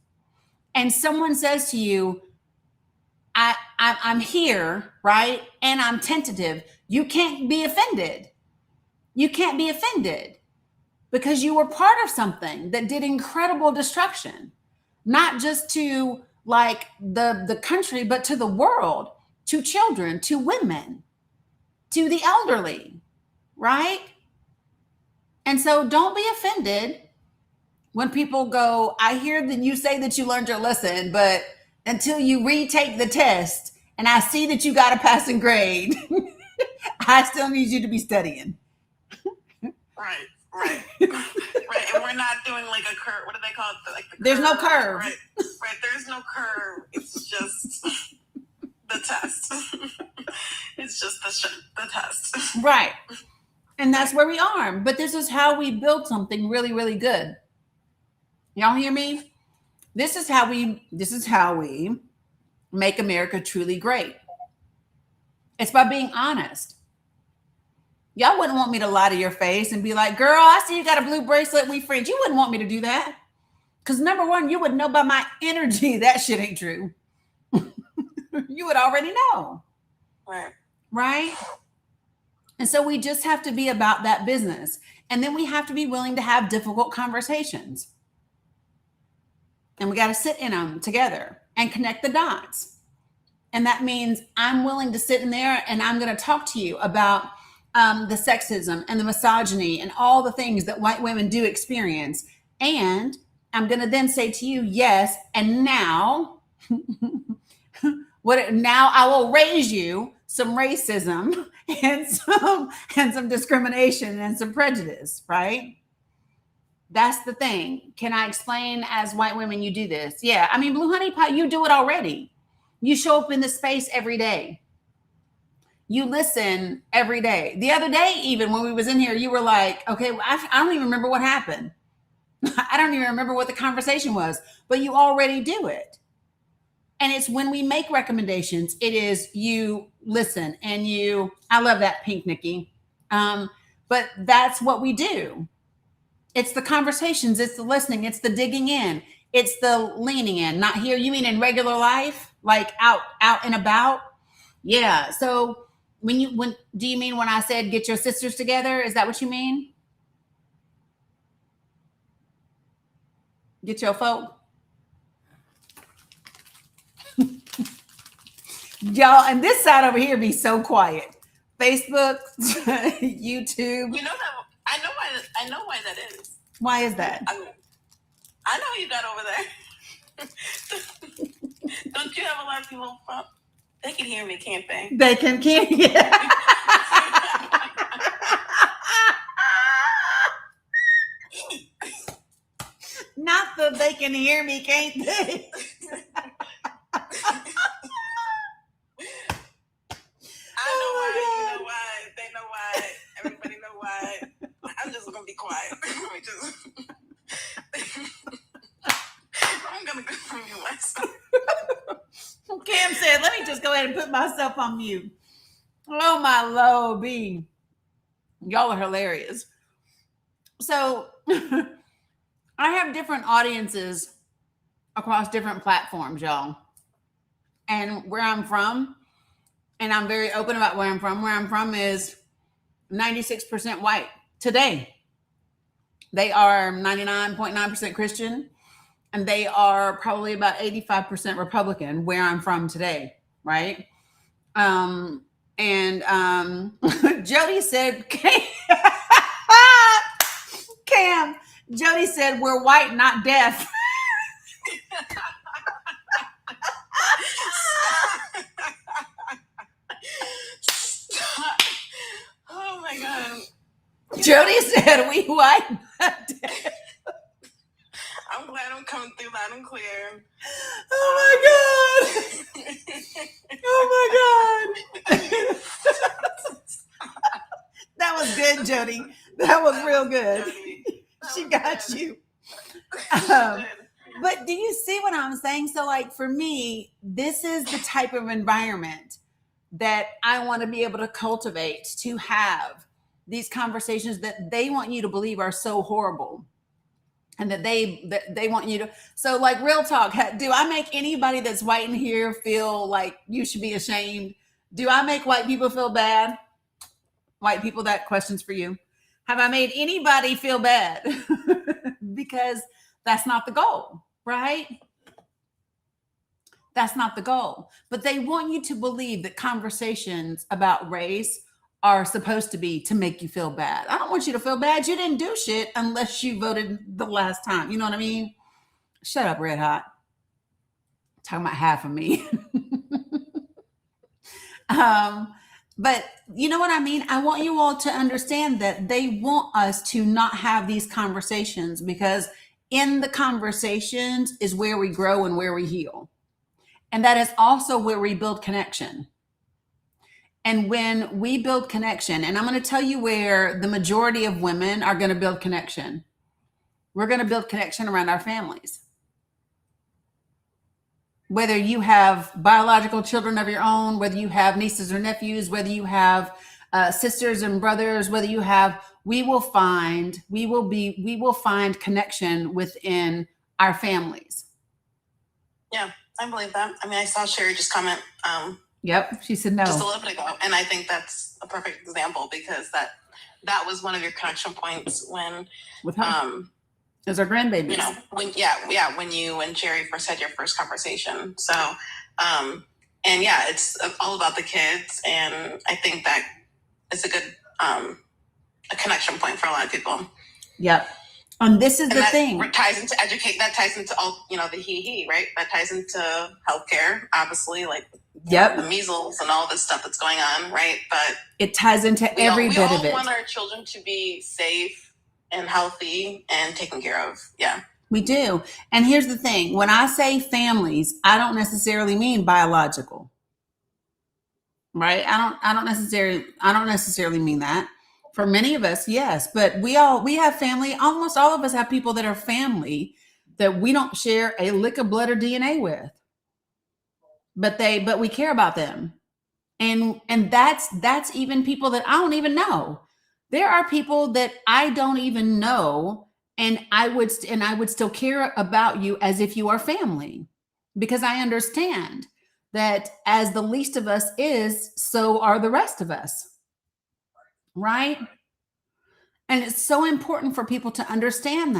A: and someone says to you, I'm here, right? And I'm tentative, you can't be offended. You can't be offended because you were part of something that did incredible destruction, not just to like the country, but to the world, to children, to women, to the elderly, right? And so don't be offended when people go, I hear that you say that you learned your lesson, but until you retake the test and I see that you got a passing grade, I still need you to be studying.
B: Right. Right. And we're not doing like a curve. What do they call it? Like the
A: There's
B: curve.
A: no curve.
B: Right. There's no curve. It's just the test. It's just the test.
A: Right. And that's where we are. But this is how we build something really, really good. Y'all hear me? This is how we make America truly great. It's by being honest. Y'all wouldn't want me to lie to your face and be like, girl, I see you got a blue bracelet. We friends. You wouldn't want me to do that. Because number one, you would know by my energy that shit ain't true. You would already know.
B: Right.
A: Right? And so we just have to be about that business. And then we have to be willing to have difficult conversations. And we got to sit in them together and connect the dots. And that means I'm willing to sit in there and I'm going to talk to you about the sexism and the misogyny and all the things that white women do experience. And I'm going to then say to you, yes, and now, now I will raise you some racism and some discrimination and some prejudice, right? That's the thing. Can I explain as white women you do this? Yeah. I mean, Blue Honey Pie, you do it already. You show up in the space every day. You listen every day. The other day, even when we was in here, you were like, okay, I don't even remember what happened. I don't even remember what the conversation was, but you already do it. And it's when we make recommendations, it is you listen and I love that pink, Nikki. But that's what we do. It's the conversations, it's the listening, it's the digging in, it's the leaning in. Not here, you mean in regular life, like out and about? Yeah. So when do you mean when I said get your sisters together? Is that what you mean? Get your folk? Y'all, and this side over here be so quiet. Facebook, YouTube.
B: You know that I know why that is.
A: Why is that?
B: I know you got over there. Don't you have a lot of people from? They can hear me, can't they?
A: They can yeah. Not that they can hear me, can't they?
B: I know why. You know why. They know why. Everybody know why. I'm just gonna be quiet. I'm gonna go mute myself.
A: Cam said, let me just go ahead and put myself on mute. Oh my Lord, B. Y'all are hilarious. So I have different audiences across different platforms, y'all. And where I'm from, and I'm very open about where I'm from is 96% white today. They are 99.9% Christian, and they are probably about 85% Republican where I'm from today, right? Jody said, Cam, Jody said, we're white, not deaf.
B: Oh my God.
A: Jody said, we white, not deaf.
B: I'm glad I'm coming through loud and clear.
A: Oh my God. Oh my God. That was good, Jody. That was real good. She got you. But do you see what I'm saying? So, like, for me, this is the type of environment that I want to be able to cultivate, to have these conversations that they want you to believe are so horrible. And that they want you to. So, like, real talk, do I make anybody that's white in here feel like you should be ashamed? Do I make white people feel bad? White people, that question's for you. Have I made anybody feel bad? Because that's not the goal, right? That's not the goal. But they want you to believe that conversations about race are supposed to be to make you feel bad. I don't want you to feel bad. You didn't do shit unless you voted the last time. You know what I mean? Shut up, Red Hot. Talking about half of me. But you know what I mean? I want you all to understand that they want us to not have these conversations, because in the conversations is where we grow and where we heal. And that is also where we build connection. And when we build connection, and I'm going to tell you where the majority of women are going to build connection. We're going to build connection around our families. Whether you have biological children of your own, whether you have nieces or nephews, whether you have sisters and brothers, whether you have, we will find connection within our families.
B: Yeah, I believe that. I mean, I saw Sherry just comment
A: Yep. She said
B: just a
A: no.
B: little bit ago. And I think that's a perfect example because that was one of your connection points when
A: With her. It was our grandbabies.
B: You know, when you and Jerry first had your first conversation. So and yeah, it's all about the kids, and I think that it's a good a connection point for a lot of people.
A: Yep. And this is the thing.
B: Ties into educate. That ties into all, the he, right? That ties into healthcare, obviously, like the measles and all this stuff that's going on, right? But
A: it ties into every bit of it.
B: We all want our children to be safe and healthy and taken care of. Yeah.
A: We do. And here's the thing. When I say families, I don't necessarily mean biological. Right? I don't necessarily mean that. For many of us, yes, but we have family. Almost all of us have people that are family that we don't share a lick of blood or DNA with. But we care about them. And that's even people that I don't even know. There are people that I don't even know, and I would still care about you as if you are family, because I understand that as the least of us is, so are the rest of us. Right? And it's so important for people to understand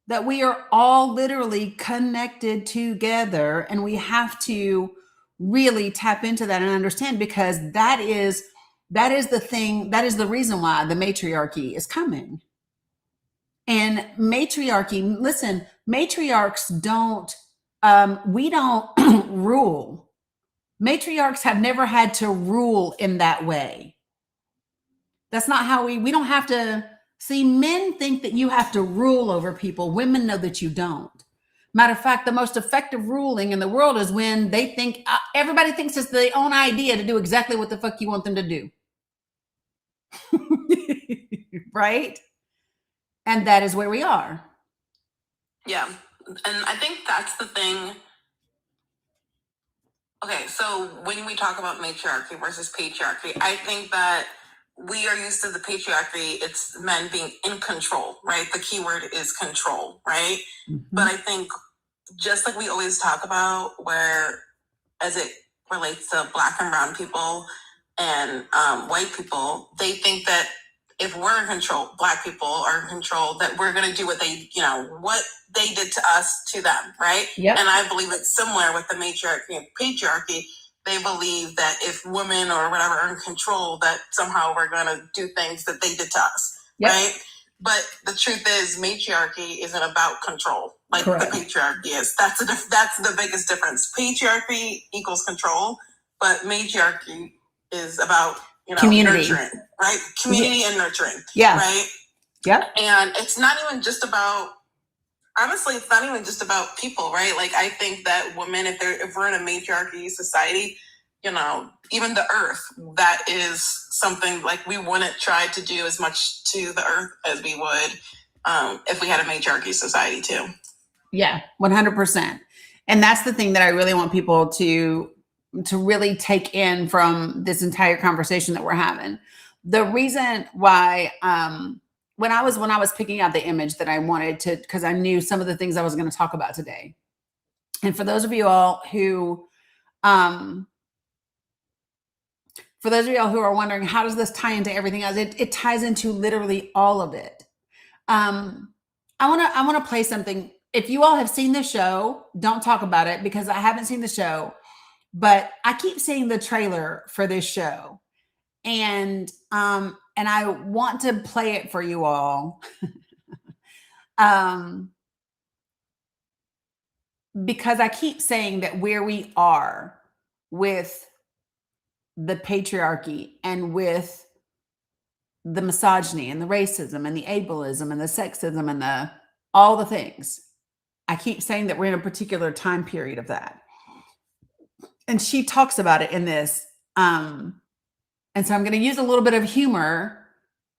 A: that we are all literally connected together, and we have to really tap into that and understand, because that is the thing, that is the reason why the matriarchy is coming. And matriarchy, listen, matriarchs don't, we don't rule. Matriarchs have never had to rule in that way. That's not how we don't have to. See, men think that you have to rule over people. Women know that you don't. Matter of fact, the most effective ruling in the world is when they think, everybody thinks it's their own idea to do exactly what the fuck you want them to do. Right? And that is where we are.
B: Yeah. And I think that's the thing. Okay, so when we talk about matriarchy versus patriarchy, I think that we are used to the patriarchy. It's men being in control, right? The key word is control, right? Mm-hmm. But I think just like we always talk about, where as it relates to Black and brown people and white people, they think that if we're in control, Black people are in control, that we're going to do what they did to us to them, right? Yep. And I believe it's similar with the matriarchy and patriarchy. They believe that if women or whatever are in control, that somehow we're going to do things that they did to us, yep. Right? But the truth is, matriarchy isn't about control like Correct. The patriarchy is. That's the biggest difference. Patriarchy equals control, but matriarchy is about community, nurturing, right? Community yeah. and nurturing, yeah, right, yeah. And it's not even just about. Honestly, it's not even just about people, right? Like, I think that women, if we're in a matriarchy society, even the earth, that is something like we wouldn't try to do as much to the earth as we would if we had a matriarchy society too.
A: Yeah, 100%. And that's the thing that I really want people to really take in from this entire conversation that we're having. The reason why, when I was picking out the image that I wanted to, because I knew some of the things I was going to talk about today. And for those of you all who, are wondering, how does this tie into everything else? It ties into literally all of it. I want to play something. If you all have seen the show, don't talk about it because I haven't seen the show, but I keep seeing the trailer for this show. And I want to play it for you all. Because I keep saying that where we are with the patriarchy and with the misogyny and the racism and the ableism and the sexism and all the things, I keep saying that we're in a particular time period of that. And she talks about it in this. And so I'm going to use a little bit of humor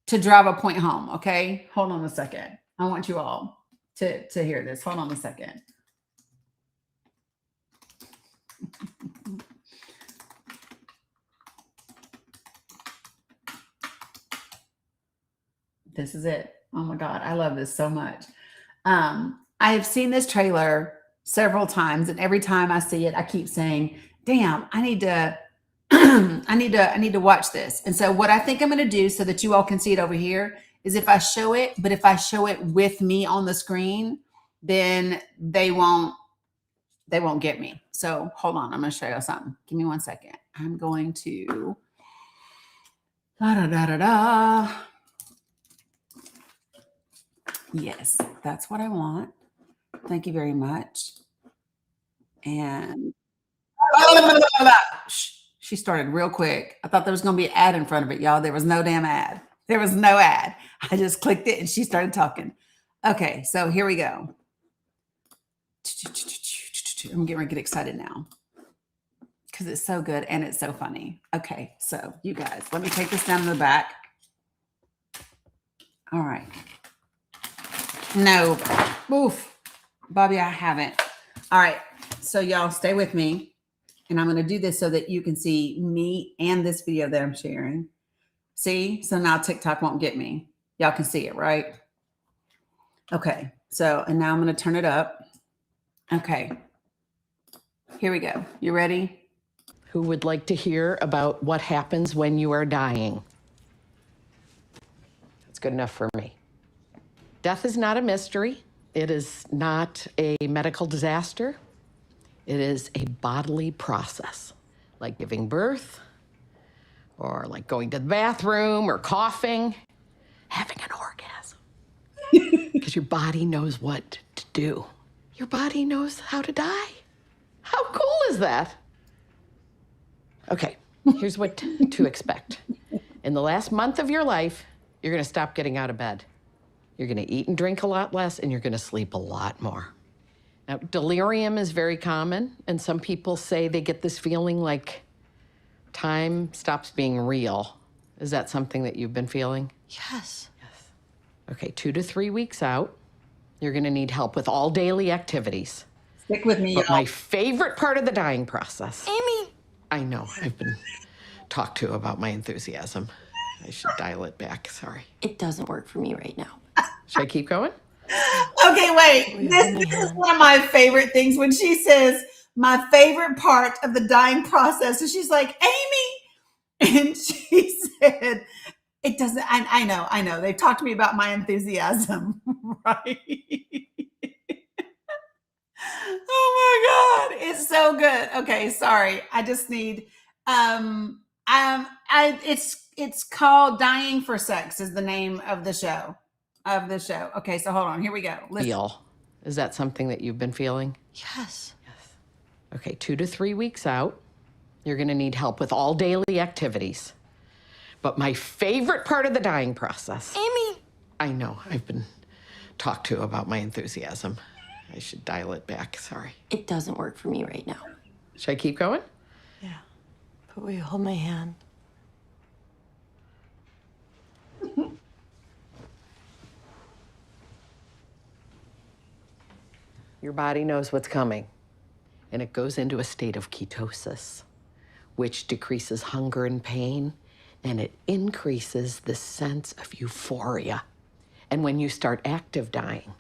A: to drive a point home. Okay. Hold on a second. I want you all to hear this. Hold on a second. This is it. Oh my God. I love this so much. I have seen this trailer several times, and every time I see it, I keep saying, damn, I need to, I need to watch this. And so what I think I'm going to do so that you all can see it over here is if I show it, but if I show it with me on the screen, then they won't get me. So hold on, I'm going to show you something. Give me 1 second. I'm going to da da da da da. Yes, that's what I want. Thank you very much. And she started real quick. I thought there was going to be an ad in front of it, y'all. There was no damn ad. There was no ad. I just clicked it and she started talking. Okay, so here we go. I'm getting ready to get excited now because it's so good and it's so funny. Okay, so you guys, let me take this down to the back. All right. No. Oof. Bobby, I haven't. All right. So y'all stay with me. And I'm going to do this so that you can see me and this video that I'm sharing. See? So now TikTok won't get me. Y'all can see it, right? Okay. So, and now I'm going to turn it up. Okay. Here we go. You ready?
C: Who would like to hear about what happens when you are dying? That's good enough for me. Death is not a mystery. It is not a medical disaster. It is a bodily process, like giving birth, or like going to the bathroom, or coughing, having an orgasm. Because your body knows what to do. Your body knows how to die. How cool is that? Okay, here's what to expect. In the last month of your life, you're gonna stop getting out of bed. You're gonna eat and drink a lot less, and you're gonna sleep a lot more. Now, delirium is very common, and some people say they get this feeling like time stops being real. Is that something that you've been feeling?
D: Yes.
C: Yes. Okay, 2 to 3 weeks out, you're gonna need help with all daily activities.
A: Stick with me,
C: But
A: y'all.
C: my favorite part of the dying process.
D: Amy!
C: I know, I've been talked to about my enthusiasm. I should dial it back, sorry.
D: It doesn't work for me right now.
C: Should I keep going?
A: Okay, wait. This is one of my favorite things when she says, my favorite part of the dying process. And she's like, Amy. And she said, it doesn't, I know. They've talked to me about my enthusiasm, right? Oh my God. It's so good. Okay, sorry. I just need, it's called Dying for Sex is the name of the show. Okay, so hold on. Here we go. Listen.
C: Feel. Is that something that you've been feeling?
D: Yes.
C: Okay, 2 to 3 weeks out, you're gonna need help with all daily activities. But my favorite part of the dying process.
D: Amy!
C: I know, I've been talked to about my enthusiasm. I should dial it back, sorry.
D: It doesn't work for me right now.
C: Should I keep going?
D: Yeah. But will you hold my hand?
C: Your body knows what's coming, and it goes into a state of ketosis, which decreases hunger and pain, and it increases the sense of euphoria. And when you start active dying.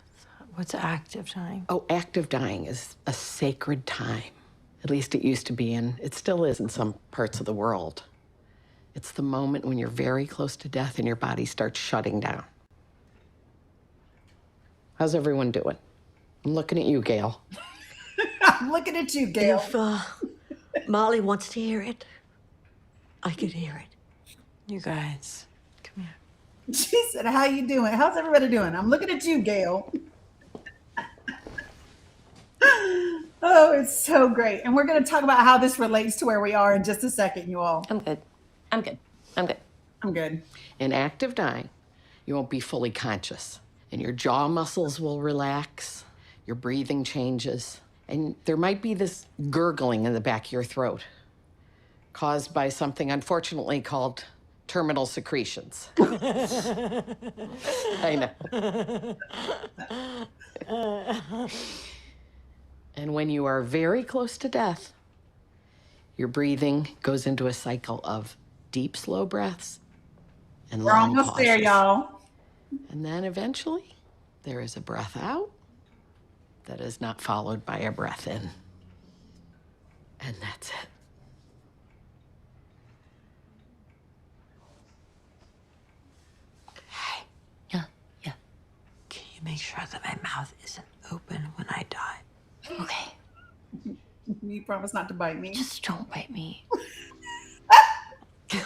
D: What's active dying?
C: Oh, active dying is a sacred time. At least it used to be, and it still is in some parts of the world. It's the moment when you're very close to death and your body starts shutting down. How's everyone doing? I'm looking at you, Gail.
A: I'm looking at you, Gail.
E: If Molly wants to hear it, I could hear it.
D: You guys, come here.
A: She said, how you doing? How's everybody doing? I'm looking at you, Gail. Oh, it's so great. And we're going to talk about how this relates to where we are in just a second, you all.
D: I'm good. I'm good. I'm good.
A: I'm good.
C: In active dying, you won't be fully conscious, and your jaw muscles will relax, your breathing changes, and there might be this gurgling in the back of your throat caused by something unfortunately called terminal secretions. I know. And when you are very close to death, your breathing goes into a cycle of deep, slow breaths and
A: We're
C: long
A: almost
C: pauses.
A: there, y'all.
C: And then eventually, there is a breath out that is not followed by a breath in. And that's it.
D: sure that my mouth isn't open when I die.
F: Okay,
A: You promise not to bite me.
F: just don't bite me.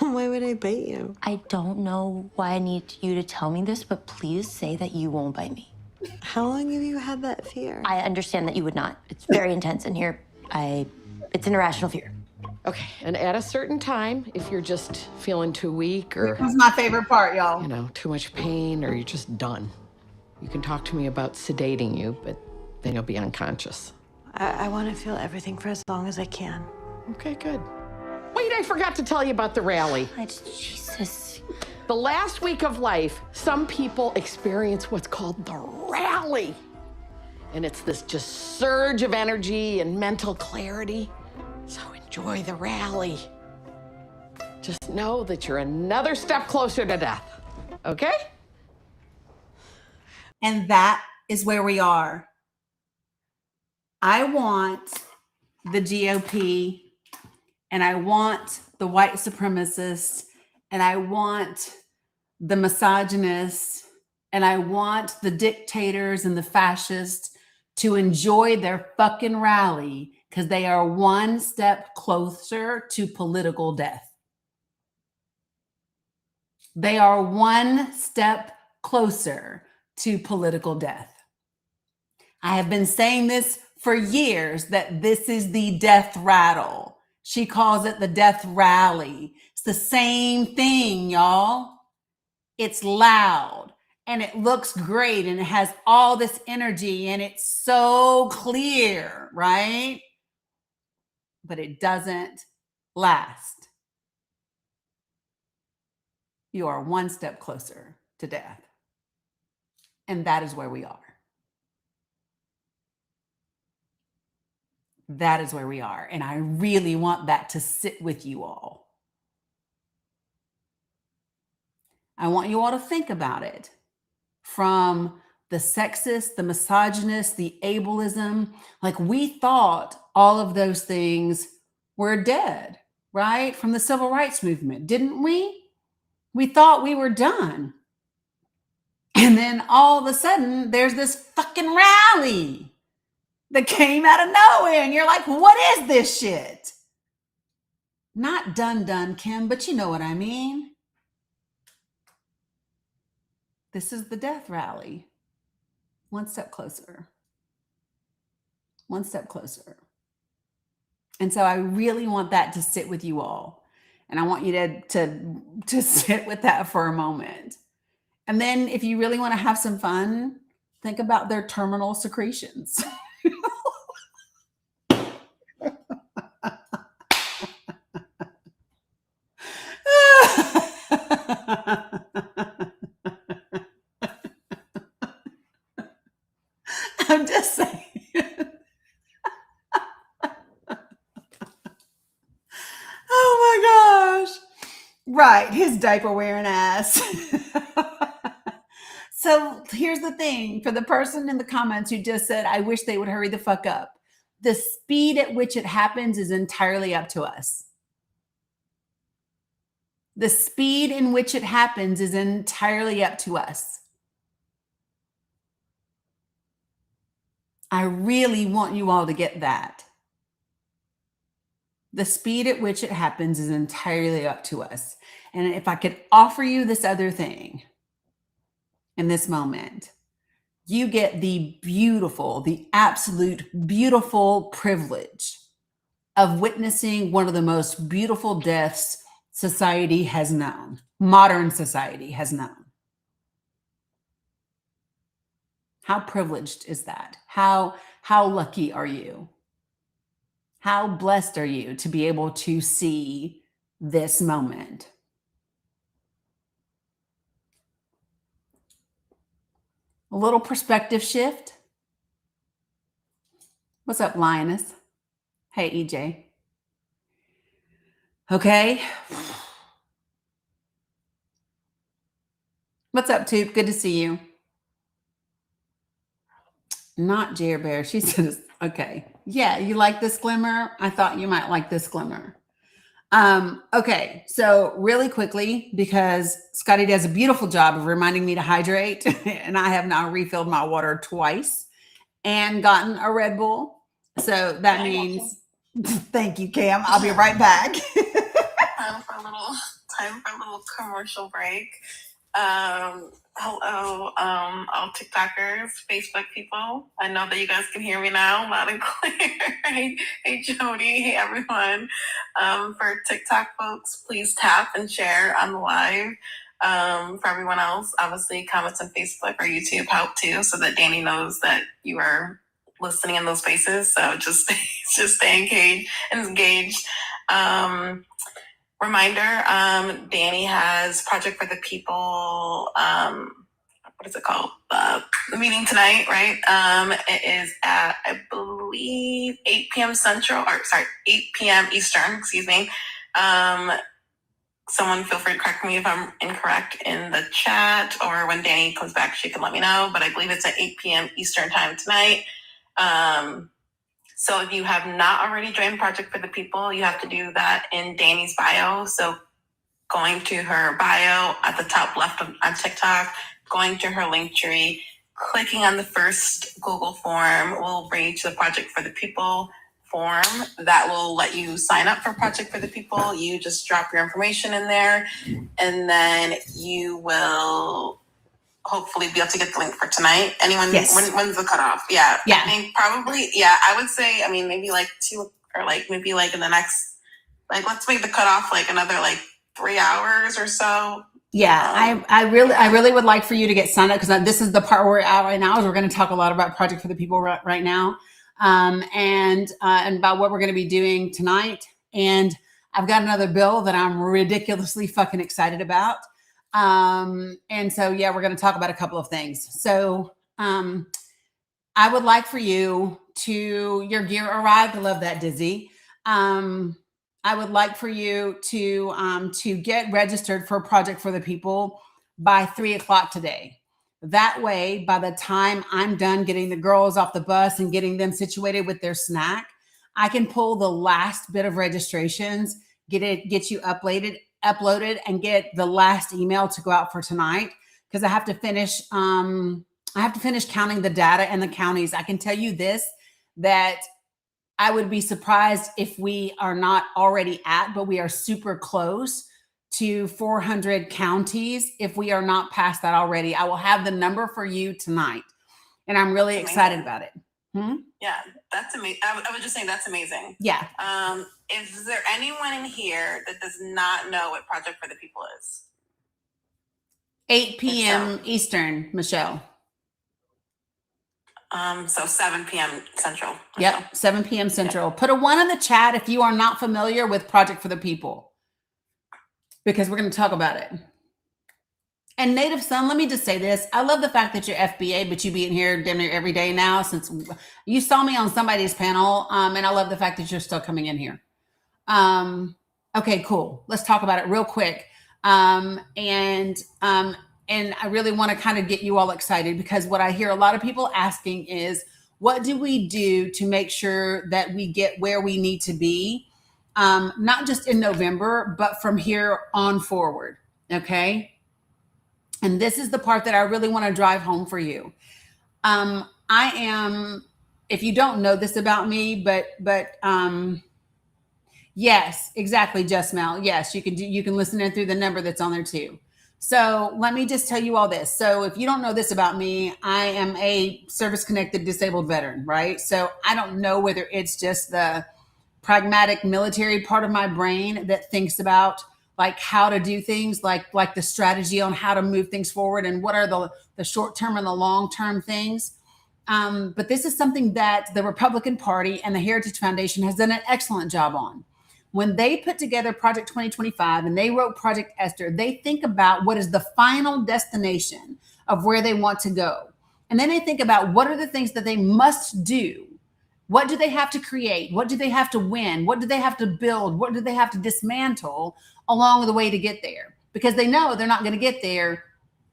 D: Why would I bite you?
F: I don't know why I need you to tell me this, but please say that you won't bite me.
D: How long have you had that fear?
F: I understand that you would not. It's very intense in here. It's an irrational fear.
C: Okay, and at a certain time, if you're just feeling too weak or,
A: This is my favorite part, y'all.
C: too much pain or you're just done, you can talk to me about sedating you, but then you'll be unconscious.
D: I want to feel everything for as long as I can.
C: Okay, good. Wait, I forgot to tell you about the rally.
F: Jesus.
C: The last week of life, some people experience what's called the rally. And it's this just surge of energy and mental clarity. So enjoy the rally. Just know that you're another step closer to death, okay?
A: And that is where we are. I want the GOP, and I want the white supremacists, and I want the misogynists, and I want the dictators and the fascists to enjoy their fucking rally because they are one step closer to political death. They are one step closer to political death. I have been saying this for years that this is the death rattle. She calls it the death rally. It's the same thing, y'all. It's loud and it looks great and it has all this energy and it's so clear, right? But it doesn't last. You are one step closer to death. And that is where we are. That is where we are. And I really want that to sit with you all. I want you all to think about it from the sexist, the misogynist, the ableism. Like we thought all of those things were dead, right? From the civil rights movement, didn't we? We thought we were done. And then all of a sudden, there's this fucking rally that came out of nowhere. And you're like, what is this shit? Not done, Kim, but you know what I mean. This is the death rally. One step closer. One step closer. And so I really want that to sit with you all. And I want you to sit with that for a moment. And then if you really want to have some fun, think about their terminal secretions. I'm just saying. Oh my gosh. Right. His diaper wearing ass. So here's the thing for the person in the comments who just said, I wish they would hurry the fuck up. The speed at which it happens is entirely up to us. The speed in which it happens is entirely up to us. I really want you all to get that. The speed at which it happens is entirely up to us. And if I could offer you this other thing in this moment, you get the beautiful, the absolute beautiful privilege of witnessing one of the most beautiful deaths society has known, modern society has known. How privileged is that? How lucky are you? How blessed are you to be able to see this moment? A little perspective shift. What's up, Lioness? Hey, EJ. Okay. What's up, Toop? Good to see you. Not Jer Bear. She says, okay. Yeah, you like this glimmer? I thought you might like this glimmer. Okay, so really quickly, because Scotty does a beautiful job of reminding me to hydrate, and I have now refilled my water twice and gotten a Red Bull. So that means, thank you, Cam. I'll be right back.
B: Time for a little commercial break. Hello, all TikTokers, Facebook people. I know that you guys can hear me now, loud and clear. Hey, Jody. Hey, everyone. For TikTok folks, please tap and share on the live. For everyone else, obviously, comments on Facebook or YouTube help too, so that Dani knows that you are listening in those spaces. So just stay engaged. Reminder, Dani has Project for the People, what is it called? The meeting tonight, right? It is at, I believe, 8 p.m. Central, 8 p.m. Eastern, excuse me. Someone feel free to correct me if I'm incorrect in the chat, or when Dani comes back, she can let me know, but I believe it's at 8 p.m. Eastern time tonight. So if you have not already joined Project for the People, you have to do that in Dani's bio. So going to her bio at the top left on TikTok, going to her link tree, clicking on the first Google form will bring you to the Project for the People form that will let you sign up for Project for the People. You just drop your information in there, and then you will hopefully be able to get the link for tonight. Anyone?
A: Yes.
B: When's the cutoff? Yeah.
A: Yeah.
B: I think probably. Yeah, I would say. I mean, maybe like 2, or like maybe like in the next, like let's make the cutoff like another like 3 hours or so.
A: Yeah, I really would like for you to get signed up, because this is the part we're at right now. Is we're going to talk a lot about Project for the People right now, and about what we're going to be doing tonight. And I've got another bill that I'm ridiculously fucking excited about. And so, yeah, we're going to talk about a couple of things. So, I would like for you to, your gear arrived. I love that, Dizzy. I would like for you to get registered for Project for the People by 3:00 today. That way, by the time I'm done getting the girls off the bus and getting them situated with their snack, I can pull the last bit of registrations, get you uploaded, and get the last email to go out for tonight, because I have to finish counting the data and the counties. I can tell you this, that I would be surprised if we are not already at, but we are super close to 400 counties if we are not past that already. I will have the number for you tonight, and I'm really excited about it.
B: Yeah, that's amazing. I was just saying that's amazing.
A: Yeah.
B: Is there anyone in here that does not know what Project for the People is?
A: 8 p.m. Eastern, Michelle.
B: So 7 p.m. Central.
A: Yep, 7 p.m. Central. Put a 1 in the chat if you are not familiar with Project for the People, because we're going to talk about it. And Native Son, let me just say this. I love the fact that you're FBA, but you be in here damn near every day now, since you saw me on somebody's panel. And I love the fact that you're still coming in here. Okay, cool. Let's talk about it real quick. And I really want to kind of get you all excited, because what I hear a lot of people asking is, what do we do to make sure that we get where we need to be? Not just in November, but from here on forward. Okay. And this is the part that I really want to drive home for you. I am, if you don't know this about me, but yes, exactly, Just Mel. Yes, you can listen in through the number that's on there too. So let me just tell you all this. So if you don't know this about me, I am a service-connected disabled veteran, right? So I don't know whether it's just the pragmatic military part of my brain that thinks about like how to do things, like the strategy on how to move things forward and what are the short-term and the long-term things. But this is something that the Republican Party and the Heritage Foundation has done an excellent job on. When they put together Project 2025 and they wrote Project Esther, they think about what is the final destination of where they want to go. And then they think about what are the things that they must do. What do they have to create? What do they have to win? What do they have to build? What do they have to dismantle along the way to get there? Because they know they're not going to get there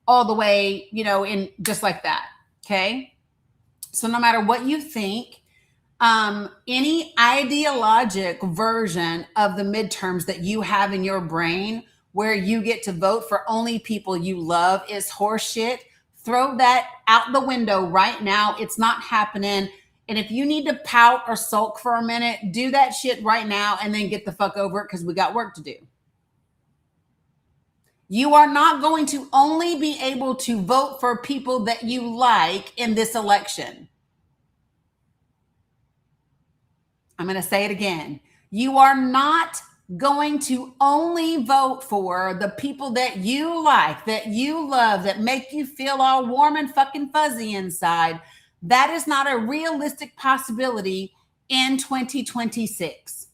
A: all the way, in just like that. Okay. So no matter what you think, Any ideologic version of the midterms that you have in your brain where you get to vote for only people you love is horseshit. Throw that out the window right now. It's not happening. And if you need to pout or sulk for a minute, do that shit right now and then get the fuck over it because we got work to do. You are not going to only be able to vote for people that you like in this election. I'm going to say it again. You are not going to only vote for the people that you like, that you love, that make you feel all warm and fucking fuzzy inside. That is not a realistic possibility in 2026.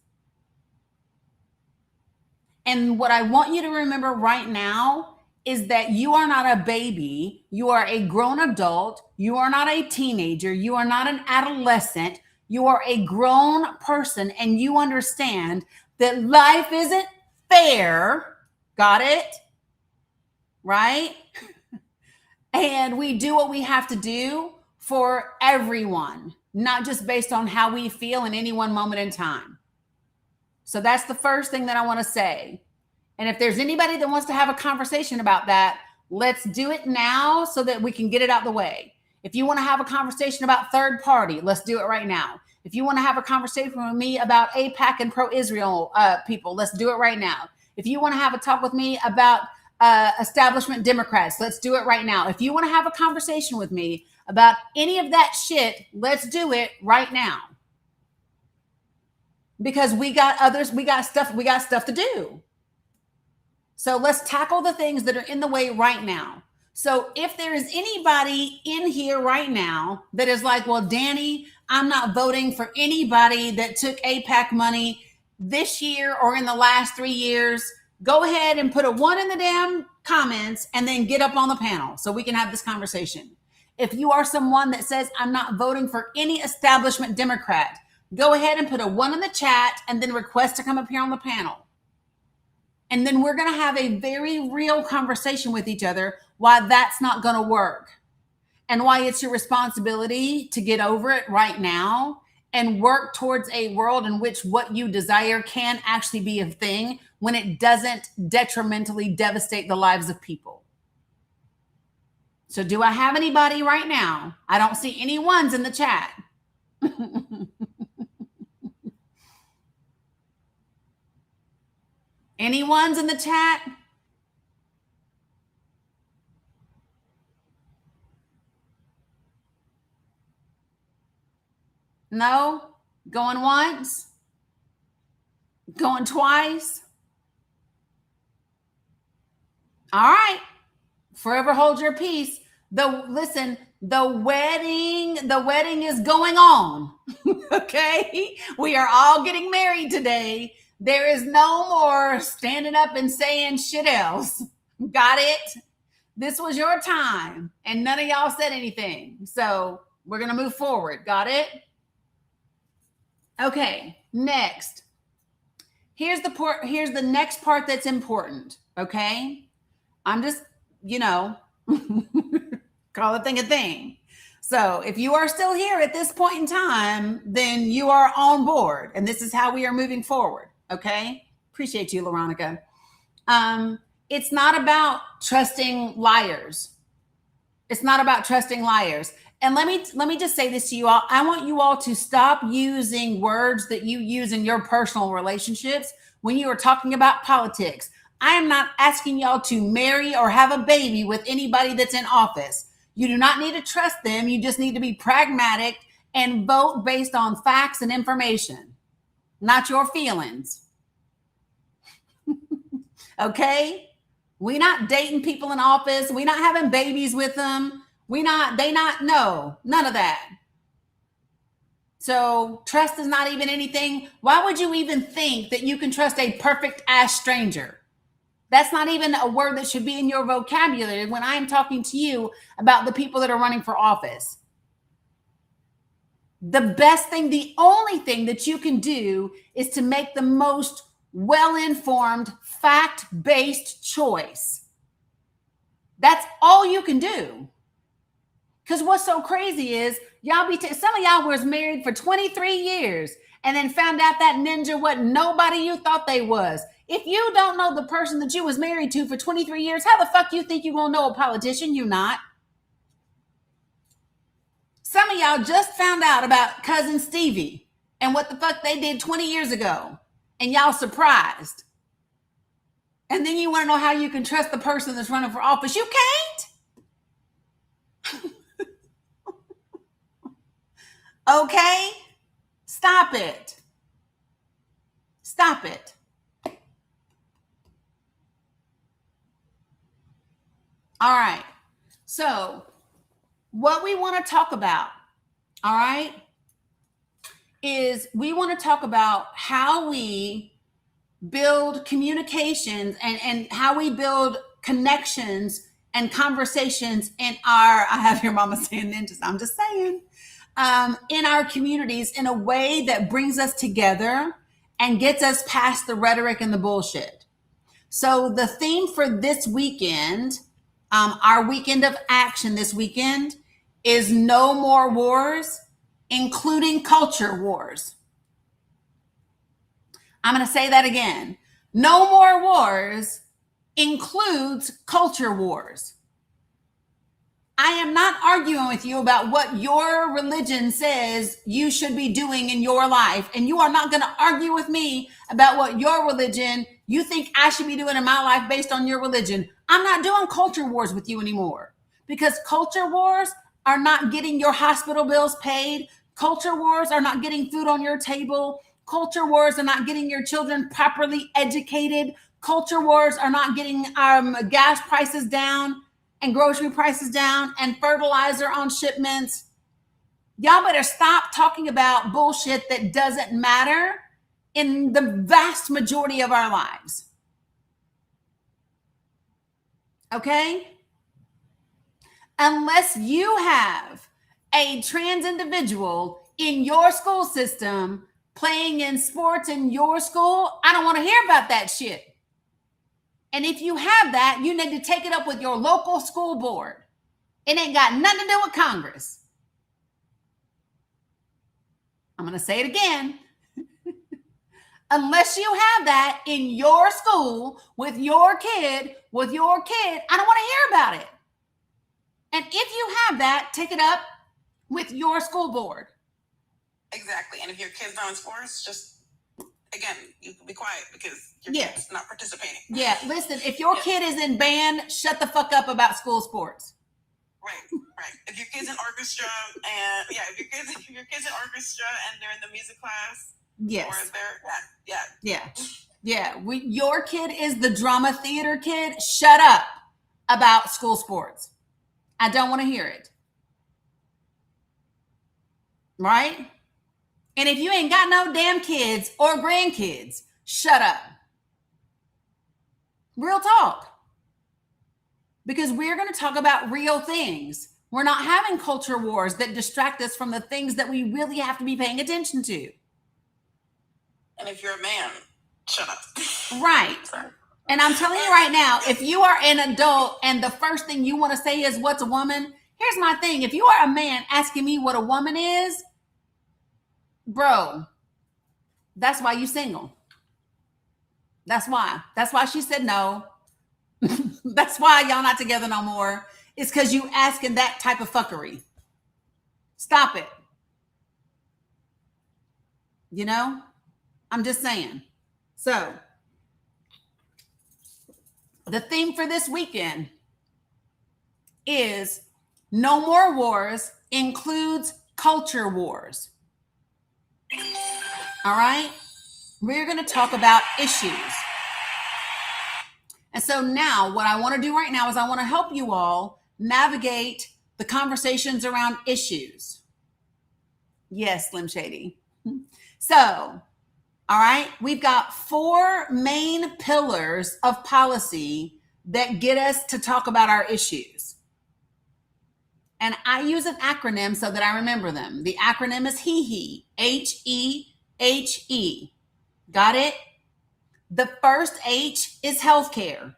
A: And what I want you to remember right now is that you are not a baby. You are a grown adult. You are not a teenager. You are not an adolescent. You are a grown person and you understand that life isn't fair. Got it? Right? And we do what we have to do for everyone, not just based on how we feel in any one moment in time. So that's the first thing that I want to say. And if there's anybody that wants to have a conversation about that, let's do it now so that we can get it out the way. If you want to have a conversation about third party, let's do it right now. If you want to have a conversation with me about AIPAC and pro-Israel people, let's do it right now. If you want to have a talk with me about establishment Democrats, let's do it right now. If you want to have a conversation with me about any of that shit, let's do it right now. Because we got stuff to do. So let's tackle the things that are in the way right now. So if there is anybody in here right now that is like, well, Dani, I'm not voting for anybody that took AIPAC money this year or in the last 3 years, go ahead and put a 1 in the damn comments and then get up on the panel so we can have this conversation. If you are someone that says, I'm not voting for any establishment Democrat, go ahead and put a 1 in the chat and then request to come up here on the panel. And then we're going to have a very real conversation with each other why that's not going to work and why it's your responsibility to get over it right now and work towards a world in which what you desire can actually be a thing when it doesn't detrimentally devastate the lives of people. So do I have anybody right now? I don't see any ones in the chat. Any ones in the chat? No? Going once? Going twice? All right. Forever hold your peace. Listen, the wedding is going on. Okay? We are all getting married today. There is no more standing up and saying shit else. Got it? This was your time, and none of y'all said anything. So we're going to move forward. Got it? Okay, next. Here's the next part that's important, okay? I'm just, call a thing a thing. So if you are still here at this point in time, then you are on board, and this is how we are moving forward. Okay. Appreciate you, Veronica. It's not about trusting liars. It's not about trusting liars. And let me just say this to you all. I want you all to stop using words that you use in your personal relationships when you are talking about politics. I am not asking y'all to marry or have a baby with anybody that's in office. You do not need to trust them. You just need to be pragmatic and vote based on facts and information, not your feelings. Okay? We not dating people in office. We not having babies with them. No, none of that. So trust is not even anything. Why would you even think that you can trust a perfect ass stranger? That's not even a word that should be in your vocabulary when I'm talking to you about the people that are running for office. The only thing that you can do is to make the most well-informed, fact-based choice. That's all you can do. Because what's so crazy is some of y'all was married for 23 years and then found out that ninja wasn't nobody you thought they was. If you don't know the person that you was married to for 23 years, how the fuck you think you gonna know a politician? You not. Some of y'all just found out about cousin Stevie and what the fuck they did 20 years ago, and y'all surprised. And then you want to know how you can trust the person that's running for office. You can't. Okay? Stop it. Stop it. All right. So, what we want to talk about, all right, is we want to talk about how we build communications and how we build connections and conversations in our, I have your mama saying ninjas, I'm just saying, in our communities in a way that brings us together and gets us past the rhetoric and the bullshit. So the theme for this weekend, our weekend of action this weekend, is no more wars, including culture wars. I'm going to say that again. No more wars includes culture wars. I am not arguing with you about what your religion says you should be doing in your life. And you are not going to argue with me about what your religion you think I should be doing in my life based on your religion. I'm not doing culture wars with you anymore, because culture wars are not getting your hospital bills paid. Culture wars are not getting food on your table. Culture wars are not getting your children properly educated. Culture wars are not getting gas prices down and grocery prices down and fertilizer on shipments. Y'all better stop talking about bullshit that doesn't matter in the vast majority of our lives. Okay? Unless you have a trans individual in your school system playing in sports in your school, I don't want to hear about that shit. And if you have that, you need to take it up with your local school board. It ain't got nothing to do with Congress. I'm going to say it again. Unless you have that in your school with your kid, I don't want to hear about it. And if you have that, take it up with your school board.
B: Exactly. And if your kid's not in sports, just, again, you can be quiet because your kid's not participating.
A: Yeah, listen, if your kid is in band, shut the fuck up about school sports.
B: Right. If your kid's in orchestra and if your kid's in orchestra and they're in the music class,
A: yes,
B: or they're
A: your kid is the drama theater kid. Shut up about school sports. I don't want to hear it. Right? And if you ain't got no damn kids or grandkids, shut up. Real talk. Because we're going to talk about real things. We're not having culture wars that distract us from the things that we really have to be paying attention to.
B: And if you're a man, shut up.
A: Right. And I'm telling you right now, if you are an adult and the first thing you want to say is what's a woman, here's my thing. If you are a man asking me what a woman is, bro, that's why you single. That's why. That's why she said no. That's why y'all not together no more. It's because you asking that type of fuckery. Stop it. You know? I'm just saying. So, the theme for this weekend is no more wars includes culture wars. All right? We're going to talk about issues. And so now what I want to do right now is I want to help you all navigate the conversations around issues. Yes, Slim Shady. So, all right, we've got 4 main pillars of policy that get us to talk about our issues. And I use an acronym so that I remember them. The acronym is HEHE, H-E-H-E. Got it? The first H is healthcare.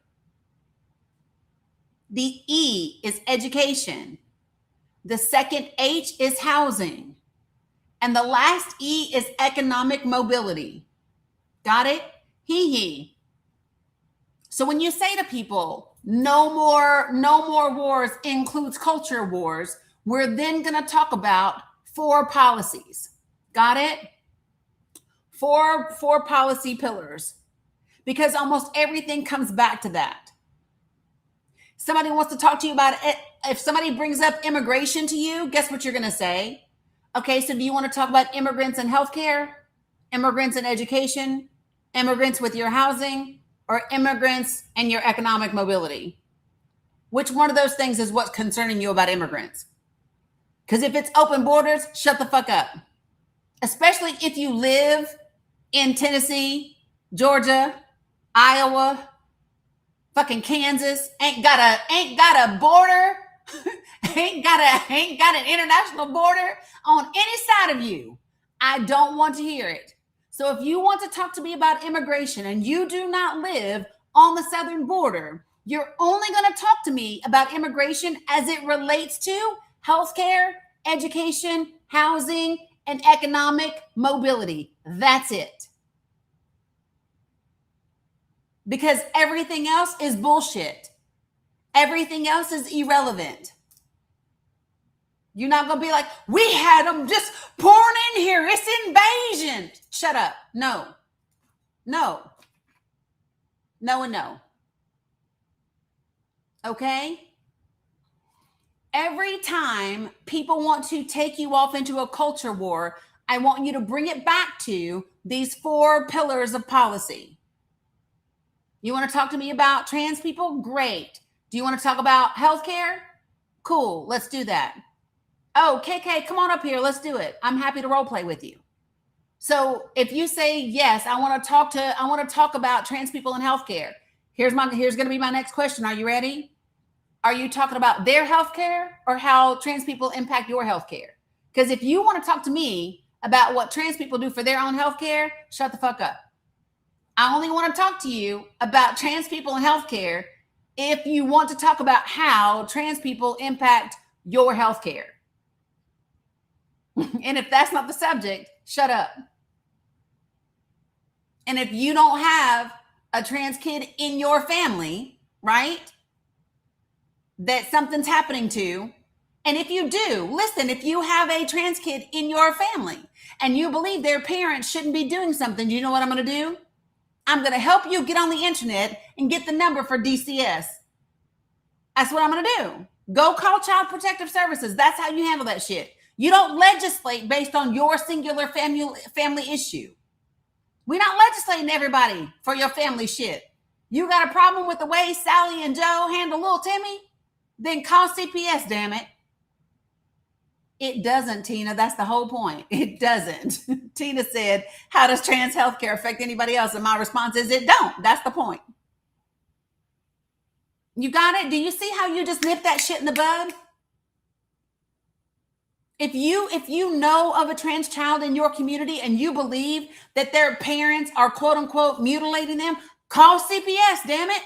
A: The E is education. The second H is housing. And the last E is economic mobility. Got it? He. So when you say to people, no more wars includes culture wars, we're then going to talk about 4 policies. Got it? Four policy pillars. Because almost everything comes back to that. Somebody wants to talk to you about it. If somebody brings up immigration to you, guess what you're going to say? Okay, so do you want to talk about immigrants and healthcare, immigrants and education, immigrants with your housing, or immigrants and your economic mobility? Which one of those things is what's concerning you about immigrants? Because if it's open borders, shut the fuck up. Especially if you live in Tennessee, Georgia, Iowa, fucking Kansas, ain't got a border, ain't got an international border on any side of you. I don't want to hear it. So if you want to talk to me about immigration and you do not live on the southern border, you're only going to talk to me about immigration as it relates to healthcare, education, housing, and economic mobility. That's it. Because everything else is bullshit. Everything else is irrelevant. You're not going to be like, we had them just pouring in here. It's invasion. Shut up. No. No. No and no. Okay? Every time people want to take you off into a culture war, I want you to bring it back to these 4 pillars of policy. You want to talk to me about trans people? Great. Do you want to talk about healthcare? Cool. Let's do that. Oh, KK, come on up here. Let's do it. I'm happy to role play with you. So if you say, yes, I want to talk about trans people and healthcare. Here's going to be my next question. Are you ready? Are you talking about their healthcare or how trans people impact your healthcare? Because if you want to talk to me about what trans people do for their own healthcare, shut the fuck up. I only want to talk to you about trans people and healthcare if you want to talk about how trans people impact your healthcare. And if that's not the subject, shut up. And if you don't have a trans kid in your family, right, that something's happening to, and if you do, listen, if you have a trans kid in your family and you believe their parents shouldn't be doing something, do you know what I'm going to do? I'm going to help you get on the internet and get the number for DCS. That's what I'm going to do. Go call Child Protective Services. That's how you handle that shit. You don't legislate based on your singular family issue. We're not legislating everybody for your family shit. You got a problem with the way Sally and Joe handle little Timmy? Then call CPS, damn it. It doesn't, Tina. That's the whole point. It doesn't. Tina said, how does trans healthcare affect anybody else? And my response is, it don't. That's the point. You got it? Do you see how you just nipped that shit in the bud? If you know of a trans child in your community and you believe that their parents are quote unquote mutilating them, call CPS, damn it.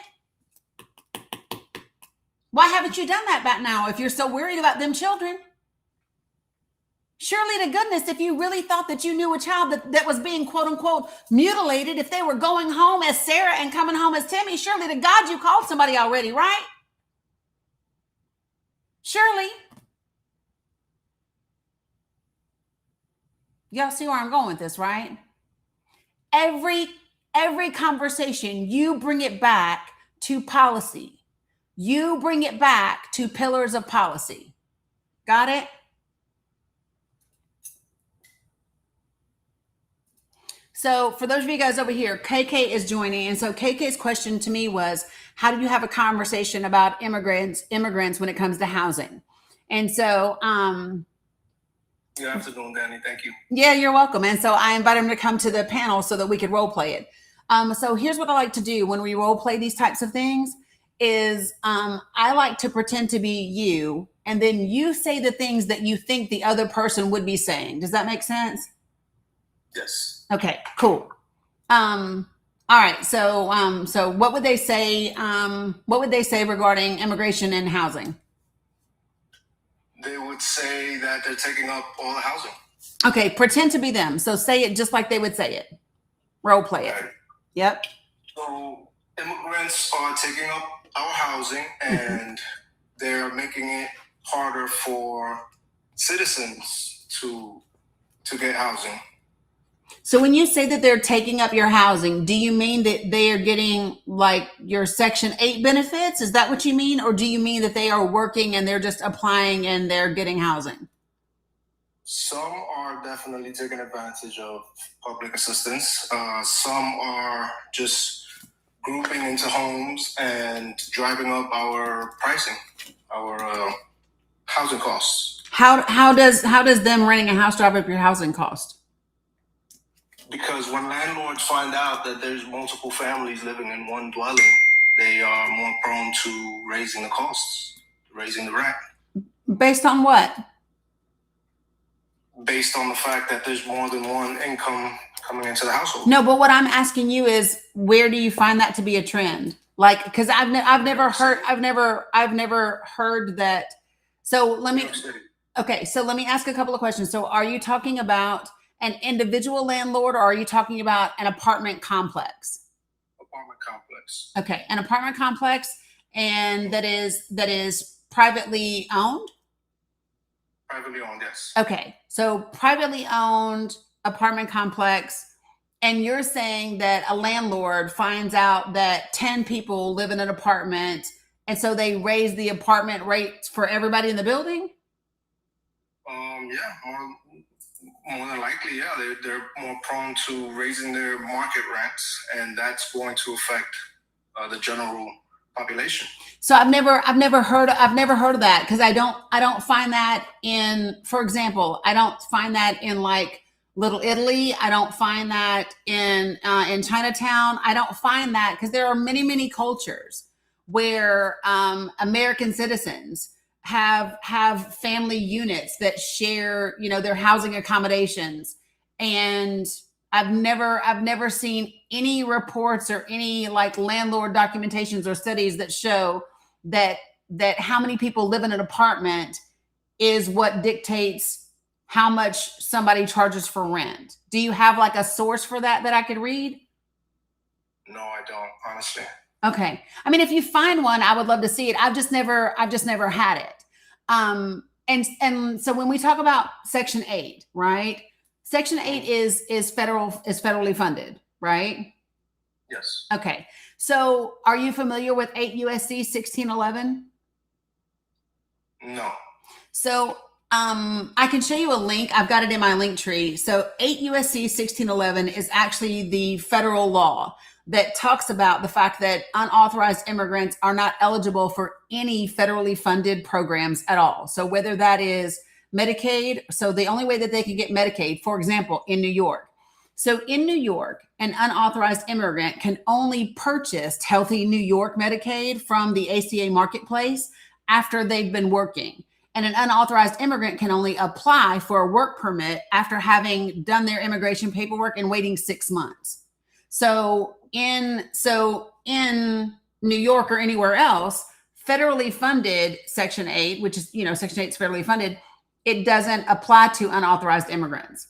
A: Why haven't you done that by now if you're so worried about them children? Surely to goodness, if you really thought that you knew a child that was being quote unquote mutilated, if they were going home as Sarah and coming home as Timmy, surely to God you called somebody already, right? Surely. Y'all see where I'm going with this, right? Every conversation, you bring it back to policy. You bring it back to pillars of policy. Got it? So for those of you guys over here, KK is joining. And so KK's question to me was, how do you have a conversation about immigrants when it comes to housing? And so,
G: Good afternoon, Dani. Thank you.
A: Yeah, you're welcome. And so I invited him to come to the panel so that we could role play it. So here's what I like to do when we role play these types of things is I like to pretend to be you, and then you say the things that you think the other person would be saying. Does that make sense?
G: Yes.
A: Okay, cool. All right. So what would they say? What would they say regarding immigration and housing?
G: They would say that they're taking up all the housing.
A: Okay, pretend to be them. So say it just like they would say it. Role play it.
G: Right.
A: Yep.
G: So immigrants are taking up our housing, and they're making it harder for citizens to get housing.
A: So when you say that they're taking up your housing, do you mean that they are getting like your Section 8 benefits? Is that what you mean? Or do you mean that they are working and they're just applying and they're getting housing?
G: Some are definitely taking advantage of public assistance. Some are just grouping into homes and driving up our pricing, our housing costs.
A: How does them renting a house drive up your housing cost?
G: Because when landlords find out that there's multiple families living in one dwelling, they are more prone to raising the costs, raising the rent.
A: Based on what?
G: Based on the fact that there's more than one income coming into the household.
A: No, but what I'm asking you is, where do you find that to be a trend? Like, because I've never heard that. So let me ask a couple of questions. So are you talking about an individual landlord, or are you talking about an apartment complex?
G: Apartment complex.
A: Okay, an apartment complex, and that is privately owned?
G: Privately owned, yes.
A: Okay, so privately owned apartment complex, and you're saying that a landlord finds out that 10 people live in an apartment, and so they raise the apartment rates for everybody in the building?
G: More than likely, yeah. They're more prone to raising their market rents, and that's going to affect the general population.
A: So I've never heard of that, because I don't find that in, for example, I don't find that in like Little Italy. I don't find that in Chinatown. I don't find that, because there are many cultures where American citizens have family units that share, their housing accommodations. And I've never seen any reports or any like landlord documentations or studies that show that how many people live in an apartment is what dictates how much somebody charges for rent. Do you have like a source for that I could read?
G: No, I don't, honestly.
A: Okay. I mean, if you find one, I would love to see it. I've just never had it. And so when we talk about Section 8, right? Section 8 is federally funded, right?
G: Yes.
A: Okay. So are you familiar with 8 USC 1611?
G: No.
A: So I can show you a link. I've got it in my link tree. So 8 USC 1611 is actually the federal law that talks about the fact that unauthorized immigrants are not eligible for any federally funded programs at all. So whether that is Medicaid, so the only way that they can get Medicaid, for example, in New York. So in New York, an unauthorized immigrant can only purchase Healthy New York Medicaid from the ACA marketplace after they've been working. And an unauthorized immigrant can only apply for a work permit after having done their immigration paperwork and waiting 6 months. So in New York or anywhere else, federally funded Section 8, which is, Section 8 is federally funded, it doesn't apply to unauthorized immigrants.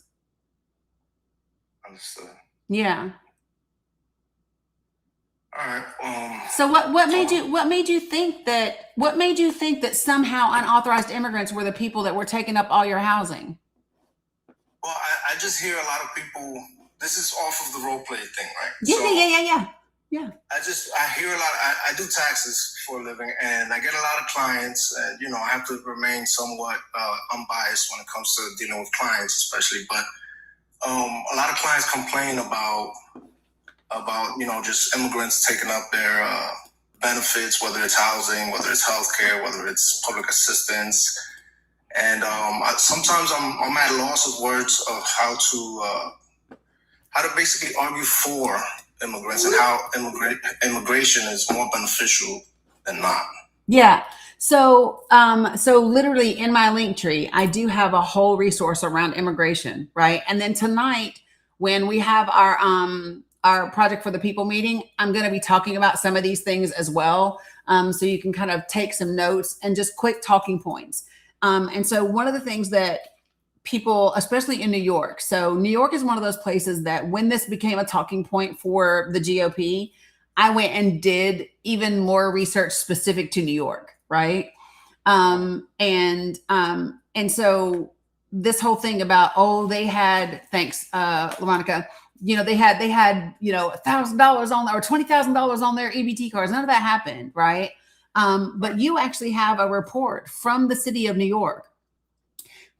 G: Understood.
A: Yeah.
G: All right.
A: So what made you think that somehow unauthorized immigrants were the people that were taking up all your housing?
G: Well, I just hear a lot of people. This is off of the role play thing, right?
A: Yeah.
G: I hear a lot. I do taxes for a living, and I get a lot of clients, and I have to remain somewhat unbiased when it comes to dealing with clients, especially. But a lot of clients complain about just immigrants taking up their benefits, whether it's housing, whether it's healthcare, whether it's public assistance, and sometimes I'm at a loss of words of how to basically argue for immigrants and how immigration is more beneficial than not.
A: Yeah. So literally in my link tree, I do have a whole resource around immigration, right? And then tonight, when we have our Project for the People meeting, I'm going to be talking about some of these things as well. So you can kind of take some notes and just quick talking points. And so one of the things that people, especially in New York, so New York is one of those places that when this became a talking point for the GOP, I went and did even more research specific to New York, right? And so this whole thing about, oh, they had, thanks, LaMonica, they had, $1,000 on or $20,000 on their EBT cards. None of that happened, right? But you actually have a report from the city of New York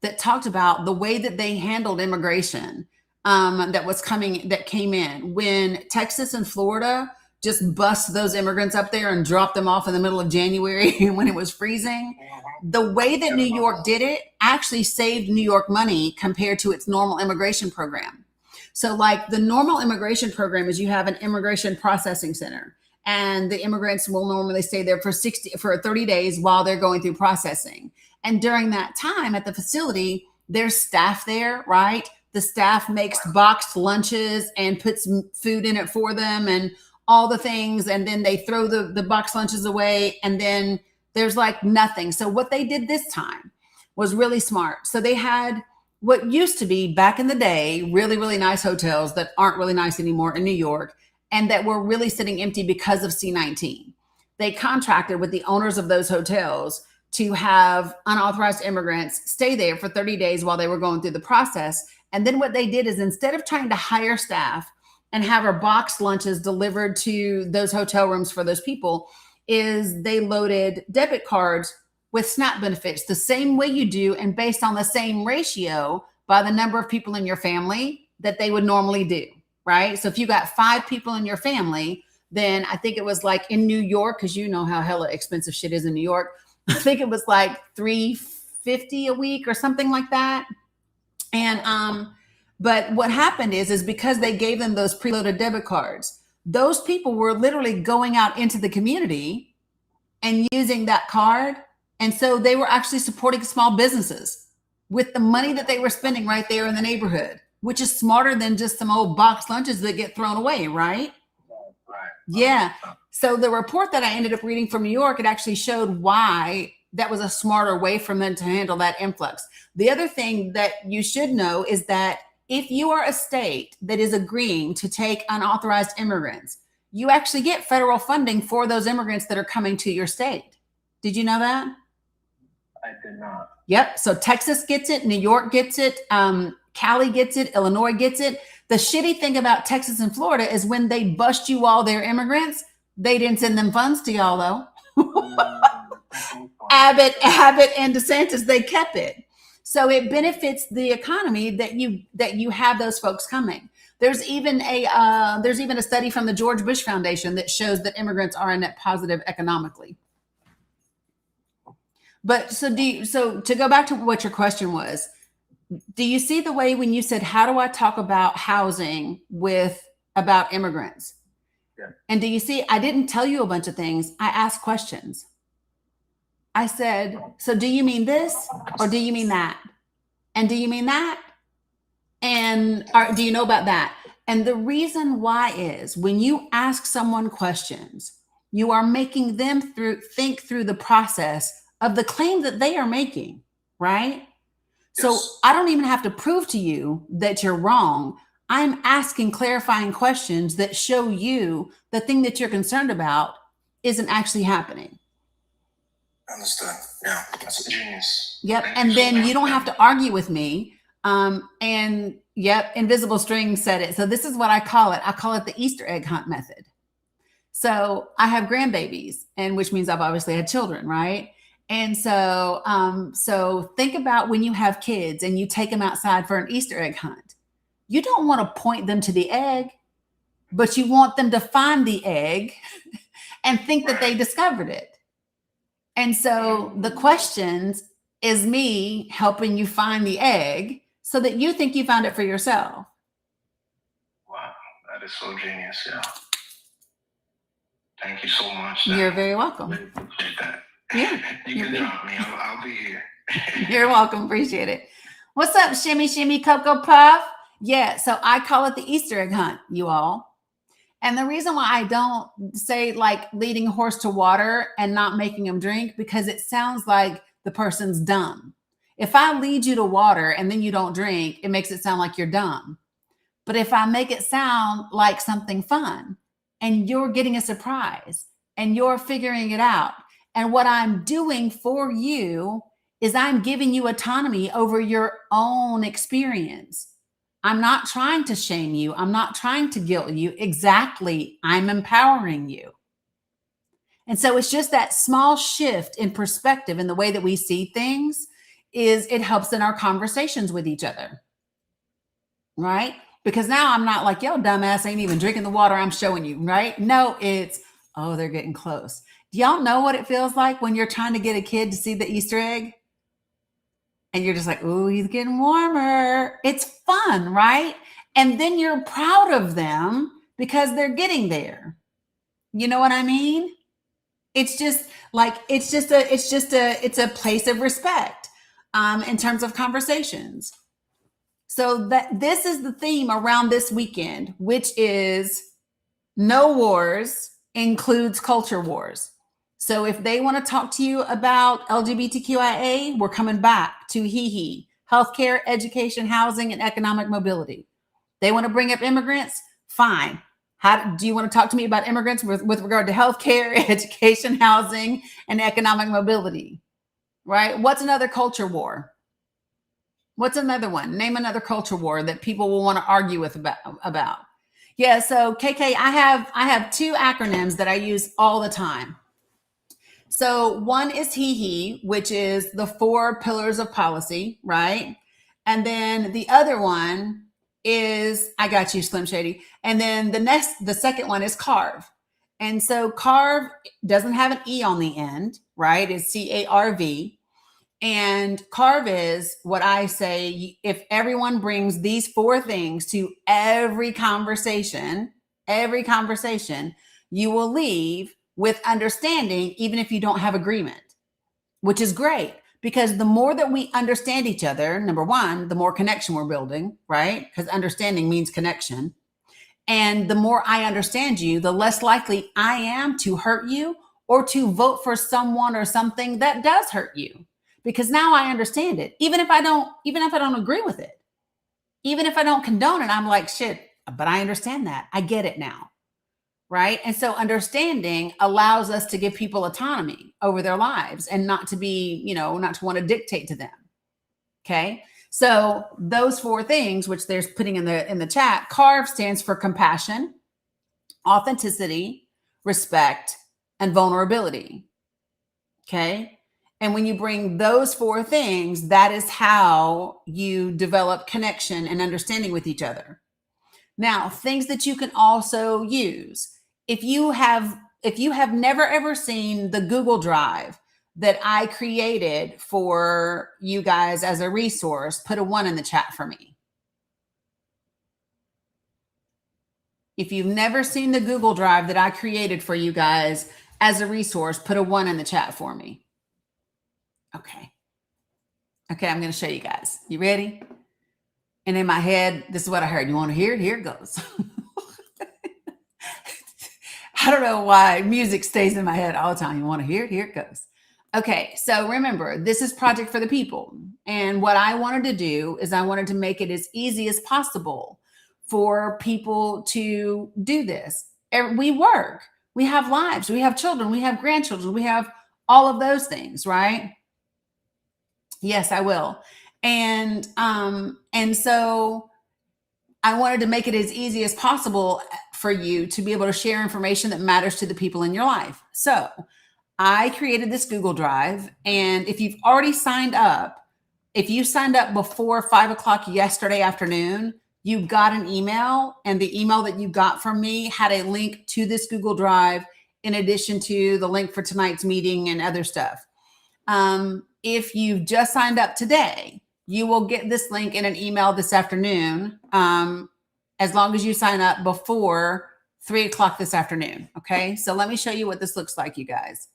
A: that talked about the way that they handled immigration that came in when Texas and Florida just bust those immigrants up there and dropped them off in the middle of January when it was freezing. The way that New York did it actually saved New York money compared to its normal immigration program. So like the normal immigration program is you have an immigration processing center and the immigrants will normally stay there for 30 days while they're going through processing. And during that time at the facility, there's staff there, right? The staff makes boxed lunches and puts food in it for them and all the things. And then they throw the boxed lunches away and then there's like nothing. So what they did this time was really smart. So they had what used to be back in the day, really, really nice hotels that aren't really nice anymore in New York and that were really sitting empty because of C-19. They contracted with the owners of those hotels to have unauthorized immigrants stay there for 30 days while they were going through the process. And then what they did is instead of trying to hire staff and have our boxed lunches delivered to those hotel rooms for those people, is they loaded debit cards with SNAP benefits the same way you do and based on the same ratio by the number of people in your family that they would normally do, right? So if you got 5 people in your family, then I think it was like in New York, because you know how hella expensive shit is in New York, I think it was like $350 a week or something like that. And but what happened is because they gave them those preloaded debit cards, those people were literally going out into the community and using that card. And so they were actually supporting small businesses with the money that they were spending right there in the neighborhood, which is smarter than just some old box lunches that get thrown away, right?
G: Right.
A: Yeah. So the report that I ended up reading from New York, it actually showed why that was a smarter way for them to handle that influx. The other thing that you should know is that if you are a state that is agreeing to take unauthorized immigrants, you actually get federal funding for those immigrants that are coming to your state. Did you know that?
G: I did not.
A: Yep. So Texas gets it, New York gets it, Cali gets it, Illinois gets it. The shitty thing about Texas and Florida is when they bust you all their immigrants, they didn't send them funds to y'all though. Abbott and DeSantis, they kept it. So it benefits the economy that you have those folks coming. There's even a study from the George Bush Foundation that shows that immigrants are a net positive economically. But so to go back to what your question was, do you see the way when you said, how do I talk about housing about immigrants?
G: Yeah.
A: And do you see, I didn't tell you a bunch of things. I asked questions. I said, so do you mean this or do you mean that? And do you mean that? And do you know about that? And the reason why is when you ask someone questions, you are making them think through the process of the claim that they are making, right? Yes. So I don't even have to prove to you that you're wrong. I'm asking clarifying questions that show you the thing that you're concerned about isn't actually happening.
G: Understood. Yeah, that's a genius.
A: Yep. And then you don't have to argue with me. And yep, Invisible String said it. So this is what I call it. I call it the Easter egg hunt method. So I have grandbabies, and which means I've obviously had children, right? And so, so think about when you have kids and you take them outside for an Easter egg hunt. You don't want to point them to the egg, but you want them to find the egg and think that they discovered it. And so the questions is me helping you find the egg so that you think you found it for yourself.
G: Wow, that is so genius. Yeah. Thank you so much.
A: You're very welcome.
G: I really appreciate that.
A: Yeah.
G: You can drop me. I'll be here.
A: You're welcome. Appreciate it. What's up, Shimmy Shimmy Cocoa Puff? Yeah, so I call it the Easter egg hunt, you all. And the reason why I don't say like leading a horse to water and not making him drink, because it sounds like the person's dumb. If I lead you to water and then you don't drink, it makes it sound like you're dumb. But if I make it sound like something fun and you're getting a surprise and you're figuring it out, and what I'm doing for you is I'm giving you autonomy over your own experience. I'm not trying to shame you. I'm not trying to guilt you. Exactly. I'm empowering you. And so it's just that small shift in perspective in the way that we see things is it helps in our conversations with each other. Right? Because now I'm not like, yo, dumbass ain't even drinking the water I'm showing you, right? No, it's, oh, they're getting close. Do y'all know what it feels like when you're trying to get a kid to see the Easter egg? And you're just like, ooh, he's getting warmer. It's fun, right? And then you're proud of them because they're getting there. You know what I mean? It's just like, it's a place of respect in terms of conversations. So that this is the theme around this weekend, which is no wars includes culture wars. So if they want to talk to you about LGBTQIA, we're coming back to HEHE, healthcare, education, housing, and economic mobility. They want to bring up immigrants, fine. How do you want to talk to me about immigrants with regard to healthcare, education, housing, and economic mobility? Right? What's another culture war? What's another one? Name another culture war that people will want to argue with about. Yeah, so KK, I have two acronyms that I use all the time. So one is HEHE, which is the 4 pillars of policy, right? And then the other one is, I got you, Slim Shady. And then the second one is CARV. And so CARV doesn't have an E on the end, right? It's CARV. And CARV is what I say, if everyone brings these 4 things to every conversation, you will leave with understanding, even if you don't have agreement, which is great. Because the more that we understand each other, number one, the more connection we're building, right? Because understanding means connection. And the more I understand you, the less likely I am to hurt you or to vote for someone or something that does hurt you. Because now I understand it. Even if I don't agree with it, even if I don't condone it, I'm like, shit, but I understand that. I get it now. Right. And so understanding allows us to give people autonomy over their lives and not to be, not to want to dictate to them. Okay. So those 4 things, which there's putting in the chat, CARV stands for compassion, authenticity, respect, and vulnerability. Okay. And when you bring those 4 things, that is how you develop connection and understanding with each other. Now, things that you can also use. If you have never ever seen the Google Drive that I created for you guys as a resource, put a 1 in the chat for me. If you've never seen the Google Drive that I created for you guys as a resource, put a 1 in the chat for me. Okay, I'm going to show you guys. You ready? And in my head, this is what I heard. You want to hear it? Here it goes. I don't know why music stays in my head all the time. You want to hear it? Here it goes. Okay, so remember, this is Project for the People. And what I wanted to do is I wanted to make it as easy as possible for people to do this. We work. We have lives. We have children. We have grandchildren. We have all of those things, right? Yes, I will. And so I wanted to make it as easy as possible for you to be able to share information that matters to the people in your life. So I created this Google Drive. And if you've already signed up, if you signed up before 5:00 yesterday afternoon, you got an email, and the email that you got from me had a link to this Google Drive in addition to the link for tonight's meeting and other stuff. If you've just signed up today, you will get this link in an email this afternoon, as long as you sign up before 3:00 this afternoon. Okay, so let me show you what this looks like, you guys.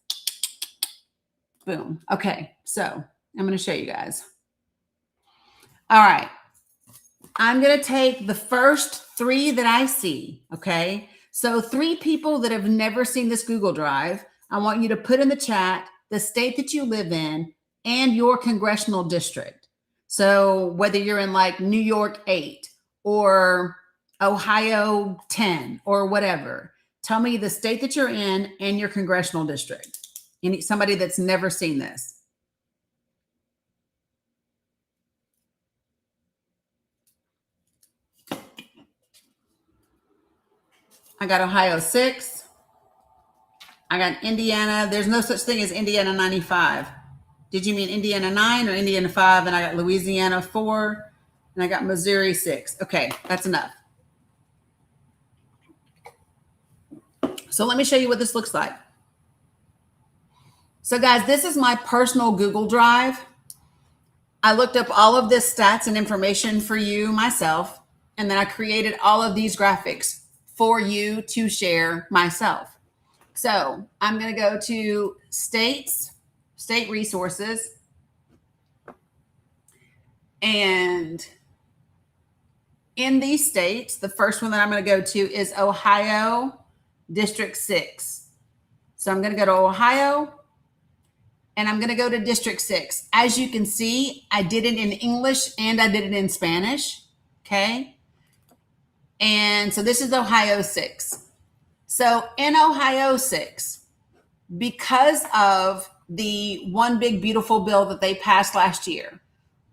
A: Boom. Okay, so I'm going to show you guys. All right. I'm going to take the first 3 that I see. Okay, so 3 people that have never seen this Google Drive. I want you to put in the chat the state that you live in and your congressional district. So whether you're in like New York 8 or Ohio 10 or whatever, tell me the state that you're in and your congressional district. Somebody that's never seen this. I got Ohio 6. I got Indiana. There's no such thing as Indiana 95. Did you mean Indiana 9 or Indiana 5? And I got Louisiana 4. And I got Missouri 6. Okay, that's enough. So let me show you what this looks like. So guys, this is my personal Google Drive. I looked up all of this stats and information for you myself, and then I created all of these graphics for you to share myself. So I'm going to go to states, state resources, and in these states, the first one that I'm going to go to is Ohio District 6. So I'm going to go to Ohio, and I'm going to go to District 6. As you can see, I did it in English and I did it in Spanish. Okay. And so this is Ohio 6. So in Ohio 6, because of the One Big Beautiful bill that they passed last year,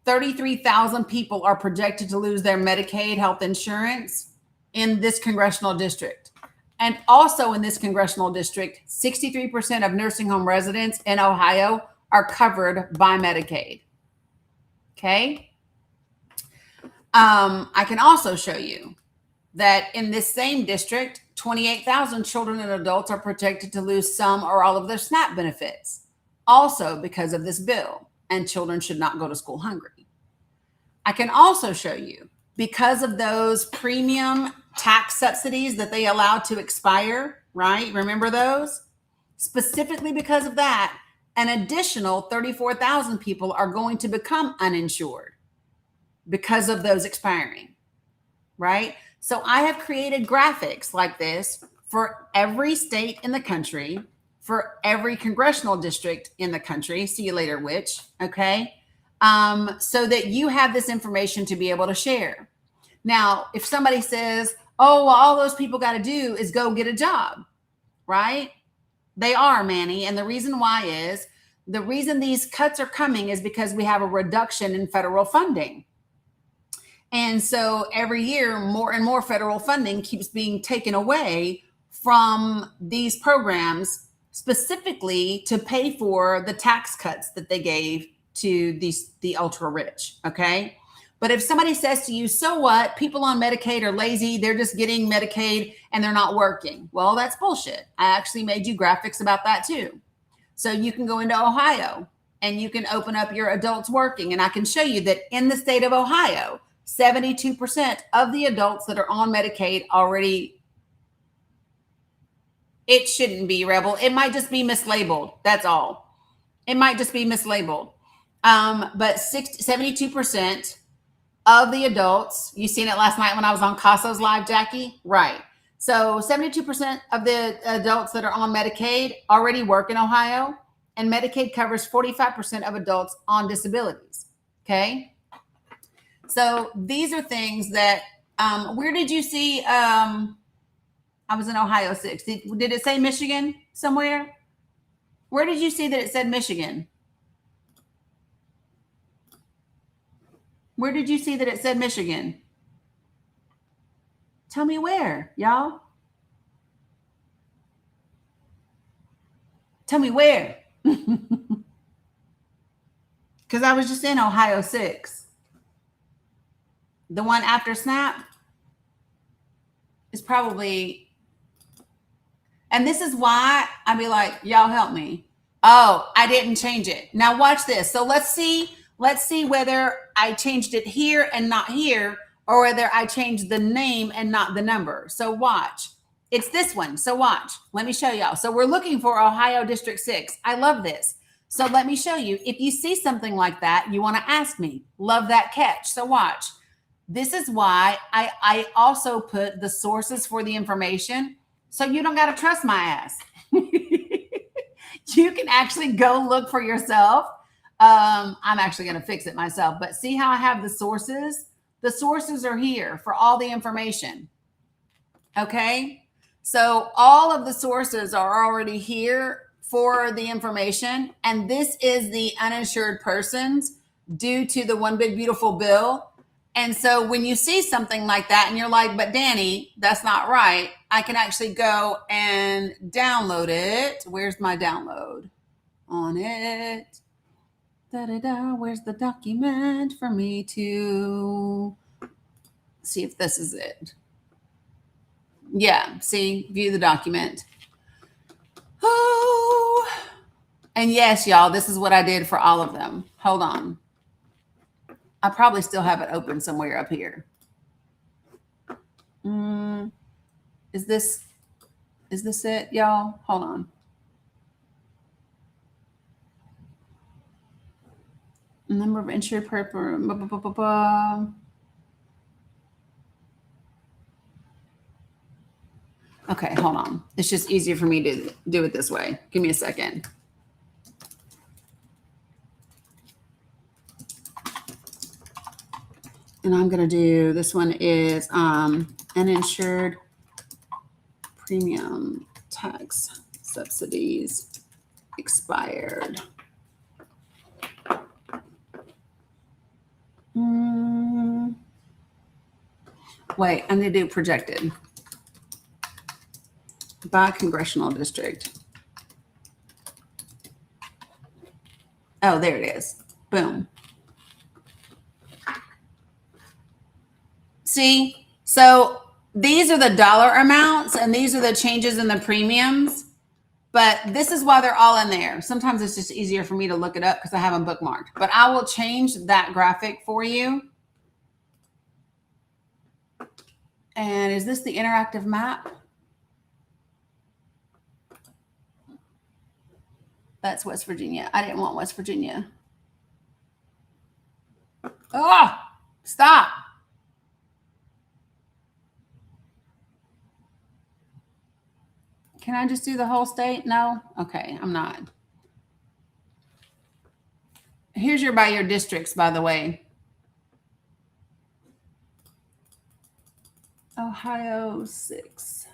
A: 33,000 people are projected to lose their Medicaid health insurance in this congressional district. And also in this congressional district, 63% of nursing home residents in Ohio are covered by Medicaid. Okay. I can also show you that in this same district, 28,000 children and adults are projected to lose some or all of their SNAP benefits, also because of this bill, and children should not go to school hungry. I can also show you, because of those premium tax subsidies that they allowed to expire, right? Remember those? Specifically because of that, an additional 34,000 people are going to become uninsured because of those expiring, right? So I have created graphics like this for every state in the country, for every congressional district in the country. See you later, witch. Okay. So that you have this information to be able to share. Now, if somebody says, oh, well, all those people got to do is go get a job, right? They are, Manny. And the reason why is the reason these cuts are coming is because we have a reduction in federal funding. And so every year, more and more federal funding keeps being taken away from these programs, specifically to pay for the tax cuts that they gave to the ultra rich. Okay. But if somebody says to you, so what? People on Medicaid are lazy. They're just getting Medicaid and they're not working. Well, that's bullshit. I actually made you graphics about that too. So you can go into Ohio and you can open up your adults working. And I can show you that in the state of Ohio, 72% of the adults that are on Medicaid already, it shouldn't be, Rebel. It might just be mislabeled. That's all. It might just be mislabeled. But 72% of the adults, you seen it last night when I was on Caso's live, Jackie? Right. So 72% of the adults that are on Medicaid already work in Ohio, and Medicaid covers 45% of adults on disabilities. Okay. So these are things that, where did you see, I was in Ohio 6. Did it say Michigan somewhere? Where did you see that it said Michigan? Where did you see that it said Michigan? Tell me where, y'all. Tell me where. Because I was just in Ohio 6. The one after SNAP is probably, and this is why I'd be like, y'all help me. Oh, I didn't change it. Now watch this. So let's see whether I changed it here and not here, or whether I changed the name and not the number. So watch. It's this one. So watch. Let me show y'all. So we're looking for Ohio District 6. I love this. So let me show you. If you see something like that, you want to ask me. Love that catch. So watch. This is why I also put the sources for the information, so you don't got to trust my ass. You can actually go look for yourself I'm actually going to fix it myself, but see how I have the sources? The sources are here for all the information. Okay. So all of the sources are already here for the information. And this is the uninsured persons due to the One Big Beautiful Bill. And so when you see something like that and you're like, but Dani, that's not right, I can actually go and download it. Where's my download on it? Da-da-da, where's the document for me to see if this is it? Yeah, see, view the document. Oh, and yes, y'all, this is what I did for all of them. Hold on. I probably still have it open somewhere up here. Is this it, y'all? Hold on. Number of insured per. Okay, hold on. It's just easier for me to do it this way. Give me a second. And I'm going to do, this one is uninsured premium tax subsidies expired. Wait, I'm going to do projected by congressional district. Oh, there it is. Boom. See, so these are the dollar amounts and these are the changes in the premiums, but this is why they're all in there. Sometimes it's just easier for me to look it up because I have them bookmarked, but I will change that graphic for you. And is this the interactive map? That's West Virginia. I didn't want West Virginia. Oh, stop. Can I just do the whole state? No? Okay, I'm not. Here's your by your districts, by the way. Ohio 6.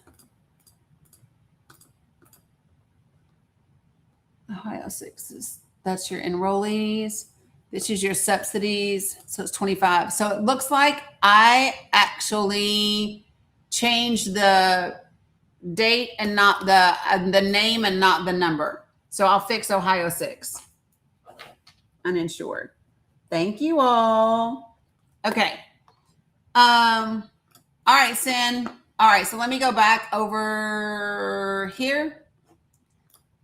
A: Ohio 6 is, that's your enrollees. This is your subsidies. So it's 25. So it looks like I actually changed the date and not the name and not the number. So I'll fix Ohio 6. Uninsured. Thank you all. Okay. All right, Sin. All right, so let me go back over here.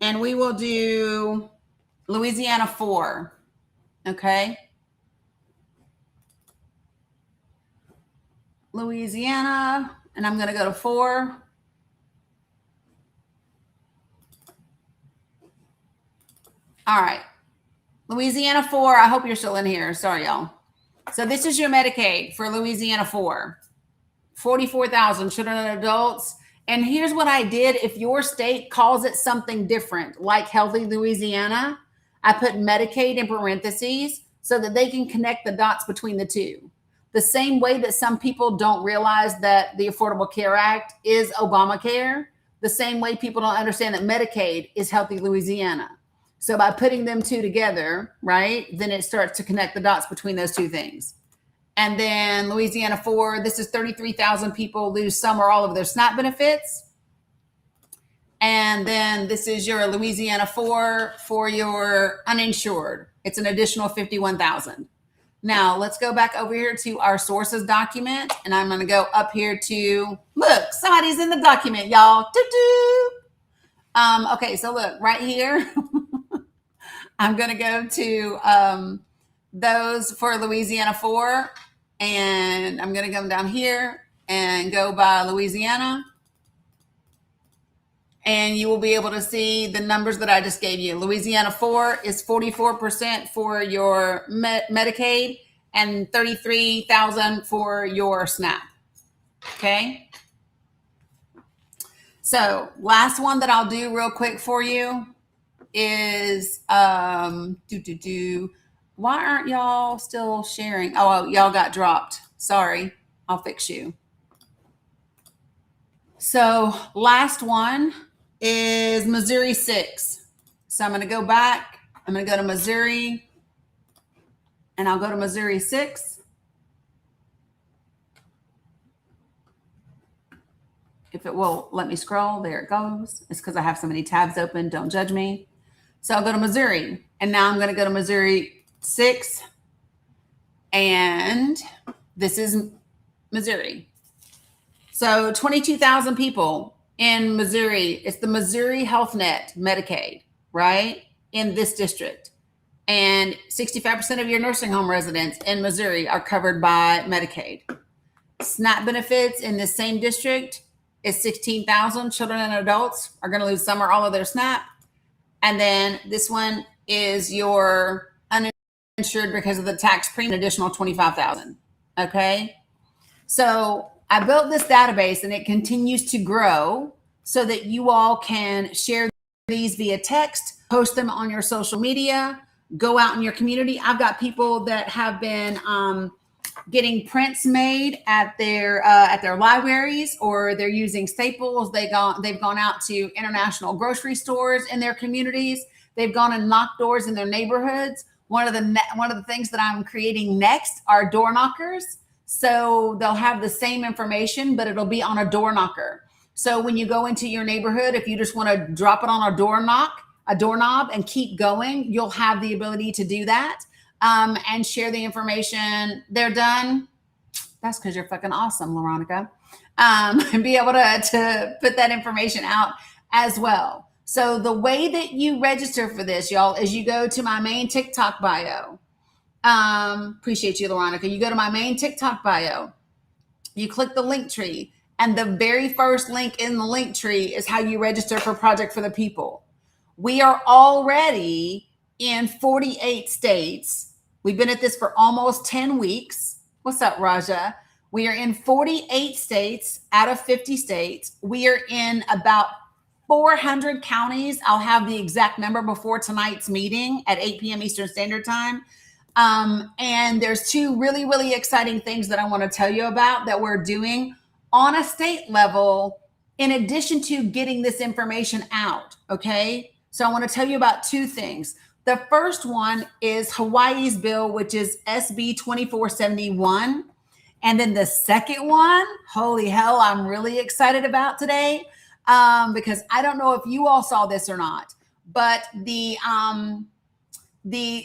A: And we will do Louisiana 4. Okay. Louisiana, and I'm going to go to 4. All right. Louisiana 4. I hope you're still in here. Sorry, y'all. So this is your Medicaid for Louisiana 4. 44,000 children and adults. And here's what I did. If your state calls it something different, like Healthy Louisiana, I put Medicaid in parentheses so that they can connect the dots between the two. The same way that some people don't realize that the Affordable Care Act is Obamacare, the same way people don't understand that Medicaid is Healthy Louisiana. So by putting them two together, right, then it starts to connect the dots between those two things. And then Louisiana 4, this is 33,000 people lose some or all of their SNAP benefits. And then this is your Louisiana 4 for your uninsured. It's an additional 51,000. Now let's go back over here to our sources document. And I'm going to go up here to, look, somebody's in the document, y'all. Okay, so look right here. I'm going to go to those for Louisiana 4. And I'm going to come down here and go by Louisiana. And you will be able to see the numbers that I just gave you. Louisiana 4 is 44% for your Medicaid and 33,000 for your SNAP. Okay. So last one that I'll do real quick for you is why aren't y'all still sharing? Oh, y'all got dropped. Sorry. I'll fix you. So last one is Missouri 6. So I'm going to go back. I'm going to go to Missouri, and I'll go to Missouri 6. If it will let me scroll, there it goes. It's because I have so many tabs open. Don't judge me. So I'll go to Missouri, and now I'm going to go to Missouri 6, and this is Missouri. So 22,000 people in Missouri. It's the Missouri Health Net Medicaid, right? In this district. And 65% of your nursing home residents in Missouri are covered by Medicaid. SNAP benefits in the same district is 16,000. Children and adults are going to lose some or all of their SNAP. And then this one is your uninsured because of the tax premium, an additional 25,000. Okay. So I built this database and it continues to grow so that you all can share these via text, post them on your social media, go out in your community. I've got people that have been getting prints made at their libraries, or they're using staples. They've gone out to international grocery stores in their communities. They've gone and knocked doors in their neighborhoods. One of the things that I'm creating next are door knockers. So they'll have the same information, but it'll be on a door knocker. So when you go into your neighborhood, if you just want to drop it on a doorknob and keep going, you'll have the ability to do that and share the information. They're done. That's because you're fucking awesome, Veronica. And be able to put that information out as well. So the way that you register for this, y'all, is you go to my main TikTok bio. Appreciate you, Veronica. You go to my main TikTok bio. You click the link tree, and the very first link in the link tree is how you register for Project for the People. We are already in 48 states. We've been at this for almost 10 weeks. What's up, Raja? We are in 48 states out of 50 states. We are in about 400 counties. I'll have the exact number before tonight's meeting at 8 p.m. Eastern Standard Time. And there's two really, really exciting things that I want to tell you about that we're doing on a state level, in addition to getting this information out. Okay. So I want to tell you about two things. The first one is Hawaii's bill, which is SB 2471. And then the second one, holy hell, I'm really excited about today, because I don't know if you all saw this or not, but the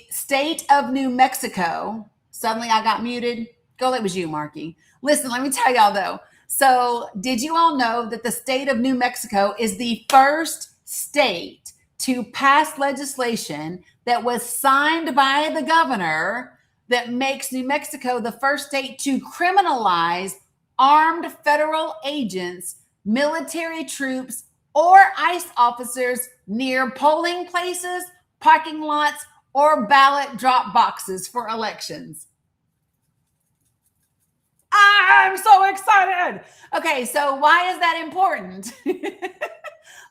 A: state of New Mexico, suddenly I got muted. Go, it was you, Marky. Listen, let me tell y'all though. So did you all know that the state of New Mexico is the first state to pass legislation that was signed by the governor that makes New Mexico the first state to criminalize armed federal agents, military troops, or ICE officers near polling places, parking lots, or ballot drop boxes for elections? I'm so excited. Okay, so why is that important?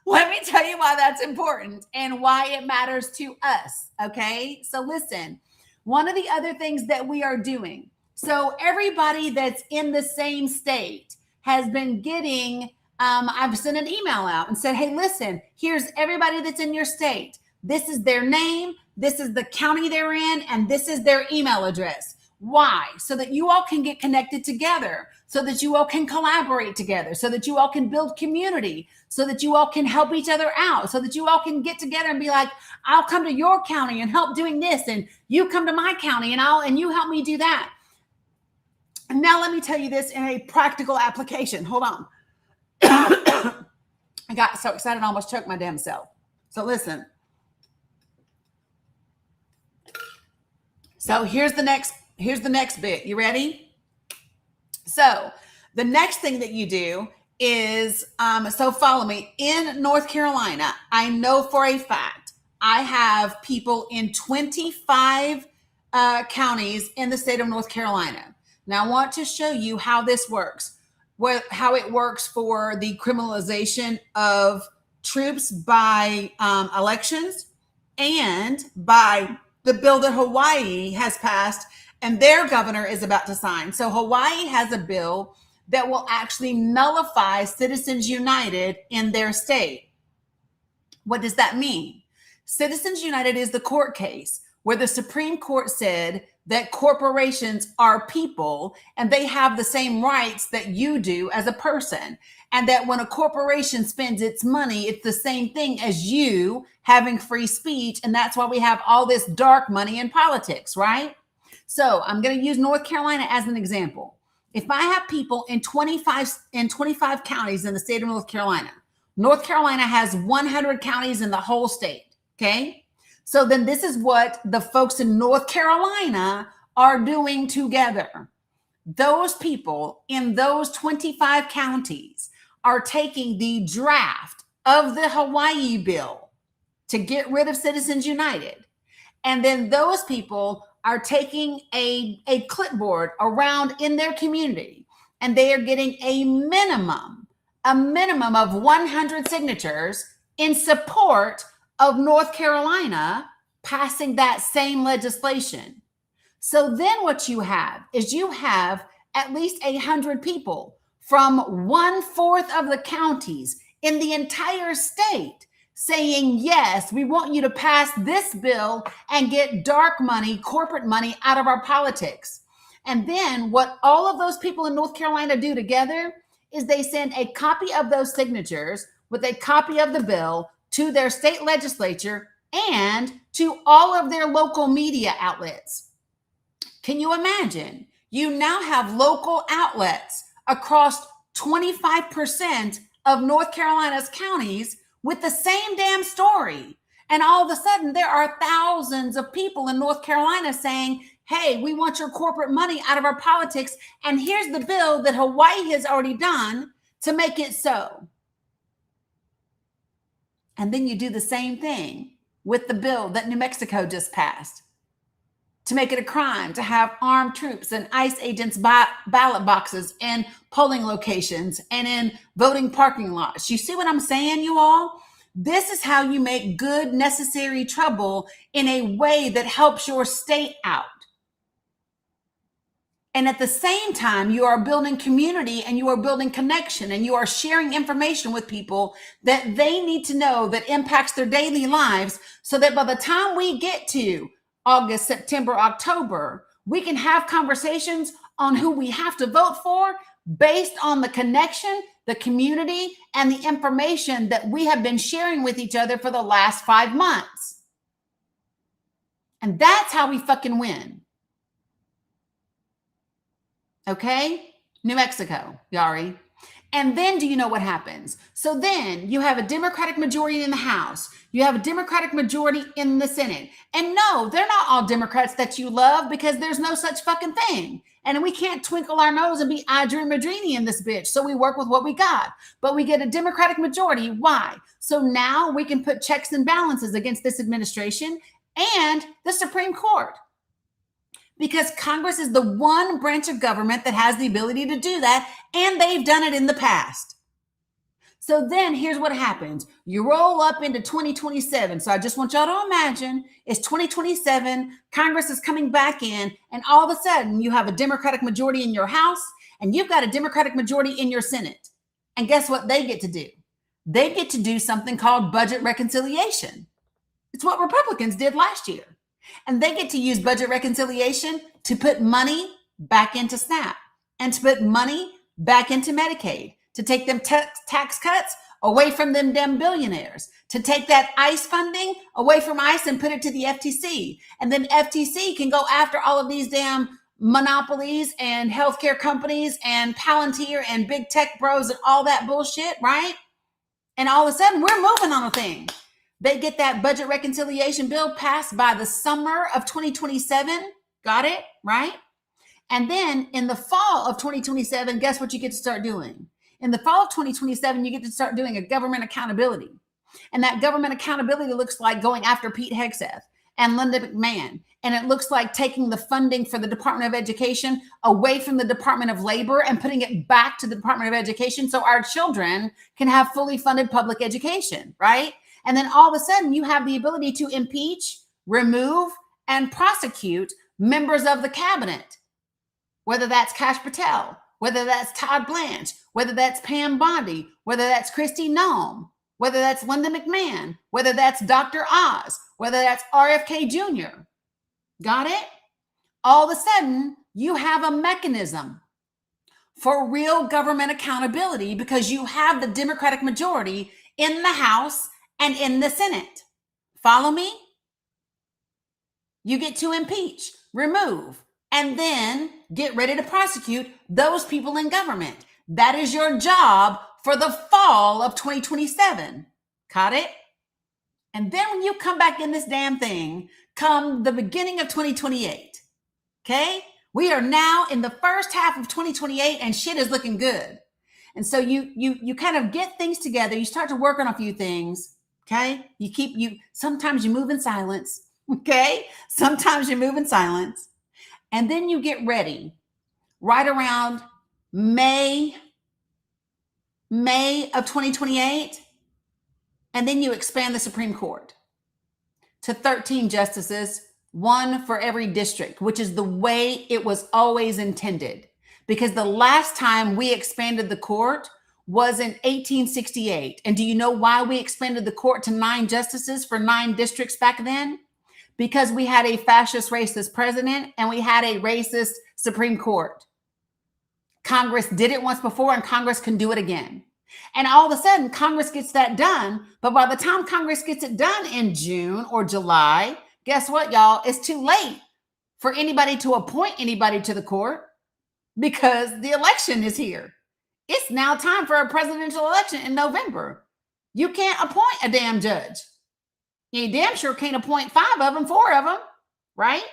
A: Let me tell you why that's important and why it matters to us. Okay, so listen, one of the other things that we are doing, so everybody that's in the same state has been getting, I've sent an email out and said, hey, listen, here's everybody that's in your state. This is their name, this is the county they're in, and this is their email address. Why? So that you all can get connected together, so that you all can collaborate together, so that you all can build community, so that you all can help each other out, so that you all can get together and be like, I'll come to your county and help doing this, and you come to my county and you help me do that. And now let me tell you this in a practical application. Hold on. I got so excited I almost choked my damn self. So listen. So here's the next bit. You ready? So the next thing that you do is, so follow me. In North Carolina, I know for a fact, I have people in 25 counties in the state of North Carolina. Now I want to show you how this works, how it works for the criminalization of troops by elections. and by the bill that Hawaii has passed and their governor is about to sign. So Hawaii has a bill that will actually nullify Citizens United in their state. What does that mean? Citizens United is the court case where the Supreme Court said that corporations are people and they have the same rights that you do as a person. And that when a corporation spends its money, it's the same thing as you having free speech. And that's why we have all this dark money in politics, right? So I'm going to use North Carolina as an example. If I have people in 25 counties in the state of North Carolina, North Carolina has 100 counties in the whole state, okay? So then this is what the folks in North Carolina are doing together. Those people in those 25 counties are taking the draft of the Hawaii bill to get rid of Citizens United. And then those people are taking a clipboard around in their community, and they are getting a minimum of 100 signatures in support of North Carolina passing that same legislation. So then what you have is you have at least 100 people from 1/4 of the counties in the entire state saying, yes, we want you to pass this bill and get dark money, corporate money out of our politics. And then what all of those people in North Carolina do together is they send a copy of those signatures with a copy of the bill to their state legislature and to all of their local media outlets. Can you imagine? You now have local outlets across 25% of North Carolina's counties with the same damn story. And all of a sudden, there are thousands of people in North Carolina saying, hey, we want your corporate money out of our politics. And here's the bill that Hawaii has already done to make it so. And then you do the same thing with the bill that New Mexico just passed to make it a crime to have armed troops and ICE agents ballot boxes in polling locations and in voting parking lots. You see what I'm saying, you all? This is how you make good, necessary trouble in a way that helps your state out. And at the same time, you are building community and you are building connection and you are sharing information with people that they need to know that impacts their daily lives so that by the time we get to August, September, October, we can have conversations on who we have to vote for based on the connection, the community, and the information that we have been sharing with each other for the last 5 months. And that's how we fucking win. Okay? New Mexico, Yari. And then do you know what happens? So then you have a Democratic majority in the House. You have a Democratic majority in the Senate. And no, they're not all Democrats that you love because there's no such fucking thing. And we can't twinkle our nose and be Adrian Madrini in this bitch. So we work with what we got. But we get a Democratic majority. Why? So now we can put checks and balances against this administration and the Supreme Court. Because Congress is the one branch of government that has the ability to do that, and they've done it in the past. So then here's what happens. You roll up into 2027. So I just want y'all to imagine it's 2027, Congress is coming back in, and all of a sudden you have a Democratic majority in your House, and you've got a Democratic majority in your Senate. And guess what they get to do? They get to do something called budget reconciliation. It's what Republicans did last year. And they get to use budget reconciliation to put money back into SNAP and to put money back into Medicaid, to take them tax cuts away from them damn billionaires, to take that ICE funding away from ICE and put it to the FTC. And then FTC can go after all of these damn monopolies and healthcare companies and Palantir and big tech bros and all that bullshit, right? And all of a sudden we're moving on a thing. They get that budget reconciliation bill passed by the summer of 2027. Got it? Right? And then in the fall of 2027, guess what you get to start doing? In the fall of 2027, you get to start doing a government accountability. And that government accountability looks like going after Pete Hegseth and Linda McMahon. And it looks like taking the funding for the Department of Education away from the Department of Labor and putting it back to the Department of Education so our children can have fully funded public education, right? And then all of a sudden you have the ability to impeach, remove, and prosecute members of the cabinet, whether that's Kash Patel, whether that's Todd Blanche, whether that's Pam Bondi, whether that's Kristi Noem, whether that's Linda McMahon, whether that's Dr. Oz, whether that's RFK Jr. Got it? All of a sudden, you have a mechanism for real government accountability because you have the Democratic majority in the House and in the Senate. Follow me? You get to impeach, remove, and then get ready to prosecute those people in government. That is your job for the fall of 2027. Caught it? And then when you come back in this damn thing, come the beginning of 2028, okay? We are now in the first half of 2028 and shit is looking good. And so you kind of get things together. You start to work on a few things, okay? Sometimes you move in silence, okay? Sometimes you move in silence. And then you get ready right around May of 2028. And then you expand the Supreme Court to 13 justices, one for every district, which is the way it was always intended. Because the last time we expanded the court was in 1868. And do you know why we expanded the court to 9 justices for 9 districts back then? Because we had a fascist racist president and we had a racist Supreme Court. Congress did it once before and Congress can do it again. And all of a sudden, Congress gets that done. But by the time Congress gets it done in June or July, guess what, y'all? It's too late for anybody to appoint anybody to the court because the election is here. It's now time for a presidential election in November. You can't appoint a damn judge. You damn sure can't appoint 5 of them, 4 of them, right?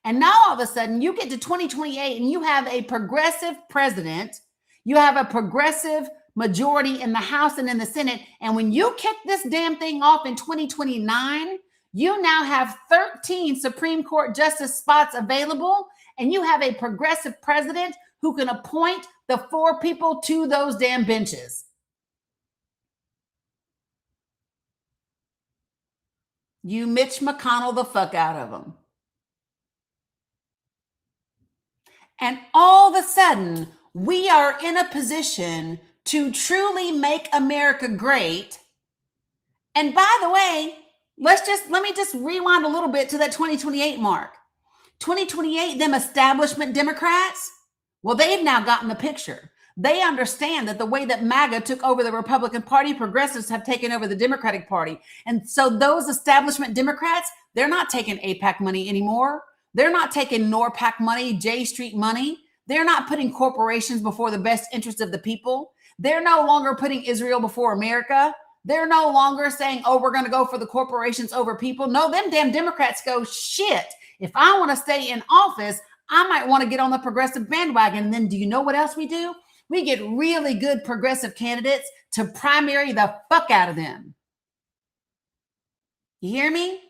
A: And now all of a sudden you get to 2028 and you have a progressive president. You have a progressive majority in the House and in the Senate. And when you kick this damn thing off in 2029, you now have 13 Supreme Court justice spots available. And you have a progressive president who can appoint the 4 people to those damn benches. You Mitch McConnell the fuck out of them. And all of a sudden, we are in a position to truly make America great. And by the way, let me just rewind a little bit to that 2028 mark. 2028, them establishment Democrats, well, they've now gotten the picture. They understand that the way that MAGA took over the Republican Party, progressives have taken over the Democratic Party. And so those establishment Democrats, they're not taking AIPAC money anymore. They're not taking NORPAC money, J Street money. They're not putting corporations before the best interest of the people. They're no longer putting Israel before America. They're no longer saying, oh, we're going to go for the corporations over people. No, them damn Democrats go, shit, if I want to stay in office, I might want to get on the progressive bandwagon. And then do you know what else we do? We get really good progressive candidates to primary the fuck out of them. You hear me?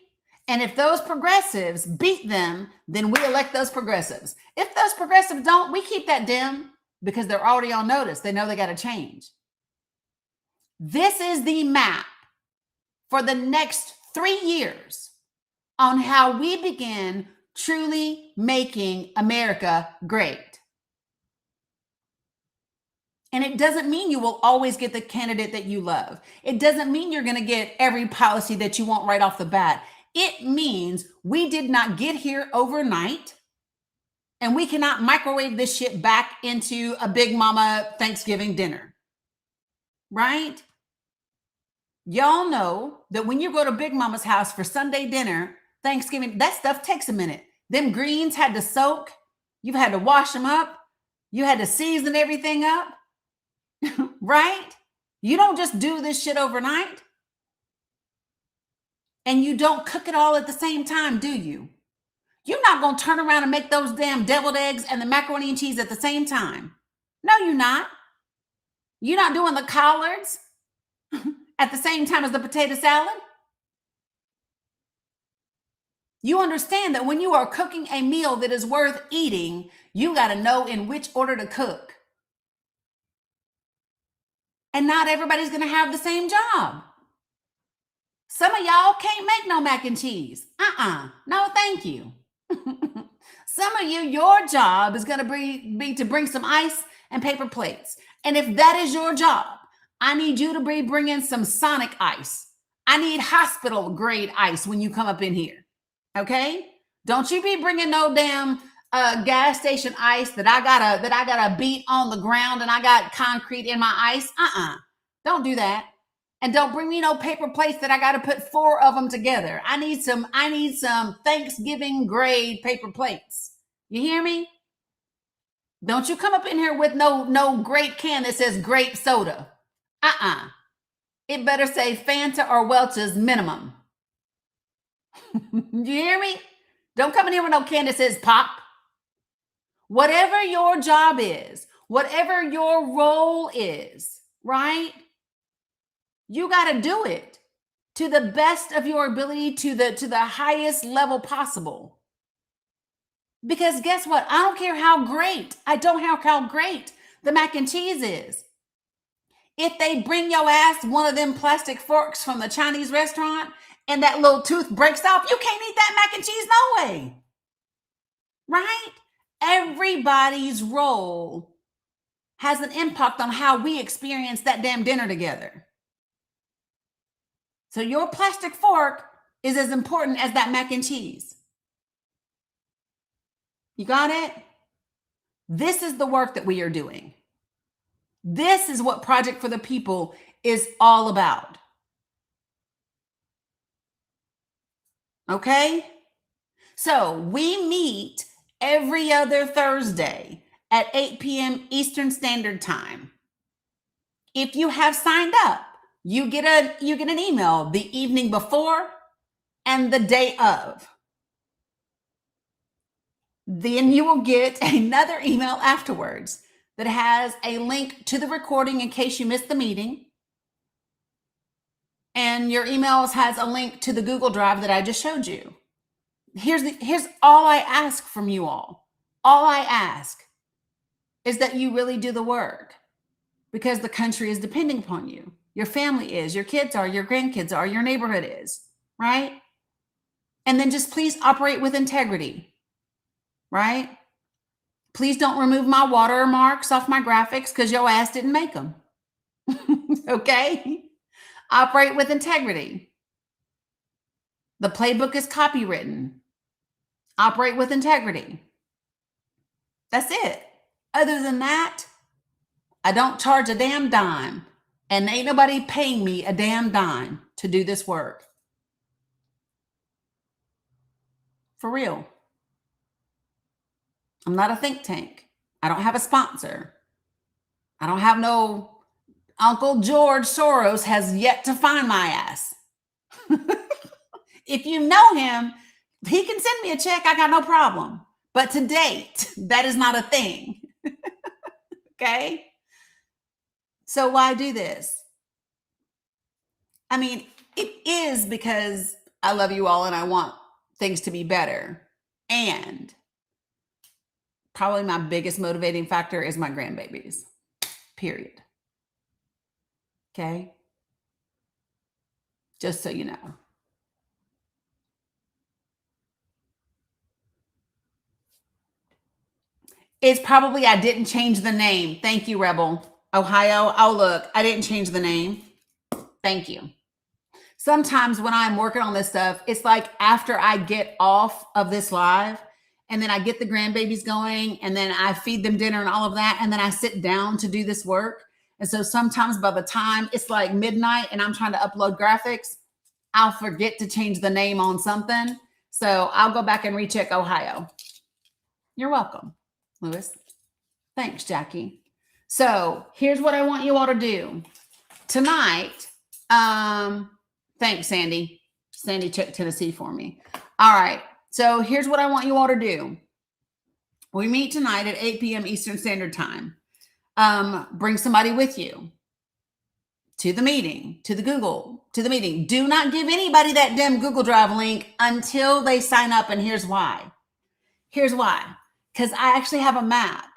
A: And if those progressives beat them, then we elect those progressives. If those progressives don't, we keep that dim because they're already on notice. They know they got to change. This is the map for the next 3 years on how we begin truly making America great. And it doesn't mean you will always get the candidate that you love. It doesn't mean you're going to get every policy that you want right off the bat. It means we did not get here overnight and we cannot microwave this shit back into a Big Mama Thanksgiving dinner, right? Y'all know that when you go to Big Mama's house for Sunday dinner, Thanksgiving, that stuff takes a minute. Them greens had to soak. You've had to wash them up. You had to season everything up. Right? You don't just do this shit overnight. And you don't cook it all at the same time, do you? You're not going to turn around and make those damn deviled eggs and the macaroni and cheese at the same time. No, you're not. You're not doing the collards at the same time as the potato salad. You understand that when you are cooking a meal that is worth eating, you got to know in which order to cook. And not everybody's going to have the same job. Some of y'all can't make no mac and cheese. No, thank you. Some of you, your job is going to be to bring some ice and paper plates. And if that is your job, I need you to be bringing some Sonic ice. I need hospital grade ice when you come up in here. Okay? Don't you be bringing no damn gas station ice that I gotta beat on the ground and I got concrete in my ice. Don't do that. And don't bring me no paper plates that I got to put 4 of them together. I need some Thanksgiving grade paper plates. You hear me? Don't you come up in here with no grape can that says grape soda. It better say Fanta or Welch's minimum. You hear me? Don't come in here with no can that says pop. Whatever your job is, whatever your role is, right? You got to do it to the best of your ability, to the highest level possible. Because guess what? I don't care how great the mac and cheese is. If they bring your ass one of them plastic forks from the Chinese restaurant and that little tooth breaks off, you can't eat that mac and cheese no way. Right? Everybody's role has an impact on how we experience that damn dinner together. So your plastic fork is as important as that mac and cheese. You got it? This is the work that we are doing. This is what Project for the People is all about. Okay? So we meet every other Thursday at 8 p.m. Eastern Standard Time. If you have signed up, you get an email the evening before and the day of. Then you will get another email afterwards that has a link to the recording in case you missed the meeting. And your emails has a link to the Google Drive that I just showed you. Here's all I ask from you all. All I ask is that you really do the work, because the country is depending upon you. Your family is, your kids are, your grandkids are, your neighborhood is, right? And then just please operate with integrity, right? Please don't remove my watermarks off my graphics because your ass didn't make them. Okay? Operate with integrity. The playbook is copywritten. Operate with integrity. That's it. Other than that, I don't charge a damn dime. And ain't nobody paying me a damn dime to do this work. For real. I'm not a think tank. I don't have a sponsor. I don't have no Uncle George Soros has yet to find my ass. If you know him, he can send me a check. I got no problem. But to date, that is not a thing. Okay? So why do this? I mean, it is because I love you all and I want things to be better. And probably my biggest motivating factor is my grandbabies. Period. Okay? Just so you know. It's probably I didn't change the name. Thank you, Rebel. Ohio. Oh, look, I didn't change the name. Thank you. Sometimes when I'm working on this stuff, it's like after I get off of this live and then I get the grandbabies going and then I feed them dinner and all of that. And then I sit down to do this work. And so sometimes by the time it's like midnight and I'm trying to upload graphics, I'll forget to change the name on something. So I'll go back and recheck Ohio. You're welcome, Lewis. Thanks, Jackie. So here's what I want you all to do tonight. Thanks, Sandy. Sandy checked Tennessee for me. All right. So here's what I want you all to do. We meet tonight at 8 p.m. Eastern Standard Time. Bring somebody with you to the meeting, to the meeting. Do not give anybody that damn Google Drive link until they sign up. And here's why. Here's why. Because I actually have a map.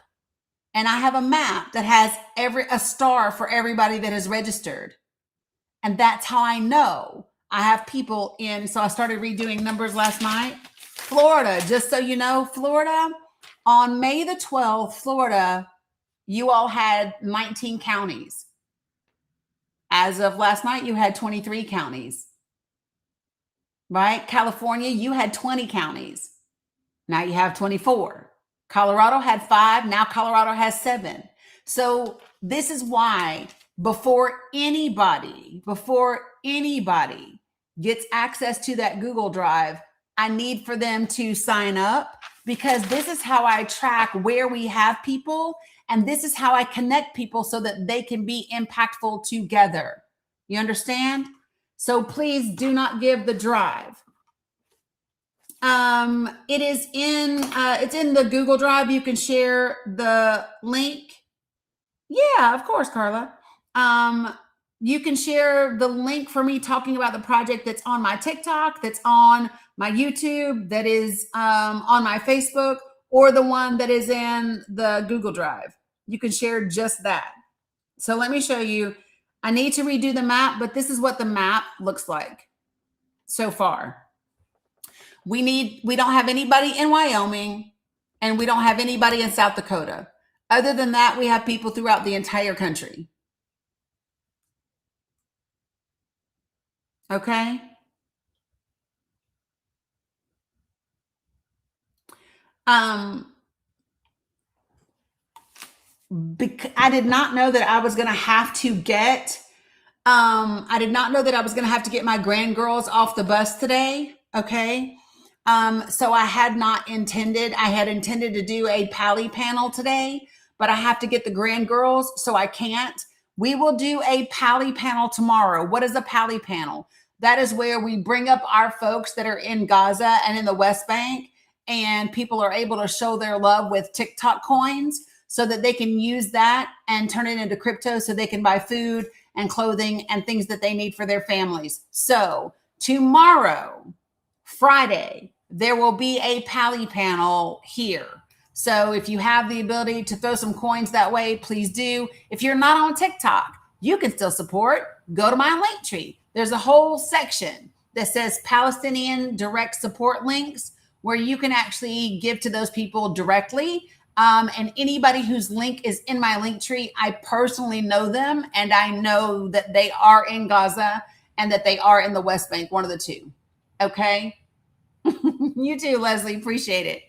A: And I have a map that has a star for everybody that is registered. And that's how I know I have people in, so I started redoing numbers last night. Florida, just so you know, Florida, on May the 12th, Florida, you all had 19 counties. As of last night, you had 23 counties, right? California, you had 20 counties. Now you have 24. Colorado had 5. Now Colorado has 7. So this is why before anybody gets access to that Google Drive, I need for them to sign up, because this is how I track where we have people, and this is how I connect people so that they can be impactful together. You understand? So please do not give the drive. It is in it's in the Google Drive. You can share the link. Yeah, of course, Carla. You can share the link for me talking about the project that's on my TikTok, that's on my YouTube, that is on my Facebook, or the one that is in the Google Drive. You can share just that. So let me show you. I need to redo the map, but this is what the map looks like so far. We don't have anybody in Wyoming, and we don't have anybody in South Dakota. Other than that, we have people throughout the entire country. Okay. I did not know that I was going to have to get I did not know that I was going to have to get my grand girls off the bus today. Okay. So I had intended to do a Pally panel today, but I have to get the grand girls, so I can't. We will do a Pally panel tomorrow. What is a Pally panel? That is where we bring up our folks that are in Gaza and in the West Bank, and people are able to show their love with TikTok coins so that they can use that and turn it into crypto so they can buy food and clothing and things that they need for their families. So tomorrow, Friday, there will be a Pally panel here. So if you have the ability to throw some coins that way, please do. If you're not on TikTok, you can still support. Go to my link tree. There's a whole section that says Palestinian direct support links, where you can actually give to those people directly. And anybody whose link is in my link tree, I personally know them, and I know that they are in Gaza and that they are in the West Bank, one of the two. Okay. You too, Leslie. Appreciate it.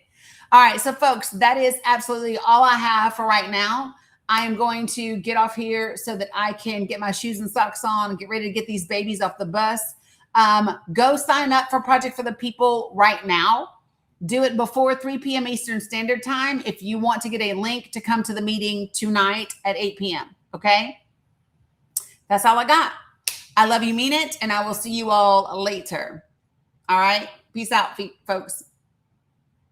A: All right. So folks, that is absolutely all I have for right now. I am going to get off here so that I can get my shoes and socks on and get ready to get these babies off the bus. Go sign up for Project for the People right now. Do it before 3 p.m. Eastern Standard Time if you want to get a link to come to the meeting tonight at 8 p.m. Okay? That's all I got. I love you, mean it, and I will see you all later. All right? Peace out, folks.